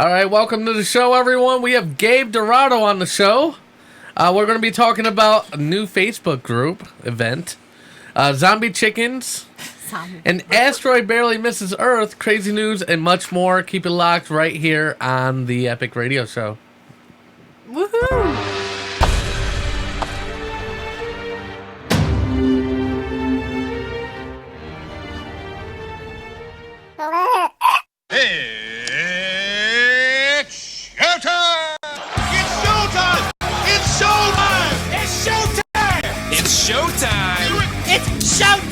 All right, welcome to the show, everyone. We have Gabe Dorado on the show. We're going to be talking about a new Facebook group event, zombie chickens, an asteroid barely misses Earth, crazy news, and much more. Keep it locked right here on the Epic Radio Show. Woohoo! It's showtime! It's showtime! It's showtime! It's showtime! It's showtime! It's showtime!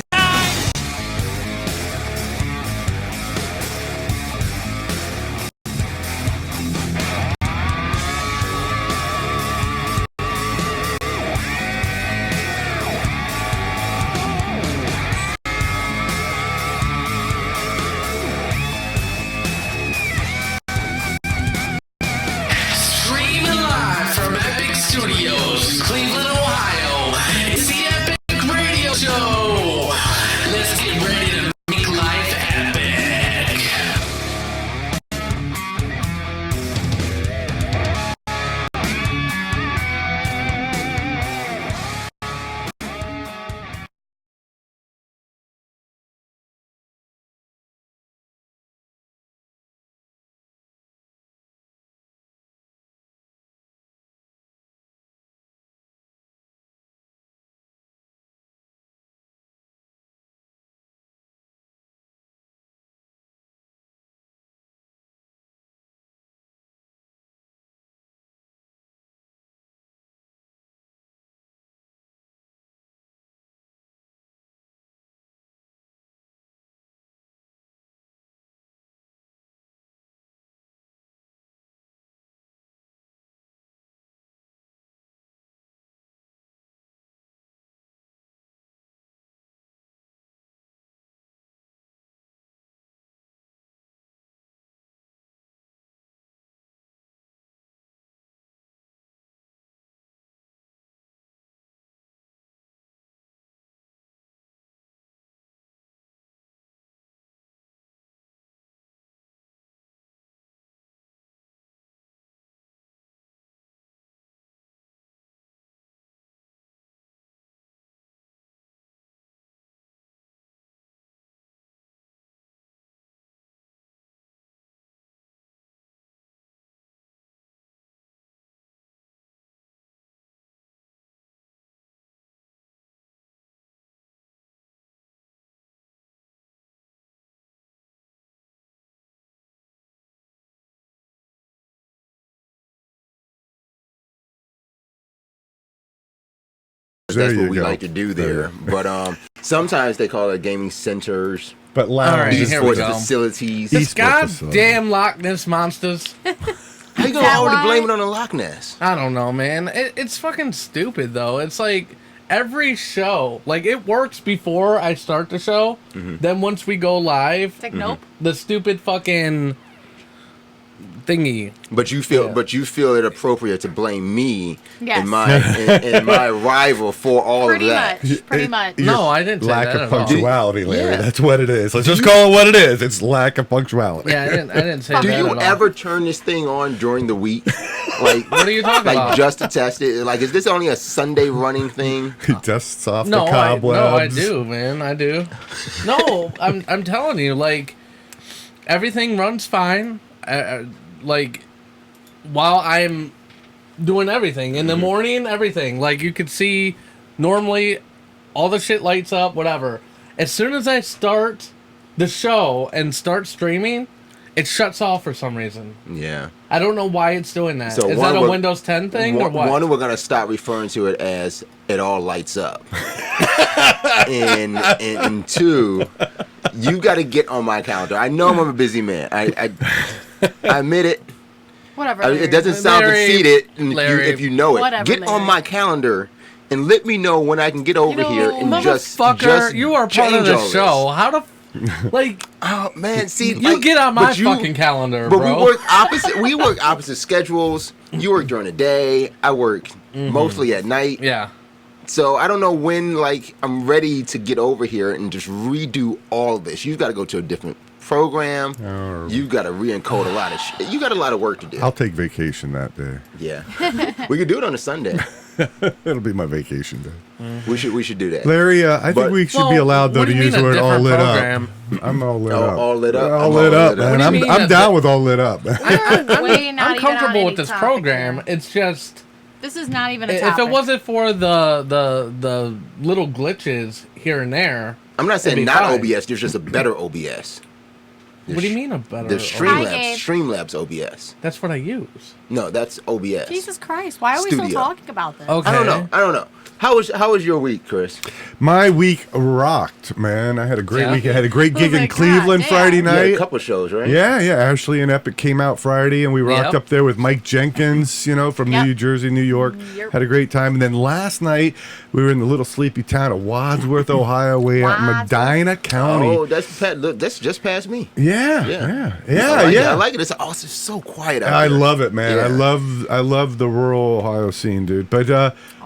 That's what we like to do there. But sometimes they call it gaming centers. But lounge. All right, here we Sports go. facilities. This Esport facility. goddamn Loch Ness monsters. How you gonna already blame it on the Loch Ness? I don't know, man. It's fucking stupid, though. It's like every show, like it works before I start the show. Then once we go live, It's like, nope. the stupid fucking thingy. But you feel it appropriate to blame me Yes. and my rival for all Pretty of that. much. Pretty much. No, I didn't say Lack that of at all. punctuality, Larry. Yeah. That's what it is. Let's just call it what it is. It's lack of punctuality. Yeah, I didn't say Do that you at all. ever turn this thing on during the week? Like, What are you talking like about? just to test it? Like, is this only a Sunday running thing? He dusts off No, the I cobwebs. do, man. I do. No, I'm telling you, like everything runs fine. Like while I'm doing everything in the morning, everything like you could see. Normally, all the shit lights up, whatever. As soon as I start the show and start streaming, it shuts off for some reason. Yeah. I don't know why it's doing that. So Is one, that a we're- Windows 10 thing or what? One, we're gonna start referring to it as it all lights up. and two, you got to get on my calendar. I know I'm a busy man. I admit it. Whatever. It doesn't sound Larry, conceited Larry. if you know it. Whatever, Get on Larry. my calendar and let me know when I can get over know, here and just Motherfucker, you are part of change the all this. show. How the like Oh man, see, you like, get on my but you- fucking calendar, But bro? we work opposite schedules. You work during the day. I work mostly at night. Yeah. So I don't know when like I'm ready to get over here and just redo all this. You've got to go to a different program. You've got to re-encode a lot of shit. You got a lot of work to do. I'll take vacation that day. Yeah. We could do it on a Sunday. It'll be my vacation day. We should do that. Larry, I But- think we should be Well, allowed though what to do you use the mean a word all different lit program? up. I'm all lit Oh, up. all lit up? All I'm lit all up, lit up. man. What do you I'm mean I'm that down with all lit up. Way not I'm even comfortable on with any this topic program. here. It's just This is not even a if topic. it wasn't for the little glitches here and there. I'm not saying It'd be not fine. OBS. There's just a better OBS. What do you mean a better? There's Hi, Streamlabs. Gabe. Streamlabs OBS. That's what I use. No, that's OBS. Jesus Christ! Why are we still Studio. talking about this? Okay. I don't know. How was your week, Chris? My week rocked, man. I had a great Yeah. week. I had a great gig Oh my in Cleveland God, Friday damn. You had night. a couple shows, right? Yeah. Ashley and Epic came out Friday, and we rocked Yep. up there with Mike Jenkins, from Yep. New Jersey, New York. Yep. Had a great time. And then last night, we were in the little sleepy town of Wadsworth, Ohio, way out in Wadsworth. Medina County. Oh, that's just past me. Yeah. I like it. It's also so quiet out I there. love it, man. Yeah. I love the rural Ohio scene, dude. But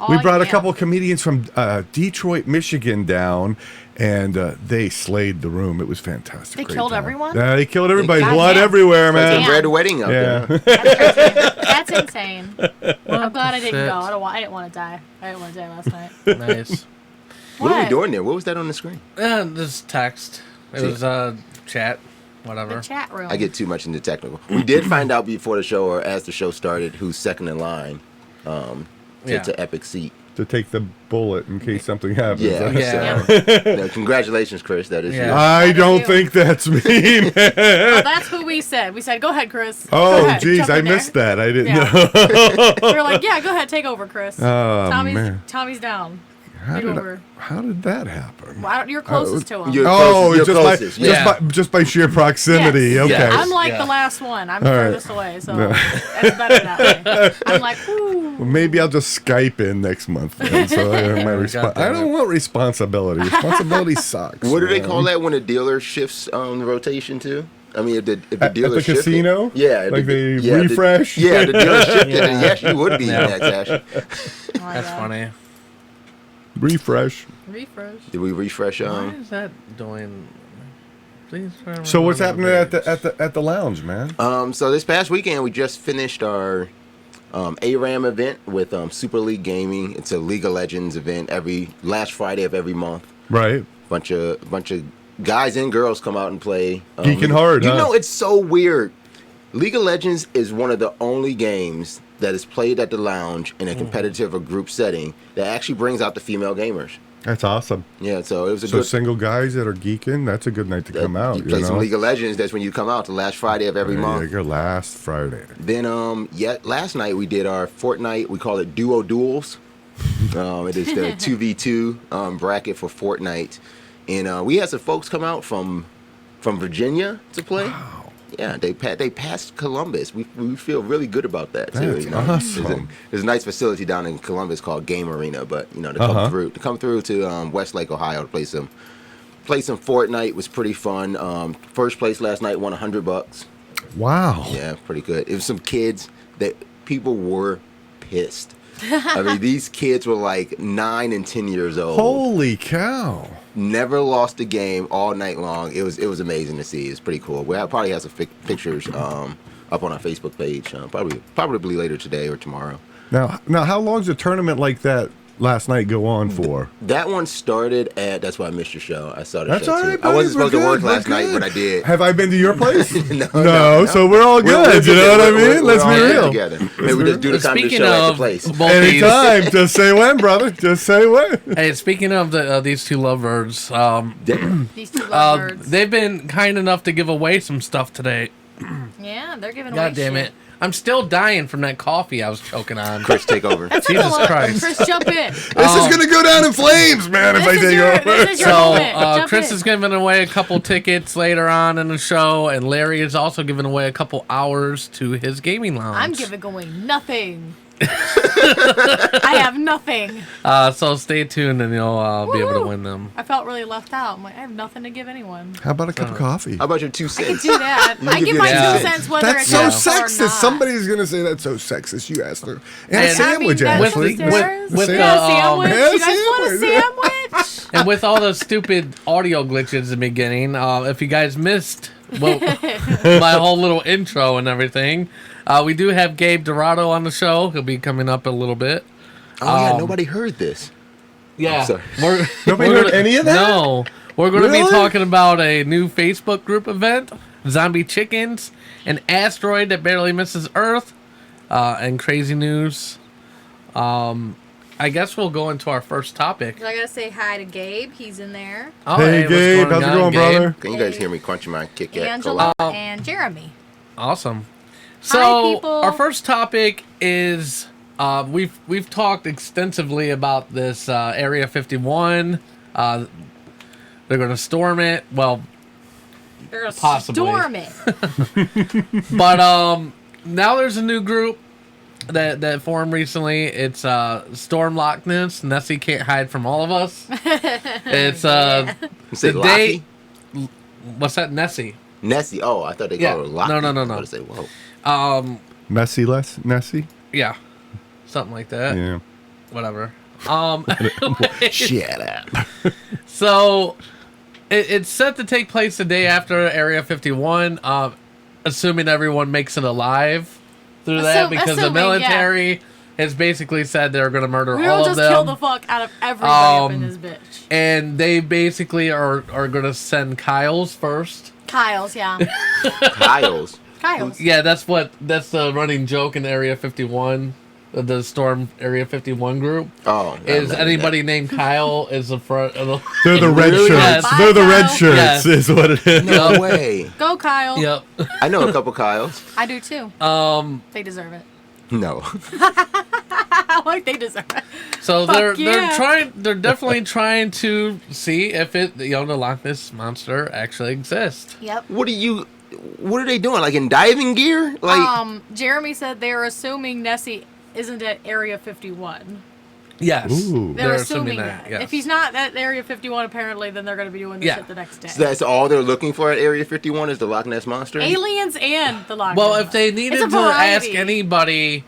we brought a yeah. couple of comedians from Detroit, Michigan down, and they slayed the room. It was fantastic. They Great killed time. everyone? Yeah, they killed everybody. God Blood damn. everywhere, It's like man. a red wedding out Yeah. there. That's insane. I'm glad I didn't Shit. go. I didn't want to die. I didn't want to die last night. Nice. What are we What? doing there? What was that on the screen? This text. It was chat. Whatever. The chat room. I get too much into technical. We did find out before the show, or as the show started, who's second in line Yeah. to Epic Seat. To take the bullet in case something happens. Yeah. Yeah. So, congratulations, Chris. That is Yeah. you. I That don't is think that's me, man. Oh, that's who we said. We said, "Go ahead, Chris." Go Oh, ahead, geez, jump I in there. missed that. I didn't Yeah. know. We were like, "Yeah, go ahead, take over, Chris." Oh, man. Tommy's down. How Take did, over. how did that happen? Well, you're closest to him. You're Oh, closest, you're just closest. by, Yeah. just by sheer proximity. Yes. Okay. Yeah. I'm like Yeah. the last one. I'm All right. furthest away, so it's better that way. I'm like, whoo. Well, maybe I'll just Skype in next month. Then, so I, have my God I damn don't it. want responsibility. Responsibility sucks. What do they man. call that when a dealer shifts the rotation to? I mean, if the At dealer the shifted- casino? yeah, Like the, they yeah, the- refresh? yeah, the dealer shifted, Yeah. and yes, you would be Yeah. next, Ash. Oh my That's God. funny. Refresh. Refresh. Did we refresh? Why is that doing? Please. So what's happening at the lounge, man? So this past weekend we just finished our ARAM event with Super League Gaming. It's a League of Legends event every last Friday of every month. Right. Bunch of guys and girls come out and play. Geeking hard, You huh? know, it's so weird. League of Legends is one of the only games that is played at the lounge in a competitive or group setting that actually brings out the female gamers. That's awesome. Yeah, so it was a So good. single guys that are geeking, that's a good night to come out. You play some know? League of Legends. That's when you come out the last Friday of every There month. you go, last Friday. Then last night we did our Fortnite. We call it Duo Duels. It is the 2v2 bracket for Fortnite, and we had some folks come out from Virginia to play. Wow. Yeah, they passed Columbus. We feel really good about that too. That's awesome. There's a nice facility down in Columbus called Game Arena, but to come through to Westlake, Ohio to play some Fortnite was pretty fun. First place last night won $100. Wow. Yeah, pretty good. It was some kids that people were pissed. I mean, these kids were like 9 and 10 years old. Holy cow. Never lost a game all night long. It was amazing to see. It's pretty cool. We'll probably have some pictures up on our Facebook page. Probably later today or tomorrow. Now, how long does a tournament like that last night go on for? That one started at. That's why I missed your show. I saw the That's show all too. right, buddy, I wasn't supposed to we're work good, last we're night, good. but I did. Have I been to your place? No. So we're all good. You know what I mean? Let's be all real. together. Maybe we just do the time of the Speaking show at the of place. both these, Anytime. Just say when, brother. Just say when. hey, speaking of these two lovebirds, These two lovebirds. they've been kind enough to give away some stuff today. Yeah, they're giving away God damn shit. it! I'm still dying from that coffee I was choking on. Chris, take over. Jesus Christ! Chris, jump in. This is going to go down in flames, man, if I take over. This is your So moment. Jump Chris in. is giving away a couple tickets later on in the show, and Larry is also giving away a couple hours to his gaming lounge. I'm giving away nothing. I have nothing. So stay tuned, and you'll be able to Woo-hoo. win them. I felt really left out. I'm like, I have nothing to give anyone. How about a cup of coffee? How about your 2 I could cents? do that. I give give you my that. 2 cents whether That's it so counts or sexist. not. Somebody's going to say that's so sexist. You asked her. And a And- sandwich, I mean, Ashley. that's upstairs. with Yeah, the, sandwich. yeah, You guys want a sandwich. sandwich? And with all the stupid audio glitches in the beginning, if you guys missed my whole little intro and everything, we do have Gabe Dorado on the show. He'll be coming up in a little bit. Oh yeah, nobody heard this. Yeah. sorry. Nobody we're heard gonna- any of that? No. We're going to be Really? talking about a new Facebook group event, zombie chickens, an asteroid that barely misses Earth, and crazy news. I guess we'll go into our first topic. I gotta say hi to Gabe. He's in there. Oh, Hey, what's Gabe. How's it on, going, Gabe? brother? Can you guys hear me crunching my Kit Kat? Angela Cola? and Jeremy. Awesome. So people. our first topic is we've talked extensively about this Area 51. They're going to storm it. Well, They're gonna Possibly. storm it. but now there's a new group that formed recently. It's Storm Loch Ness. Nessie can't hide from all of us. It's You say the Lockie? day. What's that, Nessie? Nessie. Oh, I thought they Yeah. called her Lockie. No. I was about to say, whoa. Messy less? Nessie? Yeah, something like that. Yeah. Whatever. Shut up. So it's set to take place the day after Area 51, assuming everyone makes it alive through that, because the assuming, military has basically said they're going to murder We all will of just them. kill the fuck out of everybody up in this bitch. And they basically are going to send Kyles first. Kyle's, yeah. Kyle's. Kyle's. Yeah, that's the running joke in Area 51, the Storm Area 51 group. Oh. Is anybody named Kyle is the front of the... They're the red Really? shirts. Yes. They're the Bye, red Kyle. shirts, Yes. is what it is. No way. Go, Kyle. Yep. I know a couple Kyles. I do too. They deserve it. No. Like they deserve it. So Fuck they're yeah. they're definitely trying to see if the Loch Ness monster actually exists. Yep. What are they doing? Like in diving gear? Like Jeremy said they're assuming Nessie isn't at Area 51. Yes. Ooh. They're assuming that. yes. If he's not at Area 51, apparently, then they're going to be doing this Yeah. shit the next day. so that's all they're looking for at Area 51 is the Loch Ness monster? Aliens and the Loch Well, Ness. if they It's needed a to ask variety. anybody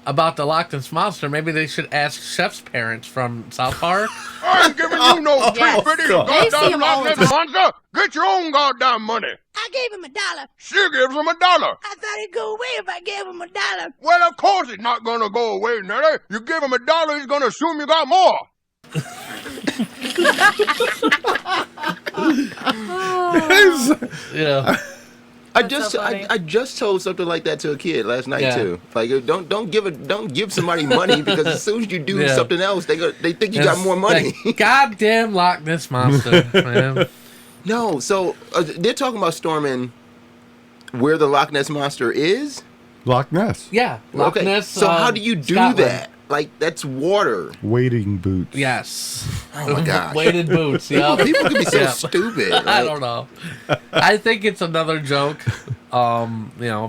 about the Loch Ness monster, maybe they should ask Chef's parents from South Park. I ain't giving you no Yes. treat for this They see goddamn him all Loch the Ness time. monster. Get your own goddamn money. I gave him $1. She gives him $1. I thought he'd go away if I gave him $1. Well, of course it's not gonna go away, Nelly. You give him $1, he's gonna assume you got more. Yeah. I That's just so funny. I just told something like that to a kid last night Yeah. too. Like don't give somebody money because as soon as you do Yeah. something else, they think you got more money. Like, goddamn Loch Ness monster, man. No, so they're talking about storming where the Loch Ness monster is. Loch Ness. Yeah. Loch Okay, Ness. so how do you do Scotland. that? Like, that's water. Wading boots. Yes. Oh, my gosh. Weighted boots. Yeah. People can be so Yeah. stupid. I like- don't know. I think it's another joke.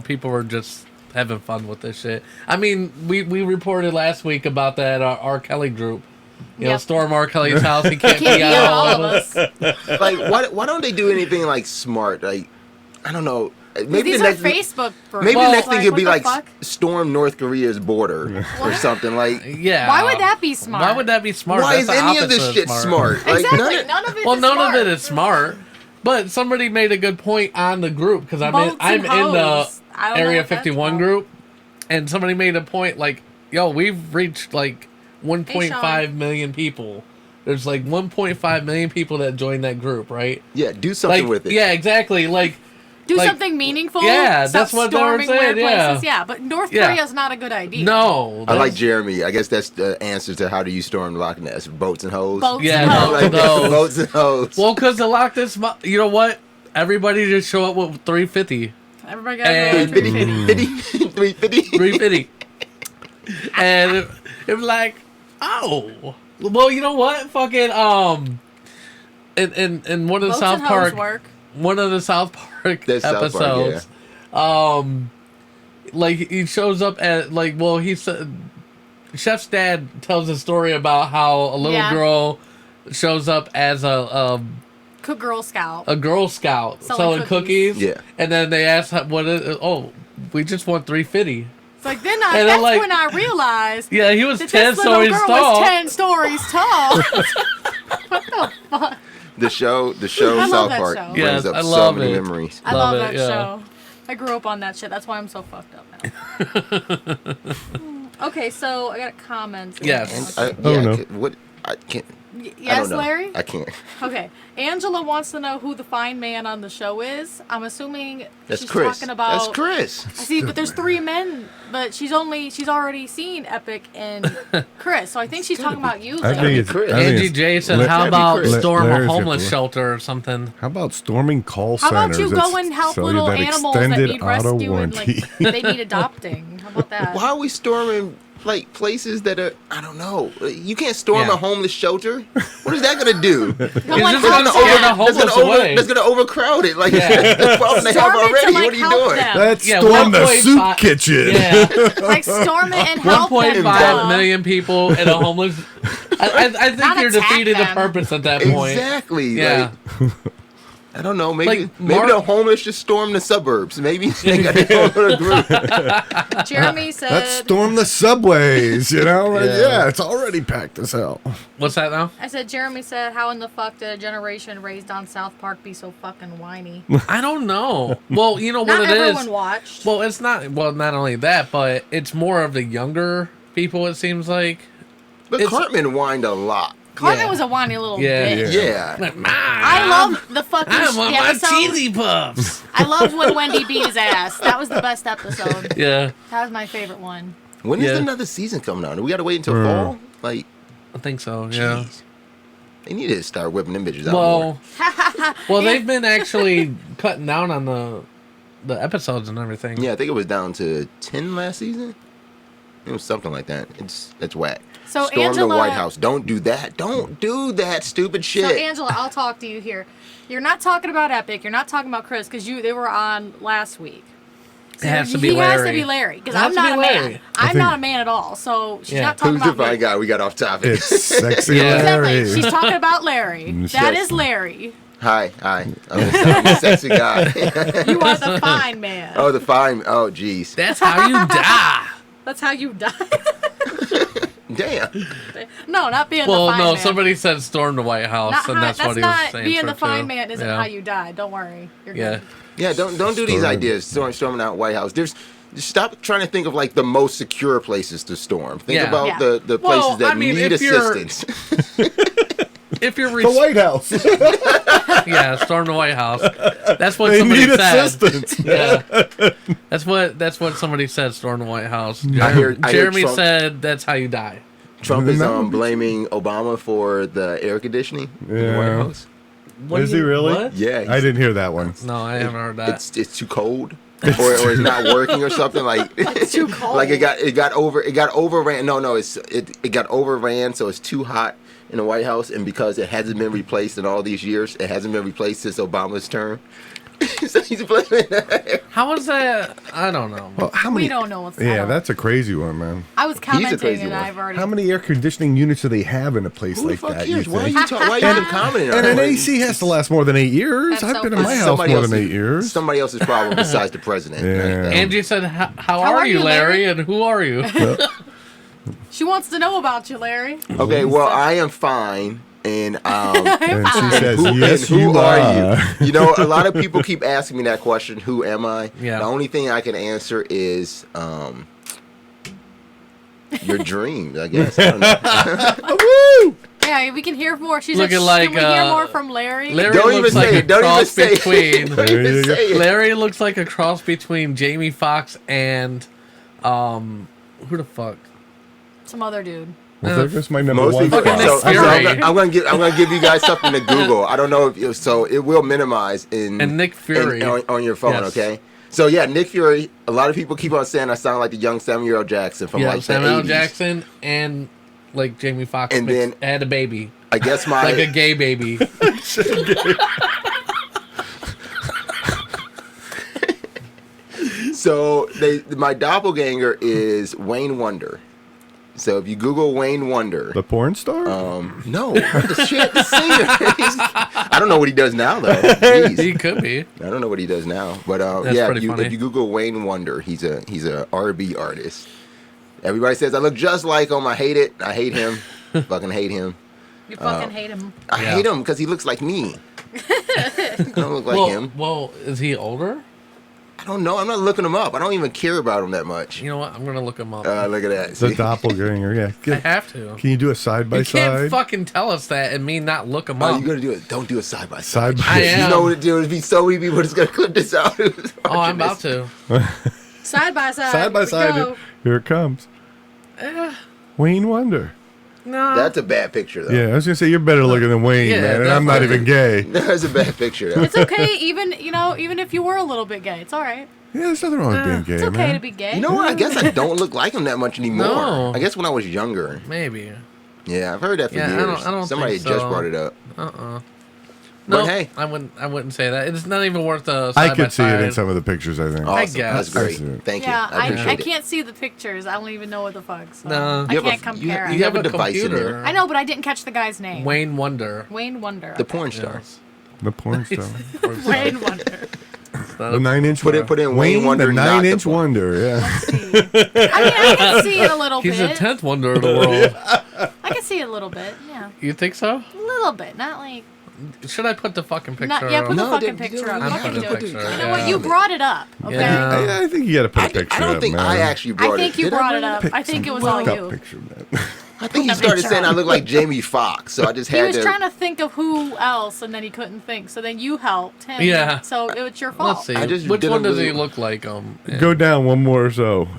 People were just having fun with this shit. I mean, we reported last week about that R. Kelly group. You know, Yep. storm R. Kelly's house. He can't Can't be be out all all of of us. us. Like, why don't they do anything, like, smart? Like, I don't know. Maybe These the are next, Facebook groups. maybe the next thing could what be, the like, fuck? storm North Korea's border or something. Like, Yeah. Why would that be smart? Why would that be smart? why That's is the any of opposite this shit smart? Like, Exactly. none None of it. Well, is none smart. of it is smart. But somebody made a good point on the group because I'm Boats in and the hoes. I don't know Area what that's 51 about. group, and somebody made a point like, "Yo, we've reached like 1.5 million people. There's like 1.5 million people that joined that group, right? yeah, do something Like, with it. yeah, exactly. Like, Do like- something meaningful. Yeah, Stop that's what they were storming saying, weird yeah. places. Yeah, but North Yeah. Korea's not a good idea. no, I like that's- Jeremy. I guess that's the answer to how do you storm Loch Ness? Boats and hoes. Boats Yeah, and no, hoes. Like, no. boats and hoes. Well, because the Loch Ness, you know what? Everybody just show up with 350. Everybody got And- 350. 350. And it was like, oh, well, you know what? Fucking in one of the Boats South and hoes Park, work. one of the South Park That's South Park, episodes, like he shows up at like, well, he said, Chef's dad tells a story about how a little Yeah. girl shows up as Cook Girl Scout. a Girl Scout Selling selling cookies. Yeah. And then they ask her, what is, oh, we just want 350. It's like then And that's then, like- when I realized Yeah, he was that 10 this little stories girl tall. was 10 stories tall. What the fuck? The show I love South that Park show. brings Yes, up I so love many it. memories. I Love love it, that yeah. show. I grew up on that shit. That's why I'm so fucked up now. Okay, so I got a comment. Yes. I, Oh, yeah, no. I can't. I Yes, don't know. Larry? I can't. Okay. Angela wants to know who the fine man on the show is. I'm assuming That's she's Chris. talking about. That's Chris. I see, but there's 3 men, but she's already seen Epic and Chris, so I think she's talking about you. I Larry. think it's Chris. I think Angie it's- J said, let- how gotta be about Chris. storm a Larry's homeless got- shelter or something? How about storming call How centers? about you that go and help sell you little that animals that extended need auto rescue and like warranty? they need adopting? How about that? Why are we storming like places that are? I don't know. You can't storm Yeah. a homeless shelter. What is that gonna do? No It's one just helps gonna them. scare the homeless away. That's gonna overcrowd it. Like Yeah. the problem they have Storm it to, already. like, What are you help doing? them. Let's Yeah, storm the 1.5 soup kitchen. Yeah. Like storm it and help them. 1.5 million people in a homeless. I think Not you're attack defeating the them. purpose at that point. Exactly. Yeah. Like, I don't know. Maybe Like, maybe Mark- the homeless just storm the suburbs. Maybe they got their own little group. Jeremy said. Let's storm the subways, you know? Like, Yeah. yeah, it's already packed as hell. What's that now? I said, Jeremy said, how in the fuck did a generation raised on South Park be so fucking whiny? I don't know. Well, you know what Not it is. everyone watched. Well, it's not. Well, not only that, but it's more of the younger people. It seems like. But It's- Cartman whined a lot. Carmen yeah. was a whiny little Yeah. bitch. Yeah. Like, I love the fucking I want the my episode. cheesy puffs. I loved when Wendy beat his ass. That was the best episode. Yeah, That was my favorite one. When is Yeah. another season coming out? Do we got to wait until fall? Like, I think so. Yeah. jeez. They need to start whipping them bitches out more. Well, they've been actually cutting down on the episodes and everything. Yeah, I think it was down to 10 last season. It was something like that. It's whack. So Storm Angela, the White House. Don't do that. Don't do that stupid shit. So Angela, I'll talk to you here. You're not talking about Epic. You're not talking about Chris because they were on last week. It has to be he Larry. has to be Larry because It has I'm to be not a Larry. man. I'm not a man at all. So she's Yeah. not talking Who's the about me. fine guy? We got off topic. It's sexy Yeah. Larry. Exactly. She's talking about Larry. That Yes. is Larry. Hi. I'm a sexy guy. You are the fine man. Oh, the fine. Oh, jeez. That's how you die. That's how you die. Damn. No, not being Well, the fine no, man. somebody said storm the White House, Not and hi- that's what he was not saying. being for the fine too. man isn't Yeah. how you die. Don't worry. You're Yeah. good. Yeah, don't do these Storm. ideas. Storming out White House. Just stop trying to think of like the most secure places to storm. Think Yeah. about Yeah. the Well, places that I mean, need if you're- assistance. If you're The White House. yeah, storm the White House. That's what They somebody need said. assistance. Yeah, that's what somebody said. Storm the White House. I hear Jeremy Trump- said that's how you die. Trump is That would be- blaming Obama for the air conditioning in the Yeah. White House. What Is do he you- really? What? Yeah, I didn't hear that one. No, I haven't heard that. It's too cold. or it's not working or something. Like It's too cold. like it got overran. No, it got overran, so it's too hot in the White House, and because it hasn't been replaced in all these years, it hasn't been replaced since Obama's term. So he's blaming that. How is that? I don't know. Well, how many? We don't know what's Yeah, that's a crazy one, man. I was commenting crazy and one. I've already. How many air conditioning units do they have in a place Who the like fuck that? You cares? Why are think? you why are you even commenting on And an it? AC has to last more than 8 years. That's I've so been in my funny. house more than 8 years. Somebody else's problem besides the president. Yeah. Angie said, "How are you, Larry? And who are you?" She wants to know about you, Larry. Okay, well, I am fine. And And she says, who, yes, and who you are are. you? You know, a lot of people keep asking me that question, who am I? Yeah. The only thing I can answer is your dreams, I guess. I don't know. Woo! Yeah, we can hear more. She's Looking like, like, can we hear more from Larry? Larry Don't even looks say like it. a Don't even cross say it. between. Don't There even you go. say it. Larry looks like a cross between Jamie Foxx and who the fuck? Some other dude. Well, there goes my number Most one. people. Fucking Nick So Fury. I'm gonna give you guys something to Google. I don't know if so. It will minimize in And Nick Fury. on your phone. Yes. Okay. So yeah, Nick Fury. A lot of people keep on saying I sound like the young Samuel L. Jackson from Yeah, like the Samuel L. 80s. Jackson and like Jamie Foxx And mixed- then- had a baby, I guess my like a gay baby. So my doppelganger is Wayne Wonder. So if you Google Wayne Wonder, The porn star? no, the shit, the singer. I don't know what he does now though. Jeez. He could be. I don't know what he does now, but That's yeah, pretty funny. if you Google Wayne Wonder, he's a R&B artist. Everybody says I look just like him. I hate it. I hate him. Fucking hate him. You fucking hate him. I Yeah. hate him because he looks like me. I don't look like him. Well, is he older? I don't know. I'm not looking him up. I don't even care about him that much. You know what? I'm gonna look him up. Look at that. The See? doppelganger, yeah. I have to. Can you do a side by You can't side? fucking tell us that and me not look him Oh, up. you gonna do it? Don't do it side by Side side. by I am. You know what it do? It'd be so many people that's gonna clip this out. Oh, I'm about to. Side by side. Side by Here we side. go. Here it comes. Wayne Wonder. No. That's a bad picture, though. Yeah, I was gonna say you're better looking than Wayne, Yeah, man, and I'm not definitely. even gay. That's a bad picture, though. It's okay, even if you were a little bit gay, it's all right. Yeah, there's nothing wrong with being gay, It's okay man. to be gay. You know what? I guess I don't look like him that much anymore. No. I guess when I was younger. Maybe. Yeah, I've heard that for Yeah, years. I don't Somebody think just so. brought it up. No, But hey. I wouldn't say that. It's not even worth a I side by could see it in side. some of the pictures, I think. Awesome. guess. That's great. I see it. Thank you. Yeah, I appreciate I it. can't see the pictures. I don't even know what the fuck. So No. I You have can't a- compare. you You have have a a device in computer. there. I know, but I didn't catch the guy's name. Wayne Wonder. Wayne Wonder. The porn star. Yes. The porn star. Wayne Wonder. The 9-inch Put in Wayne Wonder, the not the 9-inch porn. wonder, yeah. Let's see. I mean, I can see it a little He's the bit. 10th wonder of the world. I can see it a little bit. Yeah, You think so? a little bit. Not like. Should I put the fucking picture Not, yeah, up? put the No, fucking dude, picture up. I'm Fucking putting do a it. picture, You know yeah. what? You brought it up. Okay. Yeah. I think you gotta put a picture I don't up, think man. I actually brought I think it. you Did I brought bring it up. Pick I think it was some all fucked you. up picture, man. I think he the started picture saying up. I look like Jamie Foxx, so I just He had was to. trying to think of who else, and then he couldn't think. So then you helped him. Yeah. So it's your fault. Let's see. I just Which didn't one does he really- look like? Go down one more or so.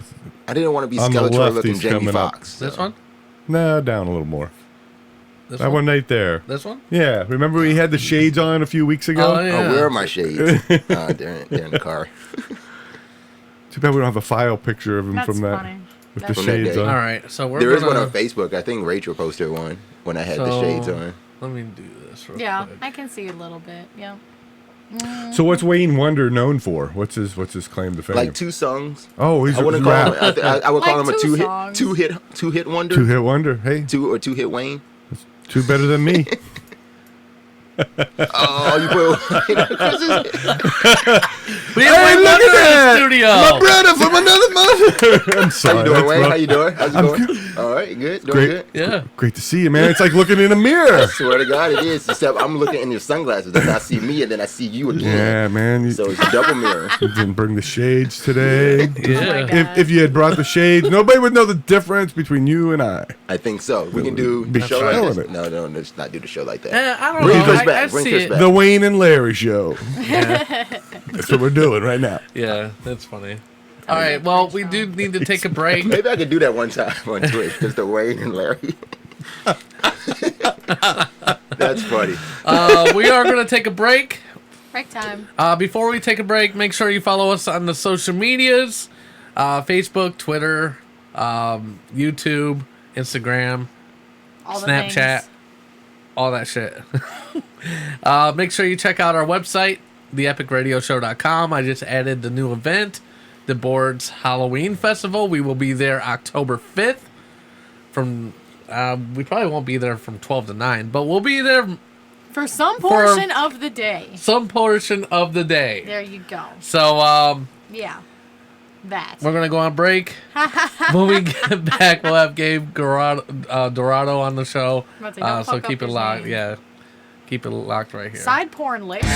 I didn't want to be On the Skeletor left, looking he's Jamie coming up. Foxx. This so. one? No, down a little more. This That one right there. This one? Yeah, remember we had the shades on a few weeks ago? Oh, yeah. Oh, where are my shades? They're in the car. Too bad we don't have a file picture of him That's from that. funny. With That's the From that shades day. on. All right, so we're There is gonna, one on Facebook. I think Rachel posted one when I had the so, shades on. Let me do this real Yeah, quick. I can see a little bit. Yeah. So what's Wayne Wonder known for? What's his claim to fame? Like 2 songs. oh, he's I a wouldn't call rap. him. I would call Like him a 2 songs. two hit wonder. 2-hit wonder. Hey, Two hit Wayne. two better than me. Oh, you put. We have Wayne look Wonder at in the that! studio. Brother from another mother. I'm How sorry. you doing, that's Wayne? rough. How you doing? How's it I'm going? good. All right, good. Doing Great. good. Yeah. Great to see you, man. It's like looking in a mirror. Swear to God, it is. Except I'm looking in your sunglasses, and I see me, and then I see you again. Yeah, man. You, So it's a double mirror. you didn't bring the shades today. Yeah. Oh my God. If you had brought the shades, nobody would know the difference between you and I. I think so. We can do Be the show showing like this. it. No, let's not do the show like that. I don't Bring know. Chris I back. Bring see Chris it. back. The Wayne and Larry show. That's what we're doing right now. Yeah, that's funny. All right, well, we do need to take a break. Maybe I could do that one time on Twitch, just the Wayne and Larry. That's funny. We are going to take a break. Break time. Before we take a break, make sure you follow us on the social medias, Facebook, Twitter, YouTube, Instagram, All the Snapchat, things. all that shit. Make sure you check out our website, theepicradioshow.com. I just added the new event, the Boards Halloween Festival. We will be there October 5th. We probably won't be there from 12 to 9, but we'll be there For some portion of the day. some portion of the day. There you go. So, Yeah. That. we're going to go on break. When we get back, we'll have Gabe Dorado on the show. I'm about to say, don't So fuck up keep it his locked. name. Yeah. Keep it locked right here. Side porn later.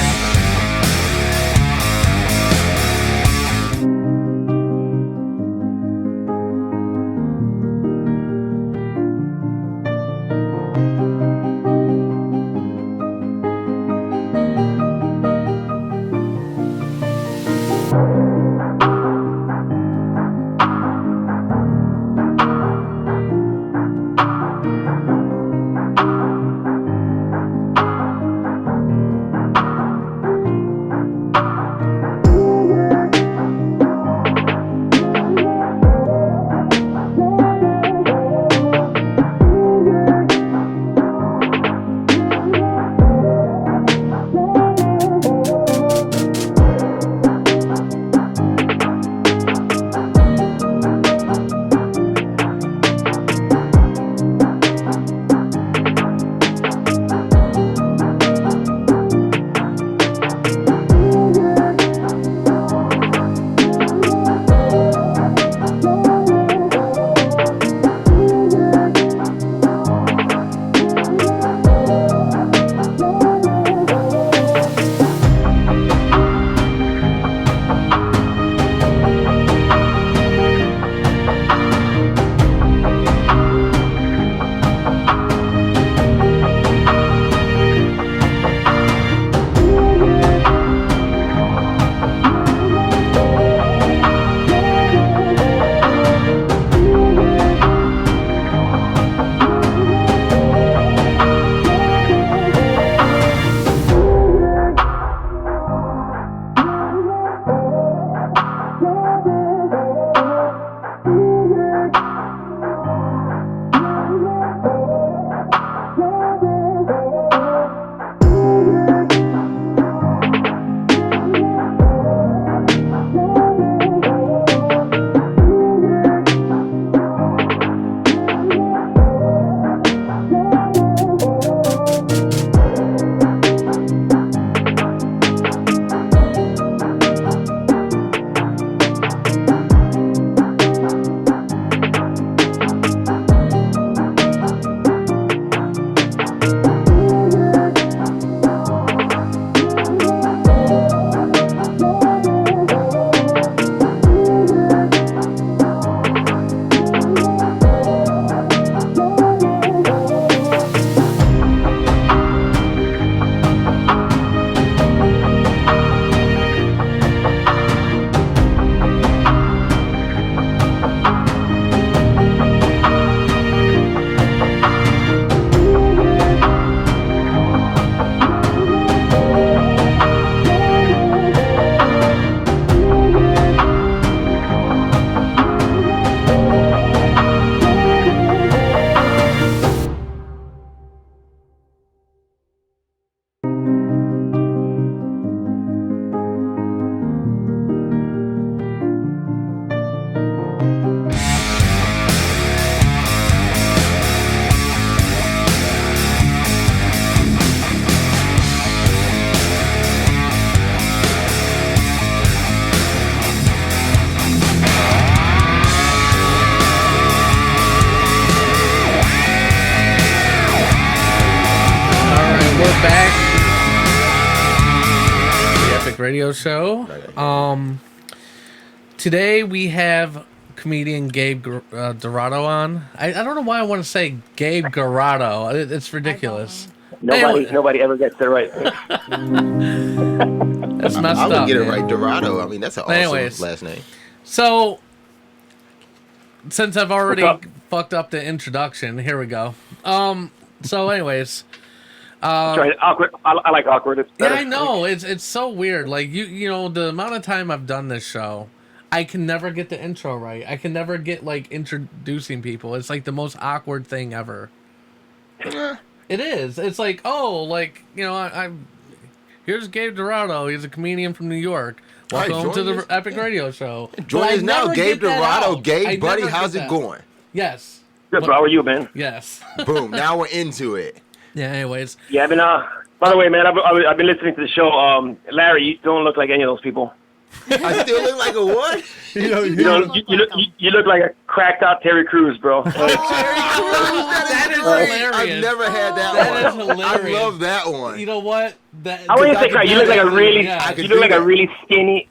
Radio Show. Today we have comedian Gabe Dorado on. I don't know why I want to say Gabe Dorado. It's ridiculous. Nobody ever gets it right. That's messed I would up. get it man. right, Dorado. I mean, that's an awesome Anyways. last name. So, since I've already fucked up the introduction, here we go. So anyways, Sorry, awkward. I like awkward. It's Yeah, better. I know. It's so weird. Like you know, the amount of time I've done this show, I can never get the intro right. I can never get like introducing people. It's like the most awkward thing ever. It is. It's like, oh, like, you know, I'm here's Gabe Dorado. He's a comedian from New York. Welcome to the Epic Radio Show. Join us now, Gabe Dorado. Gabe, buddy, how's it going? Yes. Good, bro. How are you, man? Yes. Boom. Now we're into it. Yeah. Anyways. Yeah, I've been. By the way, man, I've been listening to the show. Larry, you don't look like any of those people. I still look like a what? You look like a cracked out Terry Crews, bro. That is hilarious. I've never had that That one. is hilarious. I love that one. You know what? I wouldn't say crack. You look like a really, Yeah. you look like a really skinny,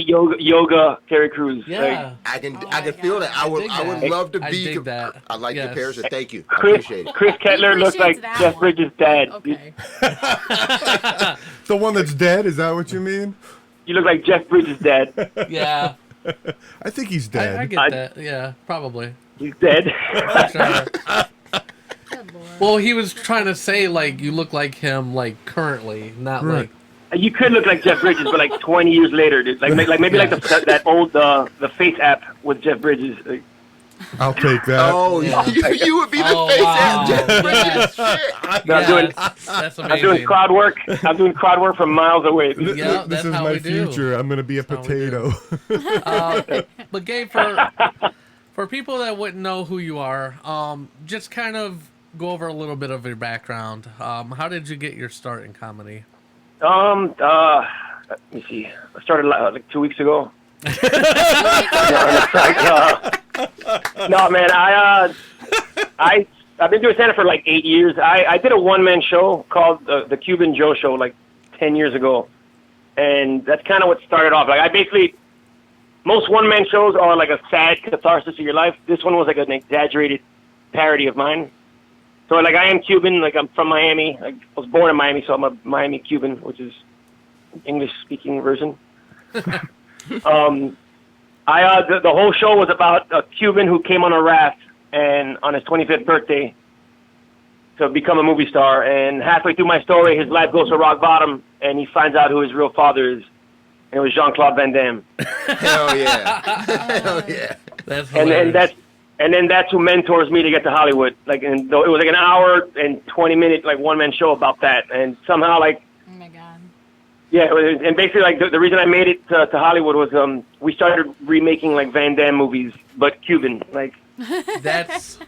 yoga Terry Crews. Yeah. I can feel that. I would love to I be. dig that. I like the Yes. comparison. Thank you. I Chris appreciate it. Chris Kettler looks like Appreciates that Jeff one. Bridges' dad. Okay. The one that's dead? Is that what you mean? You look like Jeff Bridges' dad. Yeah. I think he's dead. I get that. Yeah. Probably. He's dead. Sure. Good lord. Well, he was trying to say like you look like him like currently, not Right. like You could look like Jeff Bridges, but like 20 years later, dude. Like maybe like that old the Face app with Jeff Bridges. Like, I'll take that. Oh, Yeah. you would be the Oh, face wow. at Jeff Bridges. Yes. Shit. I'm doing That's I'm doing amazing. crowd work. I'm doing crowd work from miles away. Th- Yeah, this that's is how my we do. future. I'm gonna be a That's how we do. potato. But Gabe, for people that wouldn't know who you are, just kind of go over a little bit of your background. How did you get your start in comedy? Let me see. I started like 2 weeks ago. No, man. I've been doing stand-up for like 8 years. I did a one-man show called the Cuban Joe Show like 10 years ago, and that's kind of what started off. Like most one-man shows are like a sad catharsis of your life. This one was like an exaggerated parody of mine. So like I am Cuban. Like I'm from Miami. I was born in Miami, so I'm a Miami Cuban, which is English-speaking version. The whole show was about a Cuban who came on a raft and on his 25th birthday to become a movie star. And halfway through my story, his life goes to rock bottom, and he finds out who his real father is. And it was Jean-Claude Van Damme. Hell yeah. Hell yeah. That's And hilarious. then that's who mentors me to get to Hollywood. Like, and it was like an hour and 20-minute like one-man show about that. And somehow like. Oh my god. Yeah, and basically, like the reason I made it to Hollywood was we started remaking like Van Damme movies, but Cuban. Like That's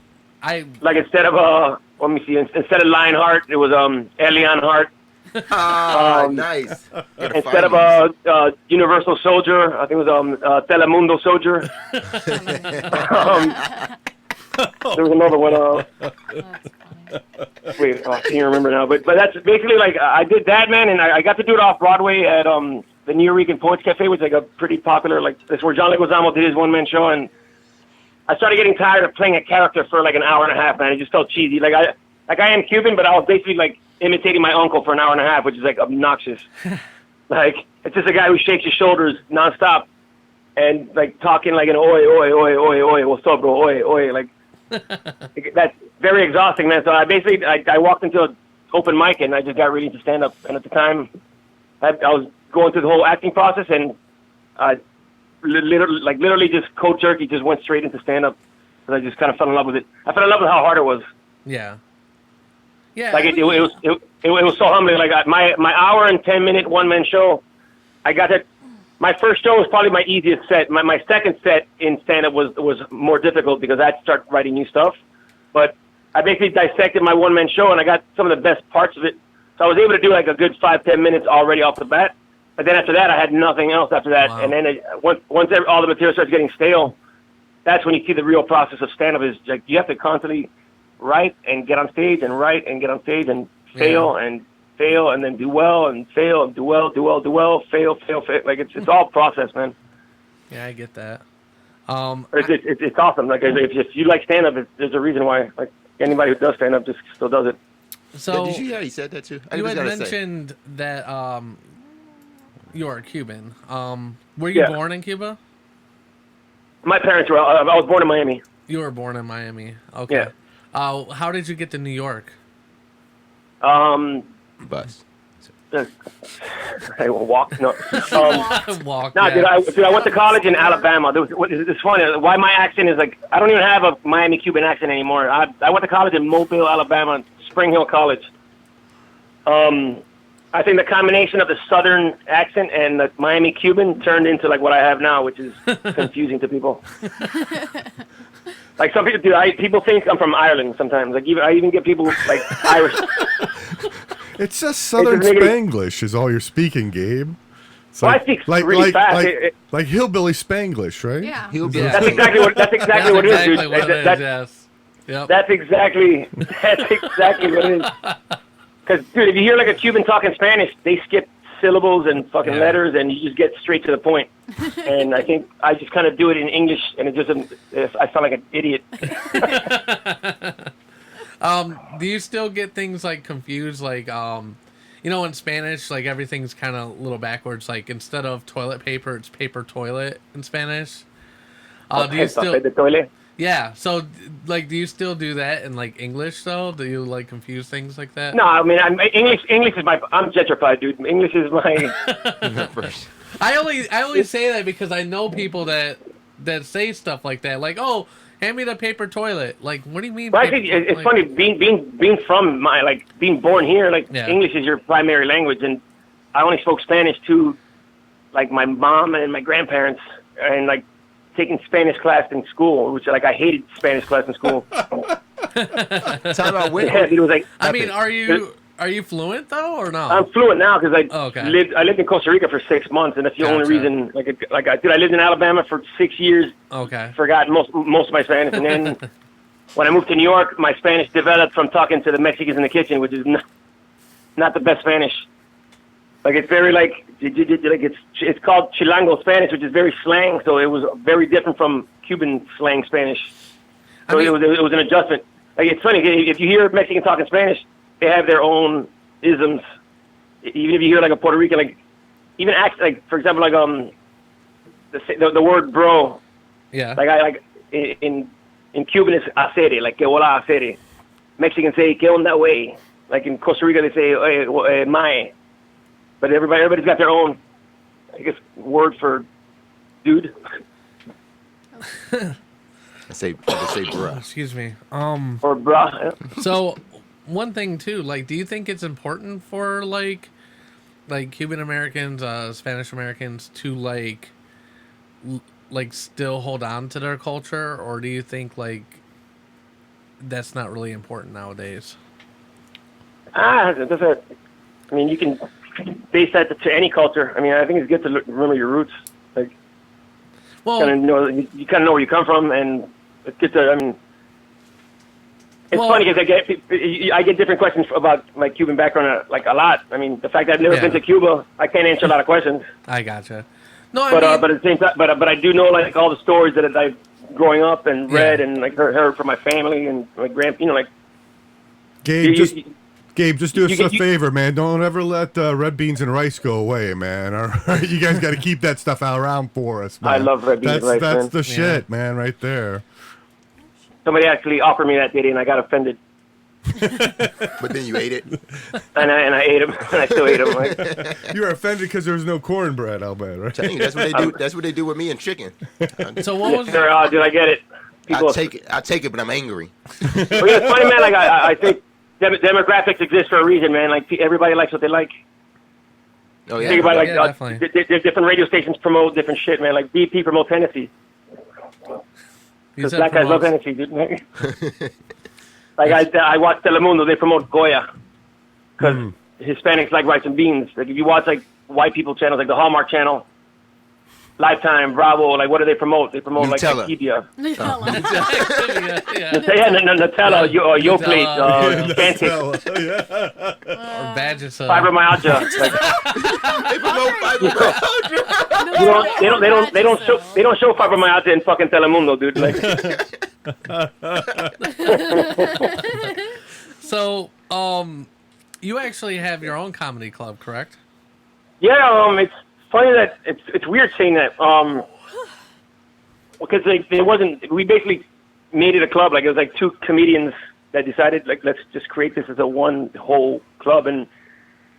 instead of let me see, instead of Lionheart, it was Elian Hart. Oh, nice. Instead of Universal Soldier, I think it was Telemundo Soldier. There was another one. That's funny. Wait, I can't remember now. But that's basically like I did that, man, and I got to do it off Broadway at the New Rican Poets Cafe, which is like a pretty popular, like that's where John Leguizamo did his one-man show, and I started getting tired of playing a character for like an hour and a half, man. It just felt cheesy. Like I am Cuban, but I was basically like imitating my uncle for an hour and a half, which is like obnoxious. Like it's just a guy who shakes his shoulders nonstop and like talking like an oi oi oi oi oi, what's up, bro? Oi oi, like that's very exhausting, man. So I walked into an open mic and I just got really into stand up. And at the time, I was going through the whole acting process, and I literally just cold turkey just went straight into stand up because I just kind of fell in love with it. I fell in love with how hard it was. yeah. Yeah. Like it was so humbling. Like my hour and 10-minute one-man show, I got to. My first show was probably my easiest set. My second set in stand-up was more difficult because I had to start writing new stuff. But I basically dissected my one-man show, and I got some of the best parts of it. So I was able to do like a good 5-10 minutes already off the bat. But then after that, I had nothing else after that. Wow. And then once all the material starts getting stale, that's when you see the real process of stand-up is like you have to constantly write and get on stage and write and get on stage and fail and fail and then do well and fail and do well, fail. Like it's all process, man. Yeah, I get that. It's awesome. Like if you like stand up, there's a reason why. Like anybody who does stand up just still does it. So Did you hear he said that too? I you just had gotta say. mentioned that you're a Cuban. Were you Yeah. born in Cuba? My parents were. I was born in Miami. You were born in Miami. Okay. Yeah. How did you get to New York? Bus. I walk. No. Walk. No, Yeah. I went to college in Alabama. It's funny why my accent is like I don't even have a Miami Cuban accent anymore. I went to college in Mobile, Alabama, Spring Hill College. I think the combination of the Southern accent and the Miami Cuban turned into like what I have now, which is confusing to people. Like some people do. People think I'm from Ireland sometimes. Like I even get people like Irish. It's just Southern Spanglish is all you're speaking, Gabe. It's Well, I speak really fast. Like hillbilly Spanglish, right? Yeah. Hillbilly. That's exactly what it is, dude. What it is, yes. Yep. That's exactly what it is. Because, dude, if you hear like a Cuban talking Spanish, they skip syllables and fucking letters, and you just get straight to the point. And I think I just kind of do it in English, and it just I sound like an idiot. Do you still get things like confused, like in Spanish, like everything's kind of a little backwards. Like instead of toilet paper, it's paper toilet in Spanish. Do you still? The toilet? Yeah. So, like, do you still do that in like English though? Do you like confuse things like that? No, I mean English is I'm gentrified, dude. English is my. I only say that because I know people that say stuff like that, like, oh, hand me the paper toilet. Like, what do you mean? Well, I think it's funny being from being born here. Like English is your primary language, and I only spoke Spanish to like my mom and my grandparents, and like taking Spanish class in school, which like I hated Spanish class in school. Time out when? Yeah, it was like. I mean, are you fluent though, or no? I'm fluent now because okay. I lived in Costa Rica for 6 months, and that's the only reason. I lived in Alabama for 6 years. Okay. Forgot most of my Spanish, and then when I moved to New York, my Spanish developed from talking to the Mexicans in the kitchen, which is not the best Spanish. Like it's very like it's called Chilango Spanish, which is very slang. So it was very different from Cuban slang Spanish. So it was an adjustment. Like it's funny if you hear Mexican talking Spanish, they have their own isms. Even if you hear like a Puerto Rican, like even act like for example like the word bro. Yeah. Like I like in Cuban it's acere, like que hola acere. Mexicans say que onda way. Like in Costa Rica they say mae. But everybody's got their own, I guess, word for dude. I say bruh. Excuse me. Or bruh. So, one thing too, like, do you think it's important for like Cuban Americans, Spanish Americans to like still hold on to their culture, or do you think like that's not really important nowadays? I mean, you can base that to any culture. I mean, I think it's good to remember your roots. Like, well, kind of know you kind of know where you come from, and it's good to. I mean, it's funny because I get different questions about my Cuban background like a lot. I mean, the fact that I've never been to Cuba, I can't answer a lot of questions. I gotcha. No, but at the same time, but I do know like all the stories that I've growing up and read and like heard from my family and my like. Gabe, just do us a favor, man. Don't ever let red beans and rice go away, man. All right? You guys got to keep that stuff around for us, man. I love red beans and rice, That's man. the shit, man, right there. Somebody actually offered me that today, and I got offended. But then you ate it? And I ate them, and I still ate them. Like. You were offended because there was no cornbread, I'll bet, right? Telling you, that's what they do. That's what they do with me and chicken. So what was? Dude, I get it. I take it, but I'm angry. Well, yeah, it's funny, man. Like I think demographics exist for a reason, man. Like everybody likes what they like. Oh yeah. Think about definitely. Different radio stations promote different shit, man. Like BP promote Tennessee. Because black guys love Tennessee, dude. Like I watch Telemundo, they promote Goya because Hispanics like rice and beans. Like if you watch like white people channels, like the Hallmark Channel, Lifetime, Bravo, like what do they promote? They promote Nutella. like Activia. Nutella. Nutella, Yoplait, Scantic, or Vagisil. Fibromyalgia. Like, They promote fibromyalgia. they don't show fibromyalgia in fucking Telemundo, dude. Like, So, you actually have your own comedy club, correct? yeah, it's funny that it's weird saying that. Because like there wasn't. We basically made it a club. Like it was like two comedians that decided like let's just create this as a one whole club. And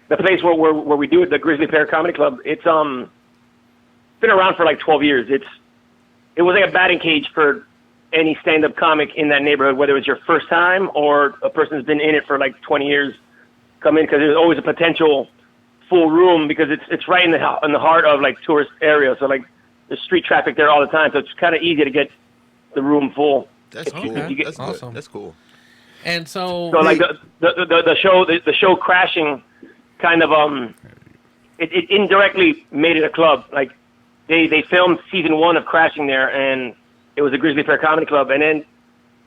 the place where we do it, the Grizzly Pear Comedy Club, it's been around for like 12 years. It was like a batting cage for any stand-up comic in that neighborhood, whether it's your first time or a person's been in it for like 20 years. Come in because there's always a potential full room because it's right in the heart of like tourist area. So like there's street traffic there all the time, so it's kind of easy to get the room full. That's cool. That's awesome. Good. That's cool. And so like the show crashing, kind of it indirectly made it a club. Like they filmed season 1 of Crashing there, and it was a Grizzly Pear Comedy Club, and then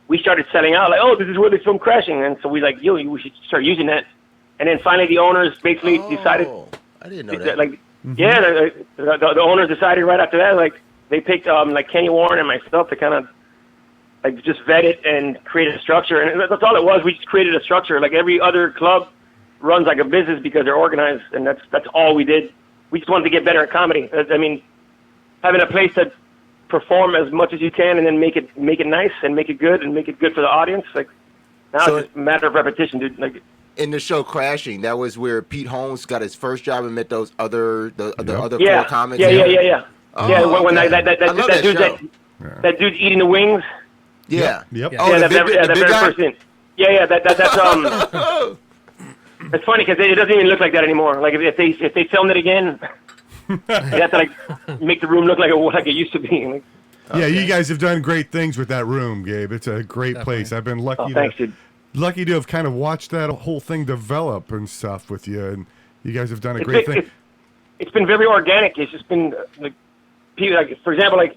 we started selling out like, oh, this is where they filmed Crashing, and so we like, yo, we should start using that. And then finally, the owners basically decided. I didn't know that. Like, yeah, the owners decided right after that. Like, they picked like Kenny Warren and myself to kind of like just vet it and create a structure. And that's all it was. We just created a structure. Like every other club runs like a business because they're organized, and that's all we did. We just wanted to get better at comedy. I mean, having a place to perform as much as you can, and then make it nice and make it good and make it good for the audience. Like now, it's just a matter of repetition, dude. Like. In the show Crashing, that was where Pete Holmes got his first job and met those other poor comics. Yeah. Oh, when okay. that dude's eating the wings. Yeah. Yep. Oh, yeah, the big guy? first scene. Yeah. That's It's funny because it doesn't even look like that anymore. Like if they filmed it again, they have to like make the room look like it used to be. Like, yeah, you guys have done great things with that room, Gabe. It's a great place. I've been lucky. Thanks, dude. Lucky to have kind of watched that whole thing develop and stuff with you, and you guys have done a great thing. It's been very organic. It's just been like, people, like for example, like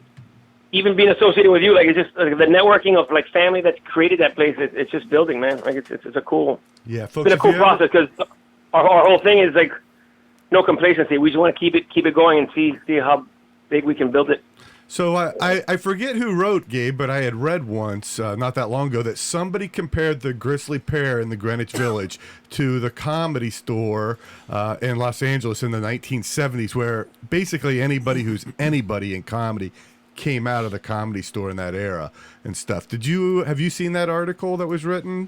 even being associated with you, like it's just like, the networking of like family that's created that place. It's just building, man. Like it's a cool. Yeah, folks, it's been a cool process because our whole thing is like no complacency. We just want to keep it going and see how big we can build it. So I forget who wrote, Gabe, but I had read once, not that long ago, that somebody compared the Grizzly Pear in the Greenwich Village to the Comedy Store in Los Angeles in the 1970s, where basically anybody who's anybody in comedy came out of the Comedy Store in that era and stuff. Have you seen that article that was written?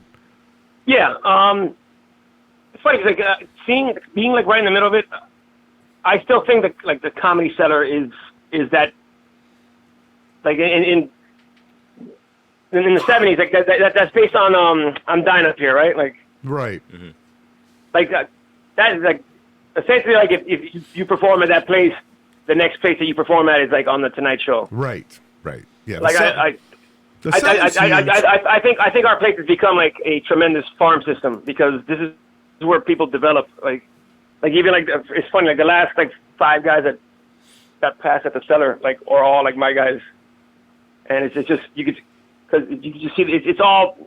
Yeah, it's funny because being like right in the middle of it, I still think that like the Comedy Cellar is that. Like in the 70s, like that's based on I'm Dying Up Here, right? Like right. Mm-hmm. Like that is like essentially like if you perform at that place, the next place that you perform at is like on the Tonight Show. Right. Yeah. Like I think our place has become like a tremendous farm system because this is where people develop. Like even like it's funny like the last like 5 guys that got passed at the Cellar like are all like my guys. And it's just you could just see it's all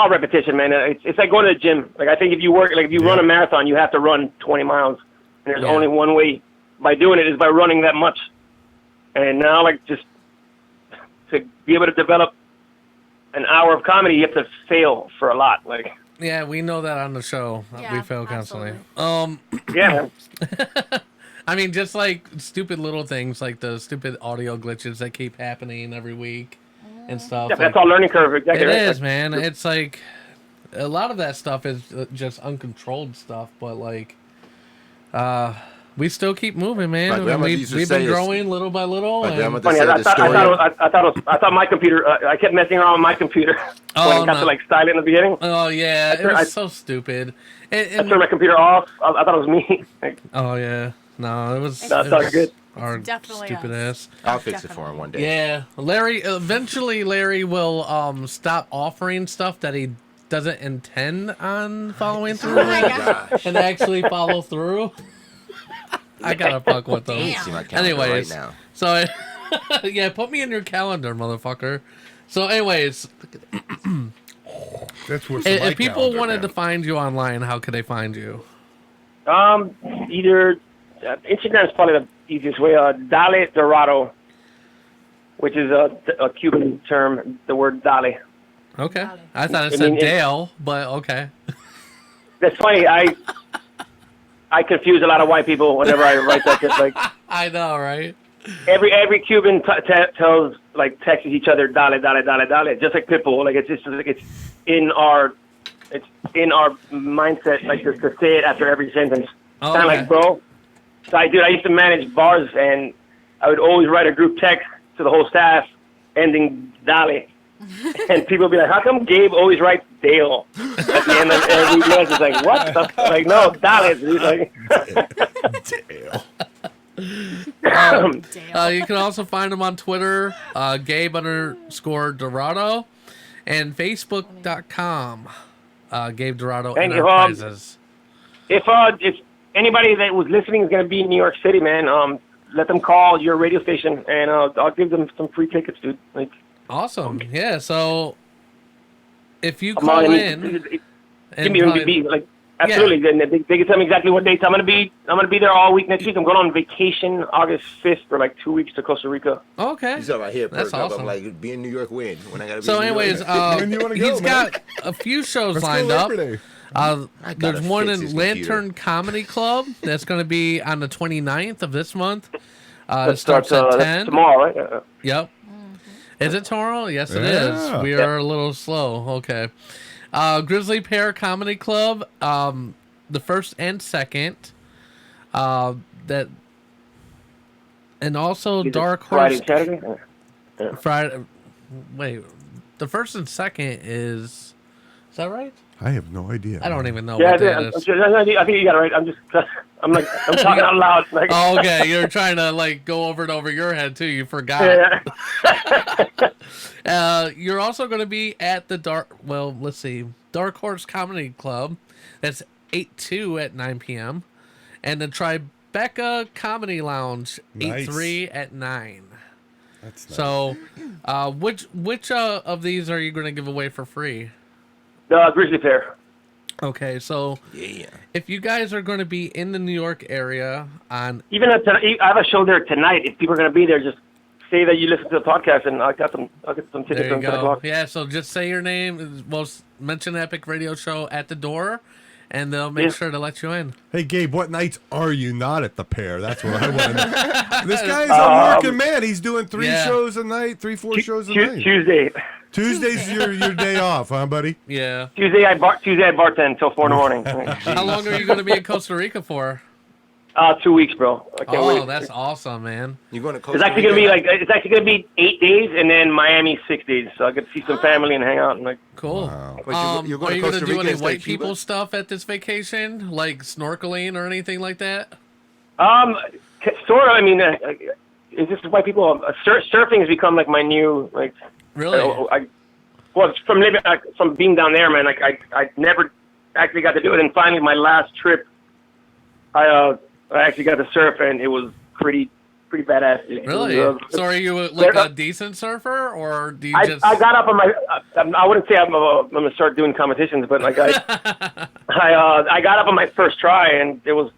repetition, man. It's like going to the gym. Like I think if you run a marathon, you have to run 20 miles, and there's only one way by doing it is by running that much. And now like just to be able to develop an hour of comedy, you have to fail for a lot. Like yeah, we know that on the show. Yeah, we fail constantly. Yeah. I mean, just like stupid little things, like the stupid audio glitches that keep happening every week and stuff. Yeah, that's all learning curve. Exactly. It is, man. It's like a lot of that stuff is just uncontrolled stuff, but like, we still keep moving, man. We've been growing little by little. Funny, I thought my computer. I kept messing around with my computer when it got to like style it in the beginning. Oh yeah, it was so stupid. I turned my computer off. I thought it was me. Oh yeah. No, it was. That's not good. Our definitely stupid ass. I'll fix it for him one day. Yeah, Larry. Eventually, Larry will stop offering stuff that he doesn't intend on following through with and actually follow through. I gotta fuck with them. Anyways, right now. so yeah, put me in your calendar, motherfucker. So, anyways, that's what's if people wanted to find you online, how could they find you? Either. Instagram is probably the easiest way. Gabe Dorado, which is a Cuban term, the word Dale. Okay. I thought it said Dale, but okay. That's funny. I confuse a lot of white people whenever I write that. Just like I know, right? every Cuban tells like texts each other dale dale dale dale, just like Pitbull. Like it's just like it's in our mindset, like to say it after every sentence. Oh, Kind of okay. like bro. So I used to manage bars, and I would always write a group text to the whole staff ending dale. And people would be like, how come Gabe always writes Dale at the end of every message? It's like, what the like, no, Dale. He's like, You can also find him on Twitter, Gabe_Dorado, and Facebook.com, Gabe Dorado Thank you, Enterprises. if anybody that was listening is going to be in New York City, man, let them call your radio station, and I'll give them some free tickets, dude. Like, Awesome. Yeah, so if you I'm call on- in... give me like absolutely. Then they can tell me exactly what dates I'm gonna be. I'm gonna be there all week next week. I'm going on vacation August 5th for like 2 weeks to Costa Rica. Okay. He's talking about here. That's Perk up. awesome. I'm like, be in New York when I gotta be. So in New anyways, York. When you wanna go, he's man? got a few shows Let's go lined up. Labor Day. I gotta There's one fix in this Lantern computer. Comedy Club that's going to be on the 29th of this month. That It starts at 10. tomorrow, right? Yep. Is it tomorrow? Yes, it Yeah. is. We are a little slow. Okay. Grizzly Pear Comedy Club, the first and second. And also Dark Friday, Horse Saturday. Friday. Wait, the first and second is that right? I have no idea. I don't even know Yeah, what day I it is. think you got it right. I'm talking out loud. Like, Oh, okay, you're trying to like go over it over your head too. You forgot. yeah. You're also going to be at the Dark Horse Comedy Club. That's 8-2 at 9 p.m. And the Tribeca Comedy Lounge, Nice. 8-3 at 9. That's nice. So, which of these are you going to give away for free? Grizzly Pear. Okay, so Yeah. if you guys are going to be in the New York area on Even I have a show there tonight. If people are going to be there, just say that you listen to the podcast, and I'll get some tickets there you on 10 go. o'clock. Yeah, so just say your name. Well, mention Epic Radio Show at the door, and they'll make Yeah. sure to let you in. Hey, Gabe, what nights are you not at the Pair? That's what I want to know. This guy's a working man. He's doing 3 Yeah. shows a night, 3-4 shows a night. Tuesday. Tuesday's your day off, huh, buddy? Yeah. Tuesday I bartend till 4 in the morning. How long are you going to be in Costa Rica for? 2 weeks, bro. I can't Oh, wait. that's awesome, man. You're going to Costa It's actually gonna Rica? be it's actually gonna be 8 days, and then Miami 6 days. So I get to see some family and hang out and like. Cool. But you're going are to you going Costa to do Rica any instead white of Cuba? people stuff at this vacation, like snorkeling or anything like that? Sort of. I mean, it's just white people. Surfing has become like my new like. Really? Well, from being down there, man. Like I never actually got to do it, and finally, my last trip, I actually got to surf, and it was pretty badass. Really? It was, So are you like a decent surfer, or do you I just? got up on my. I wouldn't say I'm gonna start doing competitions, but like I got up on my first try, and it was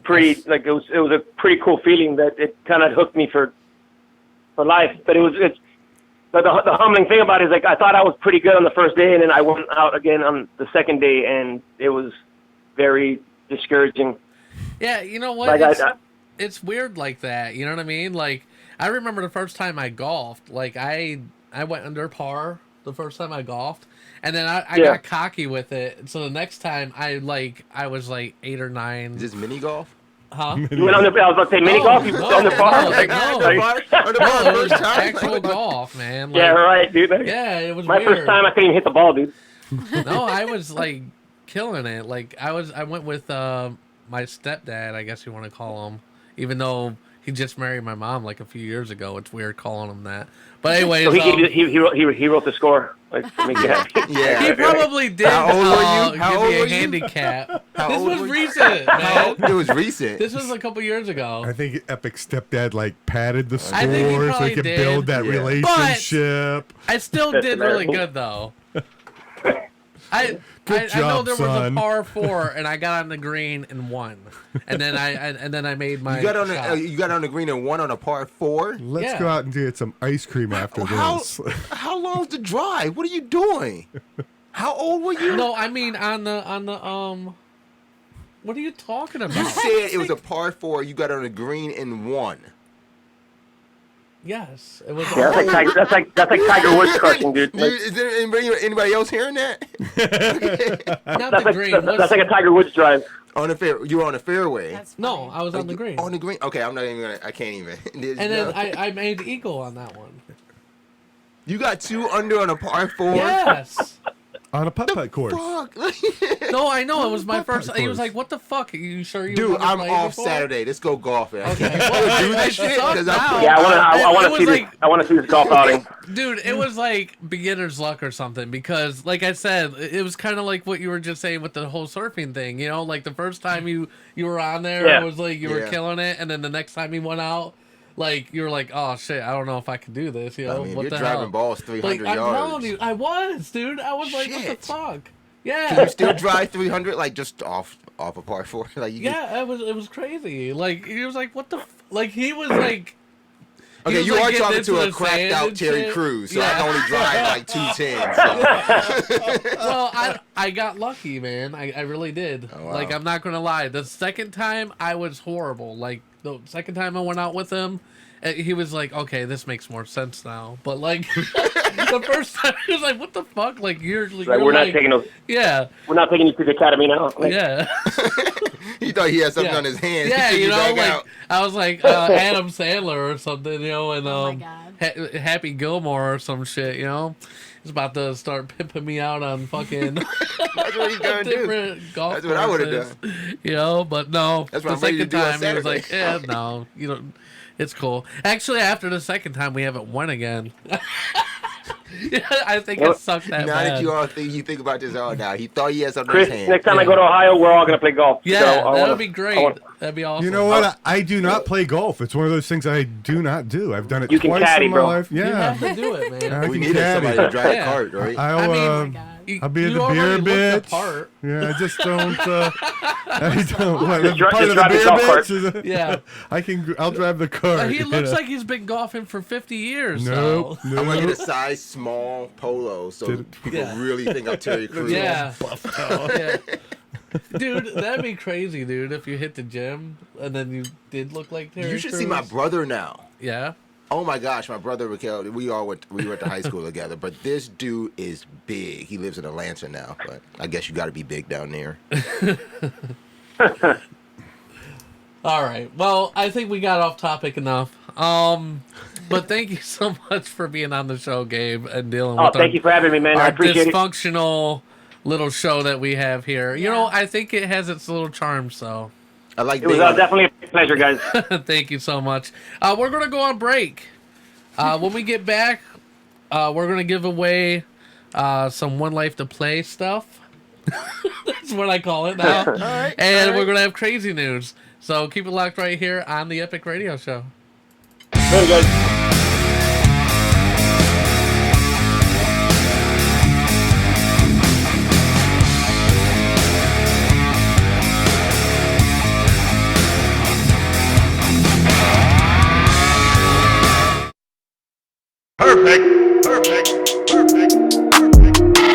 pretty like it was a pretty cool feeling that it kind of hooked me for life. But but the humbling thing about it is like I thought I was pretty good on the first day, and then I went out again on the second day, and it was very discouraging. Yeah, you know what? Like It's weird like that. You know what I mean? Like I remember the first time I golfed. Like I went under par the first time I golfed, and then I got cocky with it. So the next time I was like 8 or 9. Is this mini golf? Huh? You went on the. I was about to say mini golf. You went on the bar. no, Like, no. like- On the bar No, it was first time? actual golf, man. Like, yeah, right, dude. Yeah, it was My weird. first time, I couldn't even hit the ball, dude. No, I was like killing it. Like I went with my stepdad, I guess you want to call him, even though he just married my mom like a few years ago. It's weird calling him that. But anyways, So he wrote the score. Like, for me, yeah. Yeah. he probably did. How old were you? How give old me were a you? handicap. How This old was were you? recent, man. It was recent. This was a couple years ago. I think Epic stepdad like padded the I think he score so probably he could did. build that Yeah. relationship. I still did really good though. I know job, there was son. a par 4 and I got on the green and won, and then I made my You got on shot. the you got on the green and won on a par 4. Let's Yeah. go out and get some ice cream after How this. how long's the drive? What are you doing? How old were you? No, I mean on the What are you talking You about? said it was a par 4. You got on the green and won. Yes, it was. Yeah, that's like Tiger Woods crushing, dude. Like, Is there anybody else hearing that? Not that's the like green. that's like a Tiger Woods drive. On the fair, you were on the fairway. That's No, funny. I was on the green. On the green. Okay, I'm not even gonna. I can't even. And then I made eagle on that one. You got 2 under on a par 4. Yes. On a putt-putt course. Fuck. No, I know. It was my Putt-putt first. He was course. like, "What the fuck? Are you sure you?" Dude, never I'm played off before?" Saturday. Let's go golfing. Okay. I Well, can't do I this shit suck because now. I'm. Yeah, I want It to was see this. like- I want to see this golf outing. Dude, it was like beginner's luck or something because, like I said, it was kind of like what you were just saying with the whole surfing thing. You know, like the first time you were on there, Yeah. it was like you were Yeah. killing it, and then the next time you went out, like you were like, "Oh shit, I don't know if I can do this." You know, I mean, what you're the driving hell? balls Like 300 I'm yards. telling you, I was, dude. I was like, "What Shit. the fuck?" Can Yeah. you still drive 300 like just off a par 4? Like you can- Yeah, it was crazy. Like he was like, "What the?" Like he was like. he Okay, was, you like, are getting talking into to a the cracked sand out and Terry shit. Crews, so I Yeah. can only drive like 210. So. Well, I got lucky, man. I really did. Oh, wow. Like I'm not gonna lie. The second time I was horrible. Like the second time I went out with him, he was like, "Okay, this makes more sense now." But like the first time, he was like, "What the fuck?" Like you're Like, you're we're not like, taking those. Yeah, We're not taking you to the academy now. Like, yeah, He thought he had something Yeah. on his hands. yeah. He took You know, back like out. I was like Adam Sandler or something. You know, and Oh my God. Happy Gilmore or some shit. You know. He's about to start pimping me out on fucking That's what he's gonna do. different golf That's what I would've courses, done. You know, but no. That's the what I'm ready to second do on time he was Saturday. like, "Yeah, no, you don't. It's cool." Actually, after the second time, we haven't won again. Yeah, I think it sucked that Now bad. that you think about this all now, he thought he had something Chris, in his hand. next time I go to Ohio, we're all gonna play golf. Yeah, So I that wanna- would be I great. wanna- That'd be awesome. You know what? I do not play golf. It's one of those things I do not do. I've done it You can twice caddy, in my bro. life. You Yeah. have to do it, man. I We can needed caddy. somebody to drive Yeah. a cart, right? I'll, I mean, Oh my God. I'll be in You the already beer looked bits. the part. Yeah, I just don't. I don't. What, Just part of the drive the beer golf cart. bits? Is it- Yeah. I'll drive the car. He looks like he's been golfing for 50 years. Nope. So. I'm gonna get a Nope. size small polo so people Yeah. really think I'm Terry Crews. Yeah. Yeah. Dude, that'd be crazy, dude, if you hit the gym and then you did look like Terry You should see my Crews. brother now. Yeah. Oh my gosh, my brother Raquel. We went to high school together, but this dude is big. He lives in Atlanta now, but I guess you got to be big down there. All right. Well, I think we got off topic enough. But thank you so much for being on the show, Gabe, and dealing Oh, with thank you for having me, man. I our appreciate it. dysfunctional little show that we have here. You Yeah. know, I think it has its little charm, so I like It was being on- definitely a pleasure, guys. thank you so much. We're going to go on break. When we get back, we're going to give away some One Life to Play stuff. That's what I call it now. And we're going to have crazy news. So keep it locked right here on the Epic Radio Show. Later, guys. Perfect. Perfect. Perfect.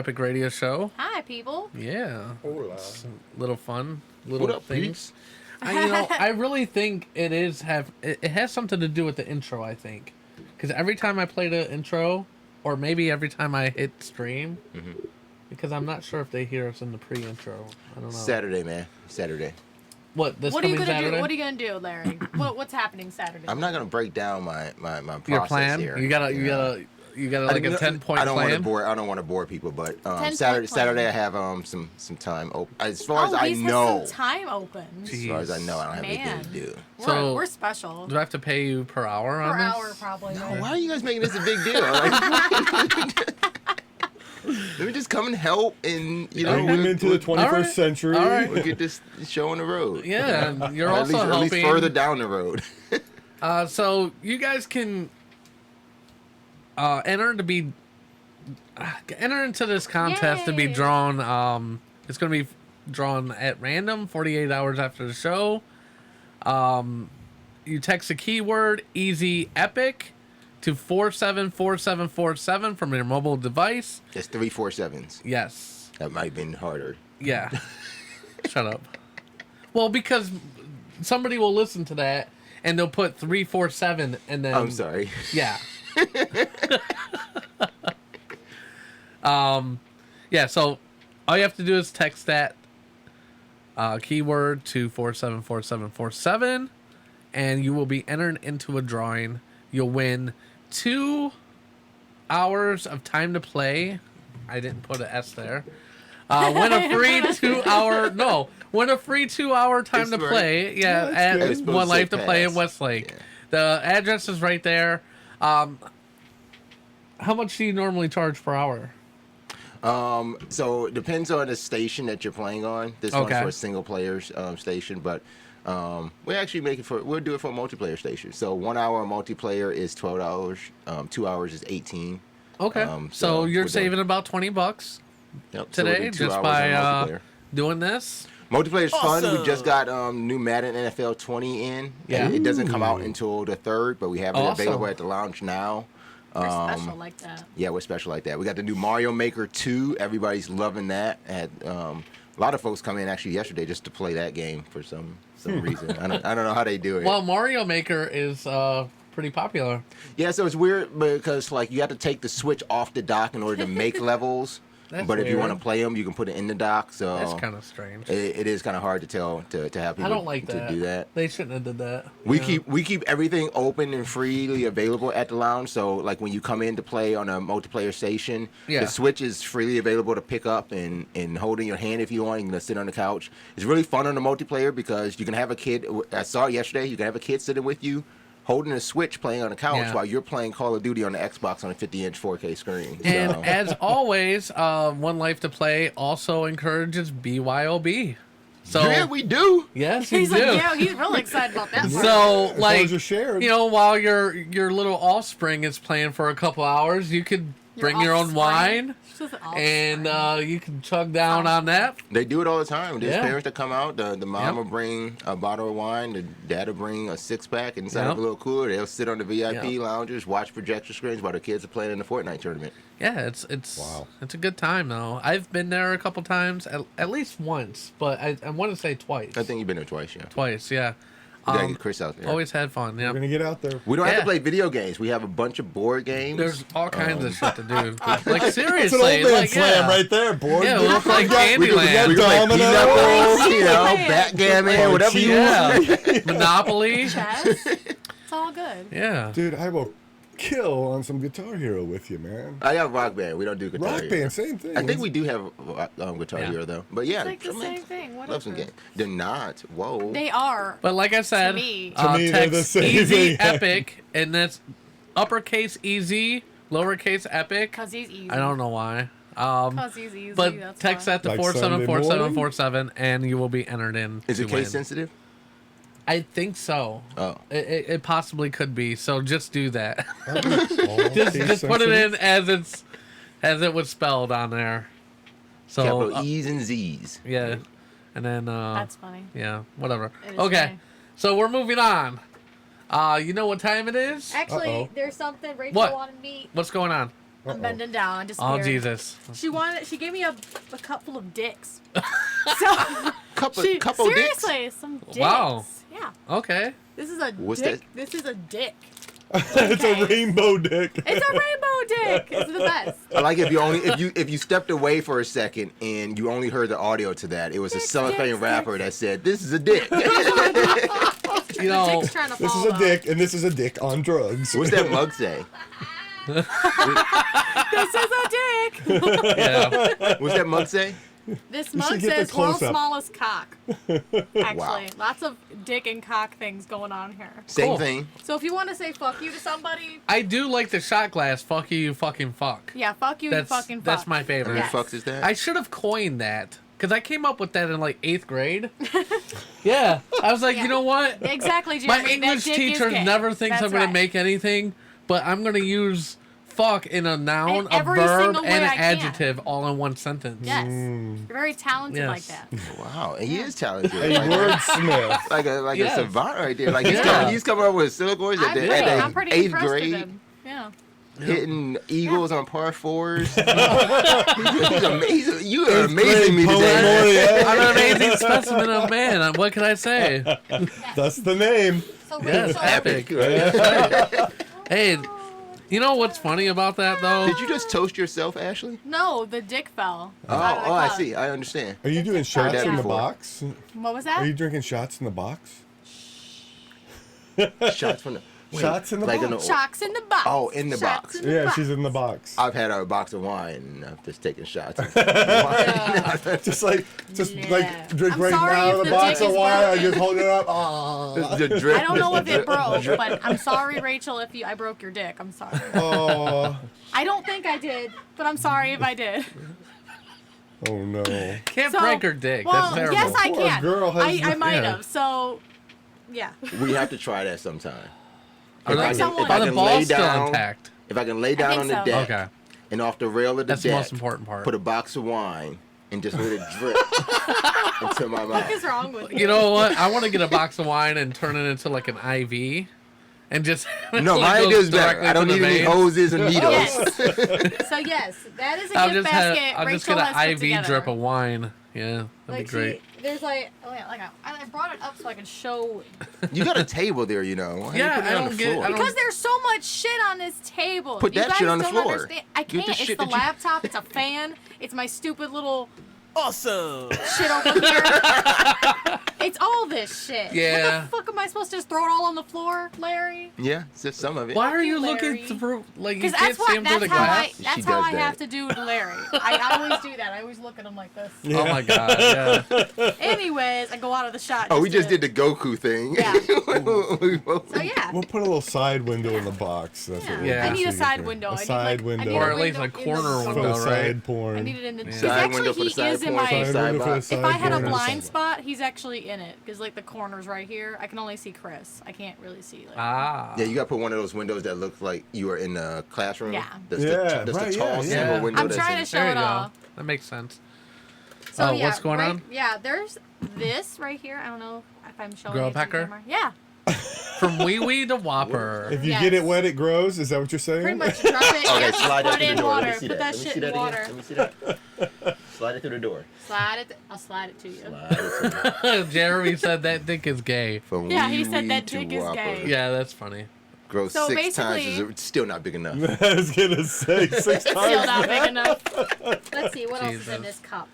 Epic Radio Show. Hi, people. Yeah. Hola. Little fun, little What up, things. I really think it has something to do with the intro, I think. Because every time I play the intro, or maybe every time I hit stream, because I'm not sure if they hear us in the pre-intro. I don't know. Saturday, man. Saturday. What, this What are you coming gonna Saturday? do? What are you gonna do, Larry? What's happening Saturday? I'm not gonna break down my process Your plan? here. You got like a 10-point I don't want to plan? bore. I don't want to bore people, but 10-point Saturday plan. I have some time open. As far as I Reese know, has some time open. as far as I know, I don't have Man. anything to do. So- We're special. Do I have to pay you per hour Per on this? hour, probably. Oh, why are you guys making this a big deal? Like, let me just come and help, and Bring them into the 21st All right. century. All right. we'll get this show on the road. Yeah, and you're Or also at least helping. further down the road. So you guys can enter into this contest to be Yay. drawn. It's going to be drawn at random 48 hours after the show. You text the keyword Easy Epic to 474747 from your mobile device. It's 347s. Yes. That might have been harder. Yeah. Shut up. Well, because somebody will listen to that and they'll put 347 and then I'm sorry. Yeah. Yeah, so all you have to do is text that keyword to 474747 and you will be entered into a drawing. You'll win 2 hours of time to play. I didn't put an S there. Win a free 2-hour win a free 2-hour time to That's right. play. Yeah, that's at good. It's supposed One to Life say to Play in pass. Westlake. Yeah. The address is right there. How much do you normally charge per hour? So it depends on the station that you're playing on. This one's Okay. for a single player station, but we actually we'll do it for a multiplayer station. So 1 hour multiplayer is $12. 2 hours is 18. Okay, so so you're we're saving done. about $20 Yep. So we'll today do 2 just hours by on multiplayer. doing this. Multiplayer is fun. We just got new Madden NFL 20 in. Yeah. It doesn't come out until the 3rd, but we have it Awesome. available at the lounge now. We're special like that. Yeah, we're special like that. We got the new Mario Maker 2. Everybody's loving that. Had a lot of folks come in actually yesterday just to play that game for some reason. I don't know how they do it. Well, Mario Maker is pretty popular. Yeah, so it's weird because like you have to take the Switch off the dock in order to make levels. That's But if you weird. want to play them, you can put it in the dock. So That's kind of strange. it is kind of hard to tell to have people I don't like to that. do that. They shouldn't have did that. We Yeah. keep everything open and freely available at the lounge. So like when you come in to play on a multiplayer station, Yeah. the Switch is freely available to pick up and hold in your hand if you want. You can sit on the couch. It's really fun on the multiplayer because you can have a kid. I saw it yesterday. You can have a kid sitting with you, holding a Switch, playing on the couch Yeah. while you're playing Call of Duty on the Xbox on a 50-inch 4K screen. And So, as always, One Life to Play also encourages BYOB. So yeah, we do. yes, you He's do. like, yeah, he's really excited about that. part. So As long like as you're shared. you know, while your little offspring is playing for a couple hours, you could bring your own offspring. wine She says and offspring. you can chug down on that. They do it all the time. There's Yeah. parents that come out. The mom Yep. will bring a bottle of wine. The dad will bring a 6-pack inside Yep. of a little cooler. They'll sit on the VIP Yep. lounges, watch projector screens while the kids are playing in the Fortnite tournament. Yeah, it's Wow. it's a good time though. I've been there a couple times, at least once, but I want to say twice. I think you've been there twice, yeah. Twice, yeah. We gotta get Chris out there. Always had fun. We're Yeah. gonna get out there. We don't have Yeah. to play video games. We have a bunch of board games. There's all kinds of shit to do. Like It's seriously, an old man like, slam yeah. right there, boy. Yeah, we'll play we can Candyland. play Domino. Pinochle, you know, Playing. backgammon, Oh, whatever you want. Yeah, Monopoly. Chess. It's all good. Yeah. Dude, I will kill on some Guitar Hero with you, man. I have Rock Band. We don't do Guitar Rock Hero. Band, same thing. I think we do have Guitar Yeah. Hero though. But yeah, It's like the I mean, same thing. love some Whatever. games. They're not. Whoa. They are. But like I said, To me. To me, they're text the same easy thing. epic, and that's uppercase easy, lowercase epic. Cause he's easy. I don't know why. Cause he's easy. But that's text why. that to Like 474747 and you will be entered in. Is to it case win. sensitive? I think so. Oh. It possibly could be. So just do that. All just case just put it sensitive. in as it was spelled on there. So Capital E's and Z's. yeah, and then That's funny. yeah, whatever. It is Okay, funny. so we're moving on. You know what time it is? Actually, Uh-oh. there's something Rachel What? wanted me. What's going on? I'm bending down. I Oh disappeared. Jesus! She gave me a cup full of dicks. So Couple seriously, some dicks. Wow. Yeah. Okay. This is a What's dick. that? This is a dick. It's a rainbow dick. It's a rainbow dick. It's the best. I like if you stepped away for a second and you only heard the audio to that. It was a Dicks, cellophane dicks, rapper dicks. that said, "This is a dick." You know, Dick's trying to This fall is a though. dick, and this is a dick on drugs. What's that mug say? This is a dick. yeah. What's that mug say? This should mug get the says world's close-up. smallest cock. Actually, Wow. lots of dick and cock things going on here. Same Cool. thing. So if you want to say fuck you to somebody, I do like the shot glass. Fuck you, you fucking fuck. yeah, fuck you, That's you fucking fuck. that's my How favorite. many Yes. fucks is that? I should have coined that because I came up with that in like 8th grade. Yeah, I was like, Yeah. you know what? Exactly, My Jeremy. English that dick teacher is gay. never thinks That's I'm gonna right. make anything, but I'm gonna use fuck in a noun, In a every verb, single way and an I can. adjective all in one sentence. Yes, you're very talented like Yes. that. Wow, and he is talented. A wordsmith. like Yes. a savant right there. Like Yeah. he's coming up with syllables at I'm the pretty 8th impressed grade, with him. Yeah. hitting eagles on par fours. he's amazing. You are amazing me Poet today. Moriarty. I'm an amazing specimen of man. What can I say? That's the name. So Yes, Rachel, epic. Hey, you know what's funny about that though? Did you just toast yourself, Ashley? no, the dick fell. out of the Oh, I cup. see. I understand. Are you doing shots that in the before. box? What was Are that? you drinking shots in the box? Shots from the Shots in the like box. Shocks in the box. Oh, in the Shots box. in the Yeah, box. she's in the box. I've had a box of wine and I've just taken shots. Just like Yeah. drink I'm right sorry now if the the box dick of is wine. I broken. just hold it up. Oh. The drip, I don't know if it drip- broke, but I'm sorry, Rachel, if I broke your dick. I'm sorry. Oh. I don't think I did, but I'm sorry if I did. Oh no. Can't So- break her dick. Well, That's terrible. yes, I Poor can. girl has I no- might yeah. have. So, yeah. We have to try that sometime. Are, Bring they, someone. are the can balls lay still down- intact? If I can lay down think on the so. deck Okay. and off the rail of the That's the deck, most important part. put a box of wine and just let it drip into my What is mouth. wrong with you? You know what? I want to get a box of wine and turn it into like an IV, and just No, like my goes idea is better. directly I don't to need the any veins. hoses and needles. Yes. So, yes, that is a I'll gift just basket I'll just Rachel get has an put IV together. drip of wine. Yeah, that'd be great. See, there's like, oh yeah, I brought it up so I can show. You got a table there, you know. Why Yeah, you put it I on don't the get- floor? I don't- Because there's so much shit on this table. Put You that guys shit on the don't floor. Understand. I Get can't. the It's shit the that you- laptop. It's a fan. It's my stupid little Awesome. shit over here. It's all this shit. Yeah. What the fuck am I supposed to just throw it all on the floor, Larry? Yeah, it's just some of it. Why are you, you looking Larry. through? Like you Because can't that's see him what. through the That's how glass. I. She That's how does I that. have to do with Larry. I always do that. I always look at him like this. Oh my god! Yeah. Anyways, I go out of the shot. Oh, we just to- did the Goku thing. Yeah. We both- So yeah. We'll put a little side window in the box. That's what we'll Yeah. do I need a so you side can- window. A I need, side like, window. I need Or at least a window in corner the for window, the right? side porn. I need it in the. Yeah. Because Side actually, window for the he side is in porn. my. Side Side window for the box. side If I had a porn. blind spot, he's actually in it. Because like the corner's right here. I can only see Chris. I can't really see. Like, Ah. Yeah, you got to put one of those windows that looks like you are in a classroom. Yeah. That's Yeah, the right, tall yeah, single yeah. window I'm that's trying in. to show There you it go. all. That makes sense. So, Oh, yeah, what's going on? Yeah, there's this right here. I don't know if I'm showing Girl it to the pecker? camera. Yeah, From wee wee to whopper. If you Yes. get it wet, it grows. Is that what you're saying? pretty much drop it. Okay, yep, slide that put through it the in door. Let water. me see Put that. that Let me shit see that in again. water. Let me see that. Slide it through the door. Slide it. I'll slide it to you. Slide it through. Jeremy said that dick is gay. From Yeah, he wee said wee that to dick is whopper. gay. Yeah, that's funny. Grow So 6 times basically- is still not big enough. I was gonna say 6 Still times. not big enough. Let's see what else is Jesus. in this cup.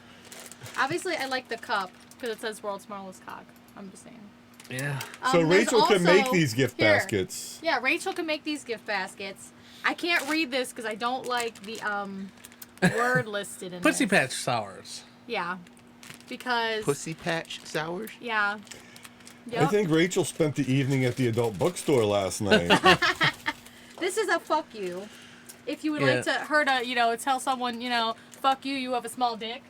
Obviously, I like the cup because it says "World's Smallest Cock." I'm just saying. Yeah. So There's Rachel can also- make these gift here. baskets. Yeah, Rachel can make these gift baskets. I can't read this because I don't like the word listed in Pussy this. Patch Sours. Yeah, because Pussy Patch Sours? yeah. I Yep. think Rachel spent the evening at the adult bookstore last night. This is a fuck you. If you would Yeah. like to her to tell someone fuck you, you have a small dick.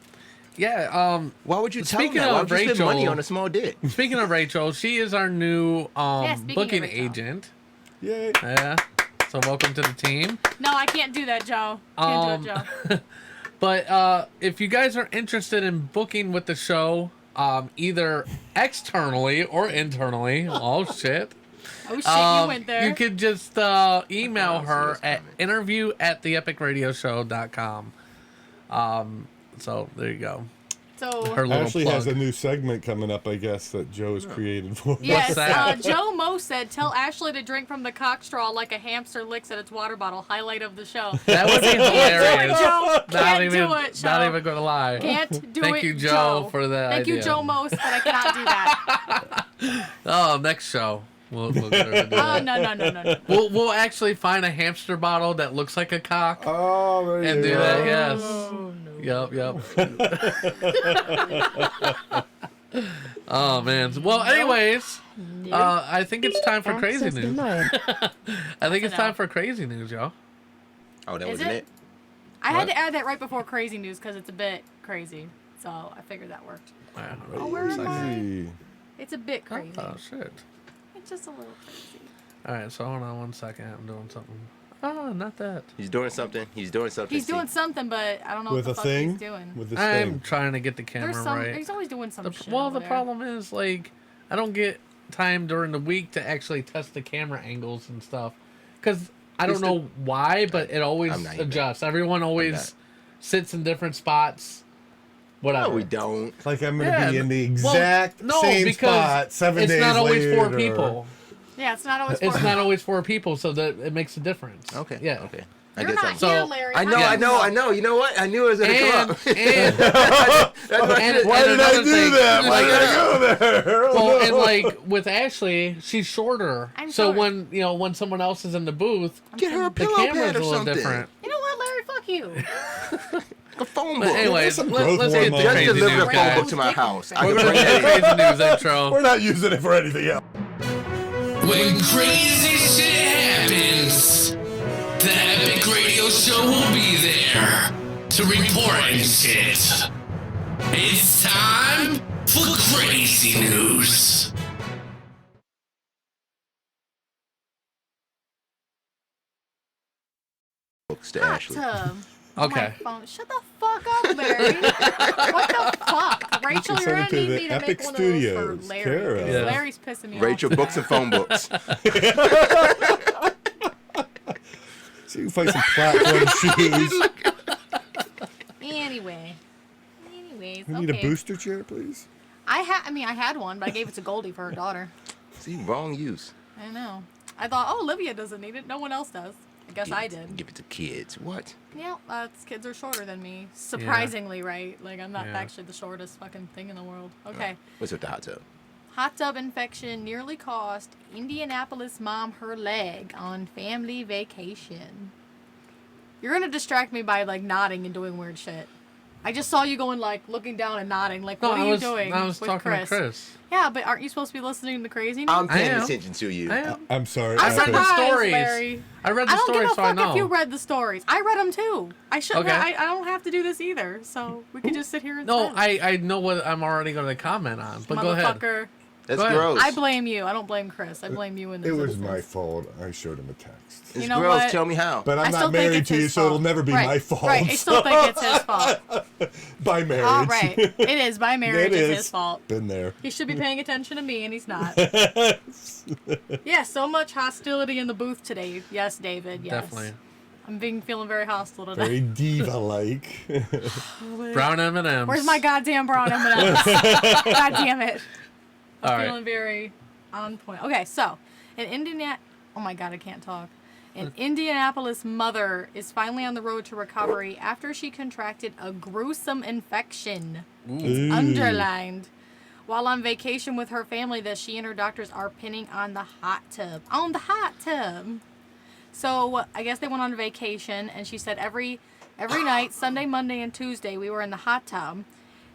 Yeah. Why would you tell them Speaking that? Why of would you spend money Rachel- on a small dick? Speaking of Rachel, she is our new speaking of booking Rachel. agent. Yay. Yeah. So welcome to the team. No, I can't do that, Joe. Can't do it, Joe. But if you guys are interested in booking with the show, either externally or internally, oh shit. Oh shit, you went there. You could just email her at interview@theepicradioshow.com. So there you go. So Her little Ashley plug. has a new segment coming up, I guess, that Joe has created for us. yes, that? Joe Mo said, "Tell Ashley to drink from the cock straw like a hamster licks at its water bottle." Highlight of the show. That would be hilarious. Joe. Not Can't even, do it, Joe. not even gonna lie. Can't do Thank it, you, Joe, for that Thank idea. you, Joe Most, but I cannot do that. Oh, next show. We'll get her to do Oh that. no. We'll actually find a hamster bottle that looks like a cock Oh, there and you do go. that. Yes. Oh, no. Yep. Oh man. Well, anyways, I think it's time for crazy news. I think it's time for crazy news, y'all. Oh, that Is wasn't it? it? I had What? to add that right before crazy news because it's a bit crazy. So I figured that worked. Oh, where am I? Hey. It's a bit crazy. Oh shit. It's just a little crazy. All right, so hold on 1 second. I'm doing something. Oh, not that. He's doing something. He's doing something. He's doing something, but I don't know With what a the fuck thing? he's doing. With this I'm thing. trying to get the camera There's some. right. He's always doing some shit. Well, over the there. problem is like I don't get time during the week to actually test the camera angles and stuff because I don't know why, but it always I'm not even- adjusts. Everyone always not. sits in different spots. Whatever. No, we don't. Like I'm going to Yeah, be in the well, exact no, same because spot 7 it's days not always later. four people. Yeah, it's not always. It's for- not always four people, so that it makes a difference. Okay. Yeah. Okay. I You're guess not I'm. So, here, Larry. I know. How I do know. you I know. You know what? I knew it was gonna come up. And Why did I do that? Why did I go there? Well, and like with Ashley, she's shorter. I'm so short. when someone else is in the booth, Get her a the pillow camera's pad a or little something. different. You know what, Larry? Fuck you. A phone But book. anyways, some let's growth get the hormone. Just crazy deliver news, a phone guys. book to my house. I We're can gonna bring do the that in. crazy news intro. We're not using it for anything else. When crazy shit happens, the Epic Radio Show will be there to report and shit. It's time for crazy news. Books to Hot Ashley. tub. Okay. My phone. Shut the fuck up, Larry. What the fuck? Rachel, can you're send gonna it to need the me to Epic make one Studios, of those for Larry. Kara. 'Cause Yeah. Larry's pissing me Rachel off. books and phone books. So you can find some platform shoes. Anyways, We need okay. a booster chair, please. I had one, but I gave it to Goldie for her daughter. See, wrong use. I know. I thought, oh, Olivia doesn't need it. No one else does. I guess I did. Give it to kids. What? Yeah, kids are shorter than me. Surprisingly, right? Like, I'm not Yeah. actually the shortest fucking thing in the world. Okay. What's with the hot tub? Hot tub infection nearly cost Indianapolis mom her leg on family vacation. You're gonna distract me by, like, nodding and doing weird shit. I just saw you going, like, looking down and nodding. Like, what are you doing I was with talking Chris? to Chris. Yeah, but aren't you supposed to be listening to crazy news? I'm paying am. attention to you. I am. I'm sorry. I'm I read the surprised, stories. Larry. I read I the don't give stories, a so I fuck know. if you read the stories. I read them too. I should. Okay. I don't have to do this either. So we could just sit here and No, I know what I'm already going to comment on, but go ahead. Motherfucker. That's Go ahead. gross. I blame you. I don't blame Chris. I blame you in this It was instance. my fault. I showed him a text. It's You know gross. what? Tell me how. But I I'm still not think married it's to you, his so it'll fault. never be Right. my fault. Right. I still think it's his fault. By marriage. All right. It is by marriage. It It's is. his fault. Been there. He should be paying attention to me, and he's not. Yeah. So much hostility in the booth today. Yes, David. Yes. Definitely. I'm feeling very hostile today. Very diva-like. Brown M&Ms. Where's my goddamn brown M&Ms? God damn it. All right. Feeling very on point. Okay, so oh my god, I can't talk. An Indianapolis mother is finally on the road to recovery after she contracted a gruesome infection. It's underlined. While on vacation with her family that she and her doctors are pinning on the hot tub. On the hot tub. So I guess they went on vacation, and she said every night, Sunday, Monday, and Tuesday, we were in the hot tub.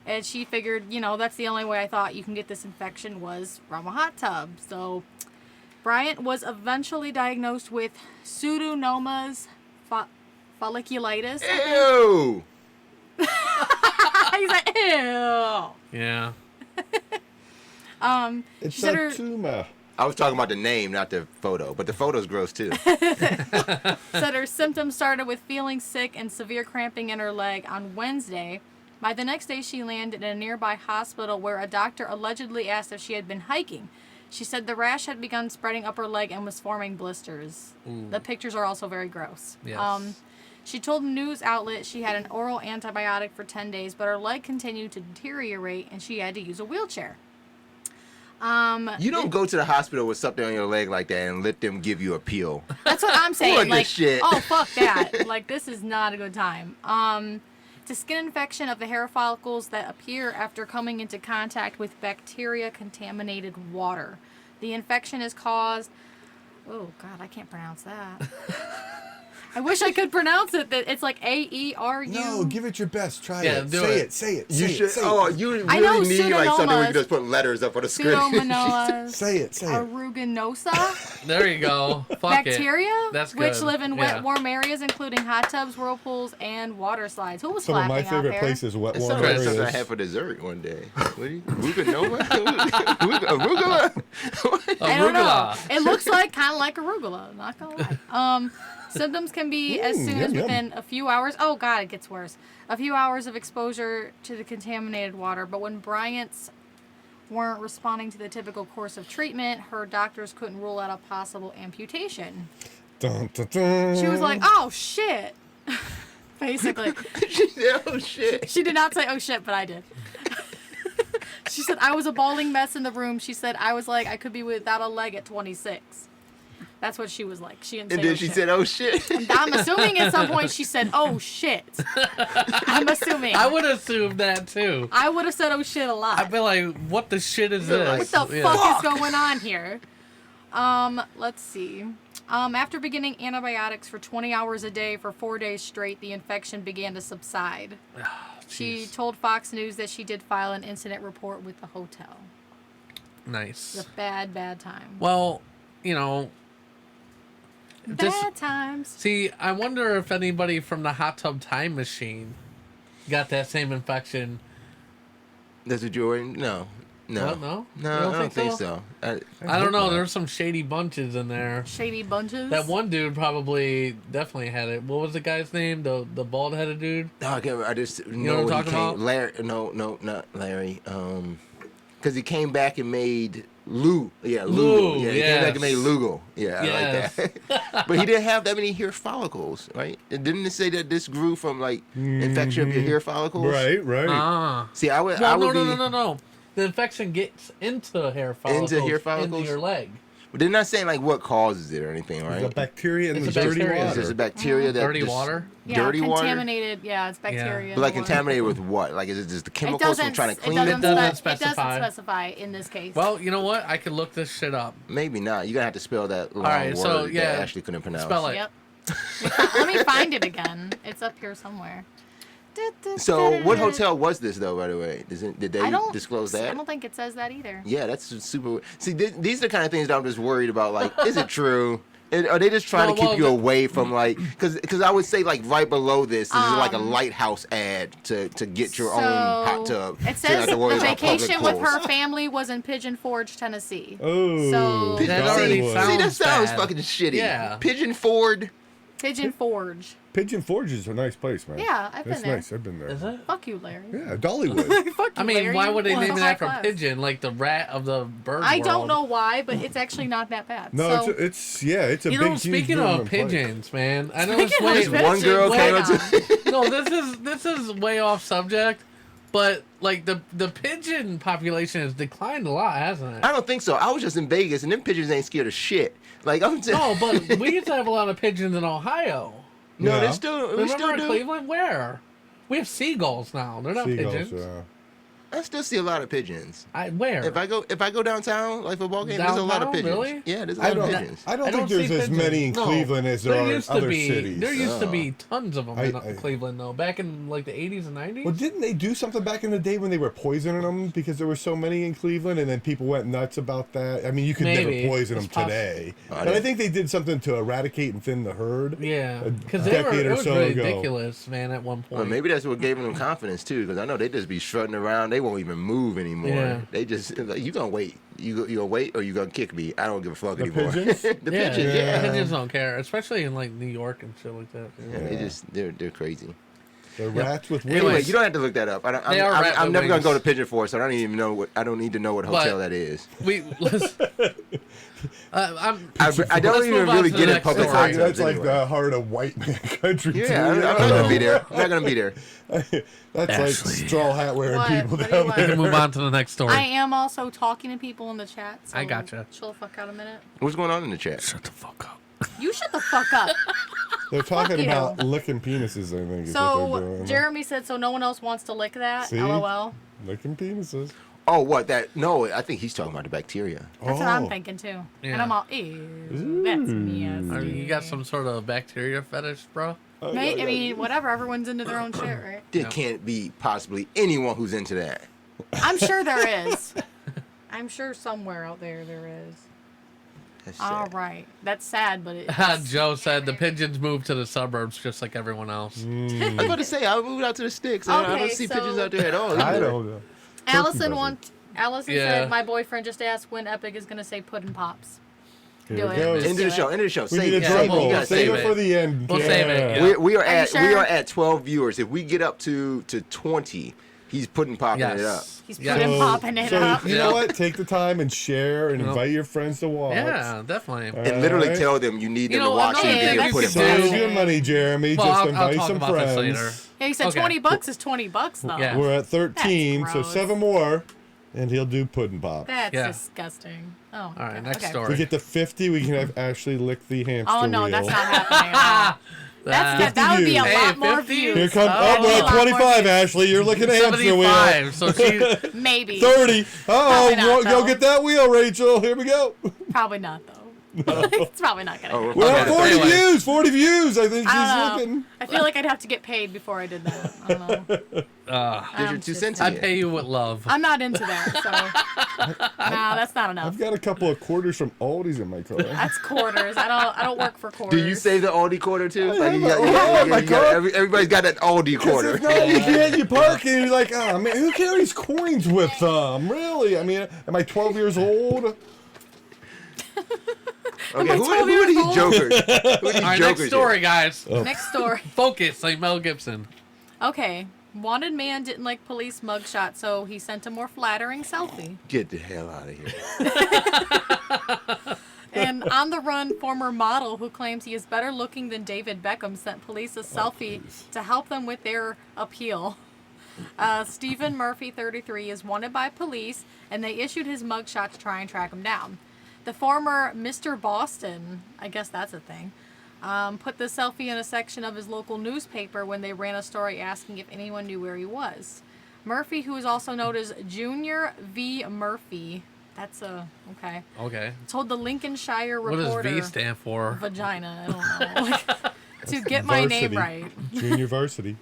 And she figured, that's the only way I thought you can get this infection was from a hot tub. So Bryant was eventually diagnosed with Pseudomonas folliculitis. Ew. He's like, ew. Yeah. It's She said a her- tumor. I was talking about the name, not the photo. But the photo's gross too. Said her symptoms started with feeling sick and severe cramping in her leg on Wednesday. By the next day, she landed in a nearby hospital where a doctor allegedly asked if she had been hiking. She said the rash had begun spreading up her leg and was forming blisters. The pictures are also very gross. Yes. She told a news outlet she had an oral antibiotic for 10 days, but her leg continued to deteriorate and she had to use a wheelchair. You don't go to the hospital with something on your leg like that and let them give you a pill. That's what I'm saying. Look at Like, shit. oh, fuck that. Like, this is not a good time. It's a skin infection of the hair follicles that appear after coming into contact with bacteria-contaminated water. The infection is caused... Oh, God, I can't pronounce that. I wish I could pronounce it. It's like A-E-R-U. No, give it your best. Try Yeah, it. do Say it. it. Say it. You say should. It, say Oh, it. you I know really need like something where you pseudomonas. can just put letters up on the screen. Pseudomonas. Say it. Say it. Aruginosa. There you go. Fuck Bacteria, it. That's which good. live in Yeah. wet, warm areas, including hot tubs, whirlpools, and water slides. Who was Some of clapping my out favorite there? places, wet It warm sounds like areas. something I had for dessert one day. What do you? Arugula? I don't know. Arugula. It looks like kind of like arugula. Not gonna lie. Symptoms can be as soon as yum, within a few hours. Oh God, it gets worse. A few hours of exposure to the contaminated water. But when Bryant's weren't responding to the typical course of treatment, her doctors couldn't rule out a possible amputation. Dun, dun, dun. She was like, "Oh shit," basically. Oh shit! She did not say "oh shit," but I did. She said, "I was a bawling mess in the room." She said, "I was like, I could be without a leg at 26." That's what she was like. She didn't say And then "oh she shit." said, "Oh shit." I'm assuming at some point she said, "oh shit." I'm assuming. I would assume that too. I would have said "oh shit" a lot. I'd be like, what the shit is You're this? like, What the Yeah. fuck is going on here? Let's see. After beginning antibiotics for 20 hours a day for 4 days straight, the infection began to subside. She told Fox News that she did file an incident report with the hotel. Nice. It's a bad, bad time. Well, you know, Bad times. see, I wonder if anybody from the hot tub time machine got that same infection. That's what you're. No. What, no? You I don't don't think think so. I don't know. There's some shady bunches in there. Shady bunches. That one dude probably definitely had it. What was the guy's name? The bald headed dude? No, I can't. I just know know what I'm he talking came. about? Larry. No, not Larry. Because he came back and made Lou. Yeah, Lou, Lugal. Yeah, he came back and made Lugal. Yeah, I Yes. like that. But he didn't have that many hair follicles, right? And didn't it say that this grew from like infection of your hair follicles? Right, right. Ah. See, I would. Well, I would no. The infection gets into hair follicles. Into your leg. But they're not saying like what causes it or anything, right? The bacteria in It's the a dirty bacteria. It's water. just a bacteria that Dirty just- water? Yeah, dirty water. contaminated. Yeah, it's bacteria. But like in the water. contaminated with what? Like is it just the It chemicals from doesn't. trying to It clean doesn't, it? doesn't It specify. doesn't specify in this case. Well, you know what? I could look this shit up. Maybe not. You're gonna have to spell that long right, word so, yeah, that Ashley couldn't pronounce. spell it. Yep. Let me find it again. It's up here somewhere. So what hotel was this though? By the way, did they I don't disclose that? I don't think it says that either. Yeah, that's super. See, these are the kind of things that I'm just worried about. Like, is it true? And are they just trying to keep you away from like? Because I would say like right below this is like a lighthouse ad to get your own hot tub. It so you don't says have to worry the about public vacation with her pools. family was in Pigeon Forge, Tennessee. Oh, So- That already Dollywood. sounds See, that sounds bad. fucking shitty. Yeah. Pigeon Ford. Pigeon Forge. Pigeon Forge is a nice place, man. Yeah, I've been That's there. nice. I've been there. Is it? Fuck you, Larry. Yeah, Dollywood. Fuck you, I mean, Larry. why would they You name it high after class. pigeon, like the rat of the bird I world? don't know why, but it's actually not that bad. No, so, it's it's a You big. know, huge speaking movement of place. pigeons, man, I know it's Speaking of way. pigeons, One girl wait came up on. to. No, this is way off subject, but like the pigeon population has declined a lot, hasn't it? I don't think so. I was just in Vegas, and them pigeons ain't scared of shit. Like I'm just. No, but we used to have a lot of pigeons in Ohio. No, Yeah. they still. We Remember still in do. Cleveland? Where? We have seagulls now. They're not Seagulls, pigeons. I still see a lot of pigeons. Where? If I go downtown, like for a ball game, there's a lot of Downtown? pigeons. Really? Yeah, there's a I lot of don't. pigeons. I don't I think don't there's see as pigeons. many in No, Cleveland as there are in other cities. There used to be tons of them in I- Cleveland, though, back in like the 80s and 90s. Well, didn't they do something back in the day when they were poisoning them because there were so many in Cleveland, and then people went nuts about that? I mean, you could Maybe. never poison them It's possible. today, I but I didn't- think they did something to eradicate and thin the herd. Yeah, a because it decade or was so ago. ridiculous, man, at one point. Well, maybe that's what gave them confidence too, because I know they just be strutting around. They won't even move anymore. Yeah. They just like, you gonna wait. You gonna wait or you gonna kick me? I don't give a fuck The anymore. pigeons? The pigeons, yeah. Pigeons don't care, especially in like New York and shit like that. Yeah, they're crazy. They're rats with wings. Anyway, you don't have to look that up. They are rat I'm with never gonna wings. go to Pigeon Forest, so I don't even know I don't need to know what hotel that is. I don't even really get in public story. hotels. That's like anyway. the heart of white man country. Yeah, I'm too. not gonna be there. I'm not gonna be there. That's Ashley. like straw hat wearing What? people What do you down want? We there. can move on to the next story. I am also talking to people in the chat. So I gotcha. Chill the fuck out a minute. What's going on in the chat? Shut the fuck up. You shut the fuck up. They're talking you. about licking penises, I think. Is what they're So doing. Jeremy said, so no one else wants to lick that. See? LOL. Licking penises. Oh, what that? No, I think he's talking about the bacteria. That's what I'm thinking too. Yeah. And I'm all, ew, that's nasty. You got some sort of bacteria fetish, bro? I mean, whatever. Everyone's into their own shit, right? There can't be possibly anyone who's into that. I'm sure there is. I'm sure somewhere out there is. That's All sad. right. That's sad, but it. Joe said the pigeons moved to the suburbs just like everyone else. I was about to say I moved out to the sticks. I don't Okay, see so- pigeons out there at all. I either. don't know. Allison Yeah. said, my boyfriend just asked when Epic is going to say Puddin' Pops. Here Do we it. go. Just End of do the show. it. End of the show. We need a yeah, drum we'll roll. save Save it. it for the end. We'll save it, yeah. We are Are you at sure? 12 viewers. If we get up to 20, he's popping it up. Yes. He's Yeah. Puddin' popping it So up. you Yeah. know what? Take the time and share and invite your friends to watch. Yeah, definitely. And literally Alright. tell them you need them You know, to watch another the thing video. you Put could it do- back. Save your money, Jeremy. Well, Just I'll invite talk some about this friends. later. Yeah, he said Okay. $20 is $20 though. Yeah. We're at 13, That's so gross. 7 more, and he'll do pudding pop. That's Yeah. disgusting. Oh. All right, God. next Okay. If we story. get to 50, we can have Ashley lick the hamster Oh no, wheel. that's not happening at all. That would be a 50 lot views. more Hey, 50 views. Here comes, Oh. oh, we're at That'd be a lot more 25, views. Ashley. You're licking a hamster wheel. 75. So she. Maybe. 30. Probably not, Go though. get that wheel, Rachel. Here we go. Probably not though. It's probably not gonna. happen. We're at Okay, 40 anyway. views. 40 views. I think I she's don't know. looking. I feel like I'd have to get paid before I did that. I don't know. There's your I'm 2 just cents I in pay you with love. I'm not into that, so nah, that's not enough. I've got a couple of quarters from Aldi's in my car. That's quarters. I don't work for quarters. Do you save the Aldi quarter too? Like my God. everybody's got that Aldi quarter. If not, you get you park and you're like, oh man, who carries coins with them? Really? I mean, am I 12 years old? Okay, who 12 are years these old? jokers? Who are these All right, jokers? next story, guys. Next story. Focus, like Mel Gibson. Okay. Wanted man didn't like police mugshot, so he sent a more flattering selfie. Get the hell out of here. And on the run, former model who claims he is better looking than David Beckham sent police a selfie to help them with their appeal. Stephen Murphy, 33, is wanted by police, and they issued his mugshot to try and track him down. The former Mr. Boston, I guess that's a thing, put the selfie in a section of his local newspaper when they ran a story asking if anyone knew where he was. Murphy, who is also known as Junior V. Murphy, okay, Okay. told the Lincolnshire What Reporter. does V stand for? Vagina, I don't know. To get my name Varsity. right. Junior varsity.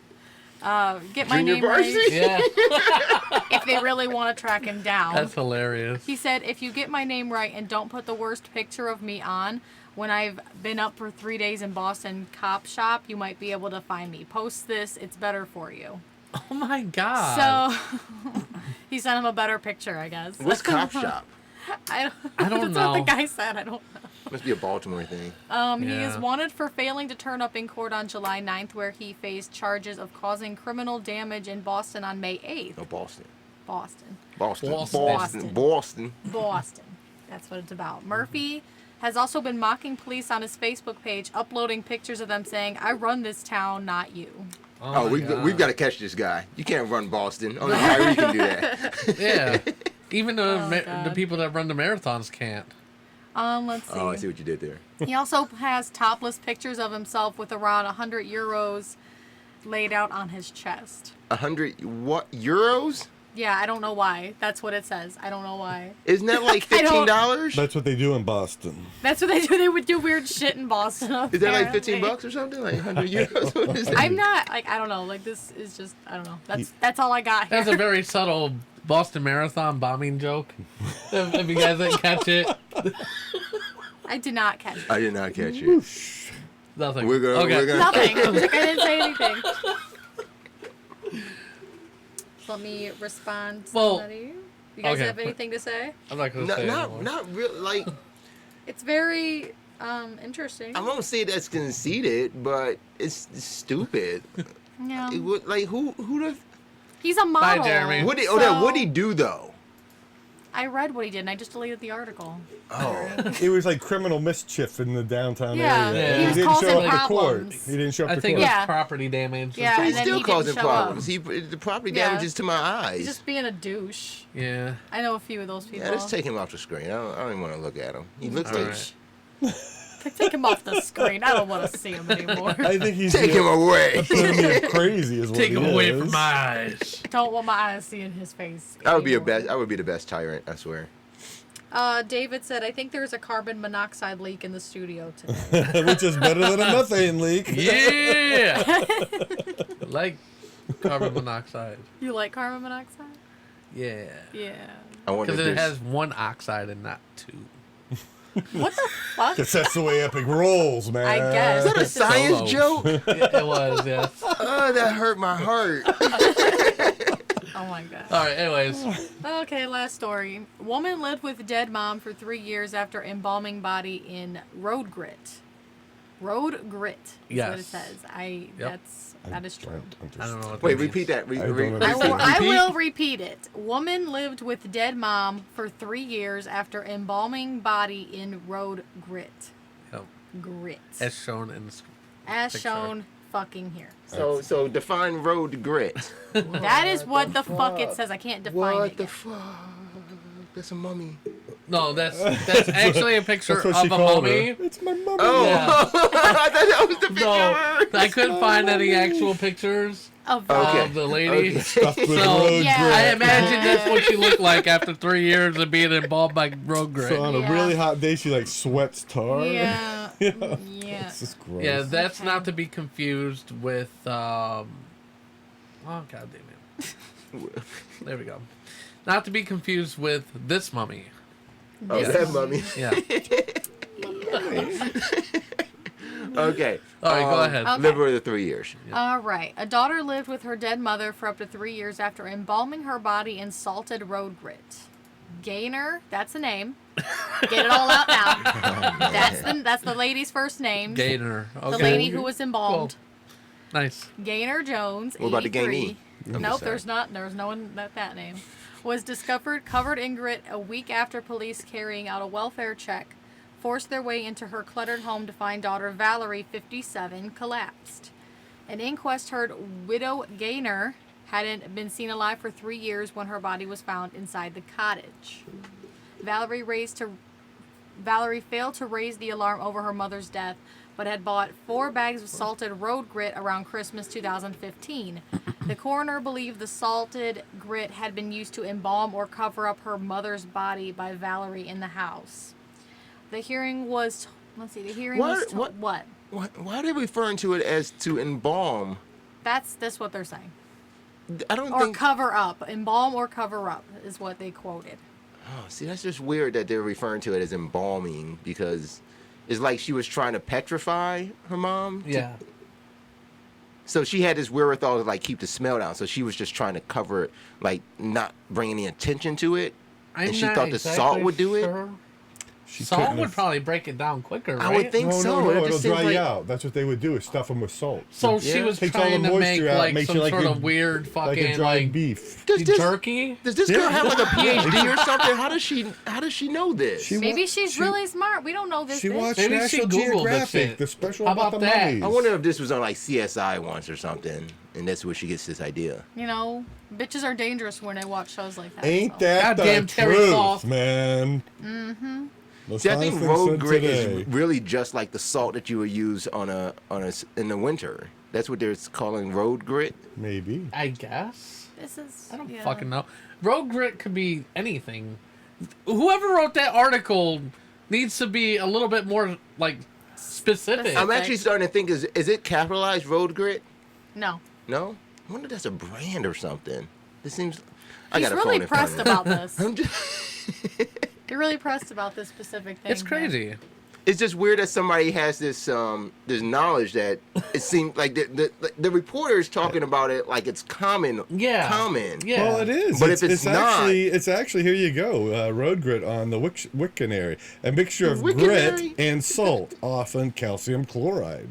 Get my Junior name varsity? right Yeah, if they really want to track him down. that's hilarious. He said, if you get my name right and don't put the worst picture of me on, when I've been up for 3 days in Boston cop shop, you might be able to find me. Post this, it's better for you. Oh my god. So he sent him a better picture, I guess. What's cop shop? I don't don't That's know. what the guy said. I don't know. Must be a Baltimore thing. He is Yeah. wanted for failing to turn up in court on July 9th, where he faced charges of causing criminal damage in Boston on May 8th. No, Boston. Boston. Boston. Boston. Boston. Boston. Boston. That's what it's about. Murphy has also been mocking police on his Facebook page, uploading pictures of them saying, I run this town, not you. Oh, my God. we've got to catch this guy. You can't run Boston. Only Kyrie can do that. Yeah. Even the God. people that run the marathons can't. Let's see. Oh, I see what you did there. He also has topless pictures of himself with around 100 euros laid out on his chest. 100 what euros? Yeah, I don't know why. That's what it says. I don't know why. Isn't that like I don't- $15? That's what they do in Boston. That's what they do. They would do weird shit in Boston. Is that like apparently. $15 or something? Like 100 euros? What is that? I'm not like I don't know. Like this is just I don't know. That's all I got here. That's a very subtle Boston Marathon bombing joke. If you guys didn't catch it, I did not catch it. I did not catch it. nothing. We're gonna. Okay. We're gonna. Nothing. Like, I didn't say anything. Let me respond to Well, somebody. You guys okay. have anything to say? I'm not gonna say anymore. Not real. Like It's very interesting. I won't say that's conceited, but it's stupid. Yeah. Like who the He's a model. Jeremy. what did he do though? I read what he did, and I just deleted the article. Oh, It was like criminal mischief in the downtown Yeah, area. he He was didn't show causing up to court. problems. He didn't show up I to think court. it was Yeah. property damage. Yeah, he's and then still he didn't causing show problems. up. The property Yeah. damages to my eyes. He's just being a douche. Yeah. I know a few of those people. Yeah, just take him off the screen. I don't even want to look at him. He looks All like right. Take him off the screen. I don't want to see him anymore. I think he's take him away. epitome of crazy. Is what Take he him away is. from my eyes. Don't want my eyes seeing his face. I would be anymore. the best tyrant. I swear. David said, I think there's a carbon monoxide leak in the studio today. Which is better than a methane leak. Yeah. Like carbon monoxide. You like carbon monoxide? Yeah. Yeah. I wonder Because if it there's- has one oxide and not two. What the fuck? Guess that's the way Epic rolls, man. I guess. Is that a science Solo. joke? Yeah, it was, yes. Oh, that hurt my heart. Oh my god. All right, anyways. Okay, last story. Woman lived with dead mom for 3 years after embalming body in road grit. Road grit is what it Yes. says. That is true. I don't know what Wait, that means. repeat that. I don't I will, I Repeat? will repeat it. Woman lived with dead mom for 3 years after embalming body in road grit. Yep. Grit. As shown in the As picture. shown fucking here. So define road grit. That is what the fuck it says. I can't define What it the yet. fuck? That's a mummy. No, that's actually a picture That's what of she a called mummy. her. It's my mummy. Oh, Yeah. I thought that was the picture. No, I couldn't find any actual pictures Of the, Okay. of the lady. Stuffed with So, road yeah. grit. I imagine that's what she looked like after 3 years of being involved by road grit. So on a Yeah. really hot day, she like sweats tar. Yeah. Yeah. Yeah. It's just gross. Yeah, that's Okay. not to be confused with. Oh god damn it! There we go. Not to be confused with this mummy. Oh, Yes. that mummy. Yeah. Okay. All right, go ahead. Okay. Live with her 3 years. All right. A daughter lived with her dead mother for up to 3 years after embalming her body in salted road grit. Gaynor, that's the name. Get it all out now. That's the lady's first name. Gainer. Okay. The lady who was embalmed. Nice. Gaynor Jones, What about the 83. Gaynee? I'm Nope, sorry. there's no one that name. Was discovered covered in grit a week after police carrying out a welfare check forced their way into her cluttered home to find daughter Valerie, 57, collapsed. An inquest heard widow Gaynor hadn't been seen alive for 3 years when her body was found inside the cottage. Valerie failed to raise the alarm over her mother's death, but had bought 4 bags of salted road grit around Christmas 2015. The coroner believed the salted grit had been used to embalm or cover up her mother's body by Valerie in the house. The hearing was, what? Why are they referring to it as to embalm? That's what they're saying. I don't Or think. cover up. Embalm or cover up is what they quoted. Oh, see, that's just weird that they're referring to it as embalming because it's like she was trying to petrify her mom. Yeah. So she had this wherewithal to like keep the smell down. So she was just trying to cover it, like not bring any attention to it. And she thought the salt would do it? Salt couldn't would have- probably break it down quicker, right? I would think so. No, It it'll just dry seems you like out. That's what they would do is stuff them with salt. So Yeah. she was Takes all trying the to make moisture out, like makes some you like sort a- of weird like fucking a dried like beef. Does this- jerky. Does this girl have like a PhD or something? How does she know this? She Maybe wa- she's she- really smart. We don't know this. She bitch. watched Maybe she National Googled this Geographic, shit. the special How about about the that? mummies. I wonder if this was on like CSI once or something, and that's where she gets this idea. You know, bitches are dangerous when they watch shows like that. Ain't so. that Goddamn the Terry truth, Cloth. man? Mm-hmm. See, I think road grit is really just like the salt that you would use in the winter. That's what they're calling road grit. Maybe. I guess. This is. I don't yeah. fucking know. Road grit could be anything. Whoever wrote that article needs to be a little bit more like specific. I'm actually starting to think: is it capitalized road grit? No. No. I wonder if that's a brand or something. This seems. I He's got a really phone in front pressed of me. about this. I'm just. You're really pressed about this specific thing. It's crazy. It's just weird that somebody has this knowledge that it seems like the reporter is talking about it like it's common. Yeah. Common. Yeah. Well, it is. But if it's not- it's actually here you go. Road grit on the Wiccanary, a mixture of Wiccanary? grit and salt, often calcium chloride.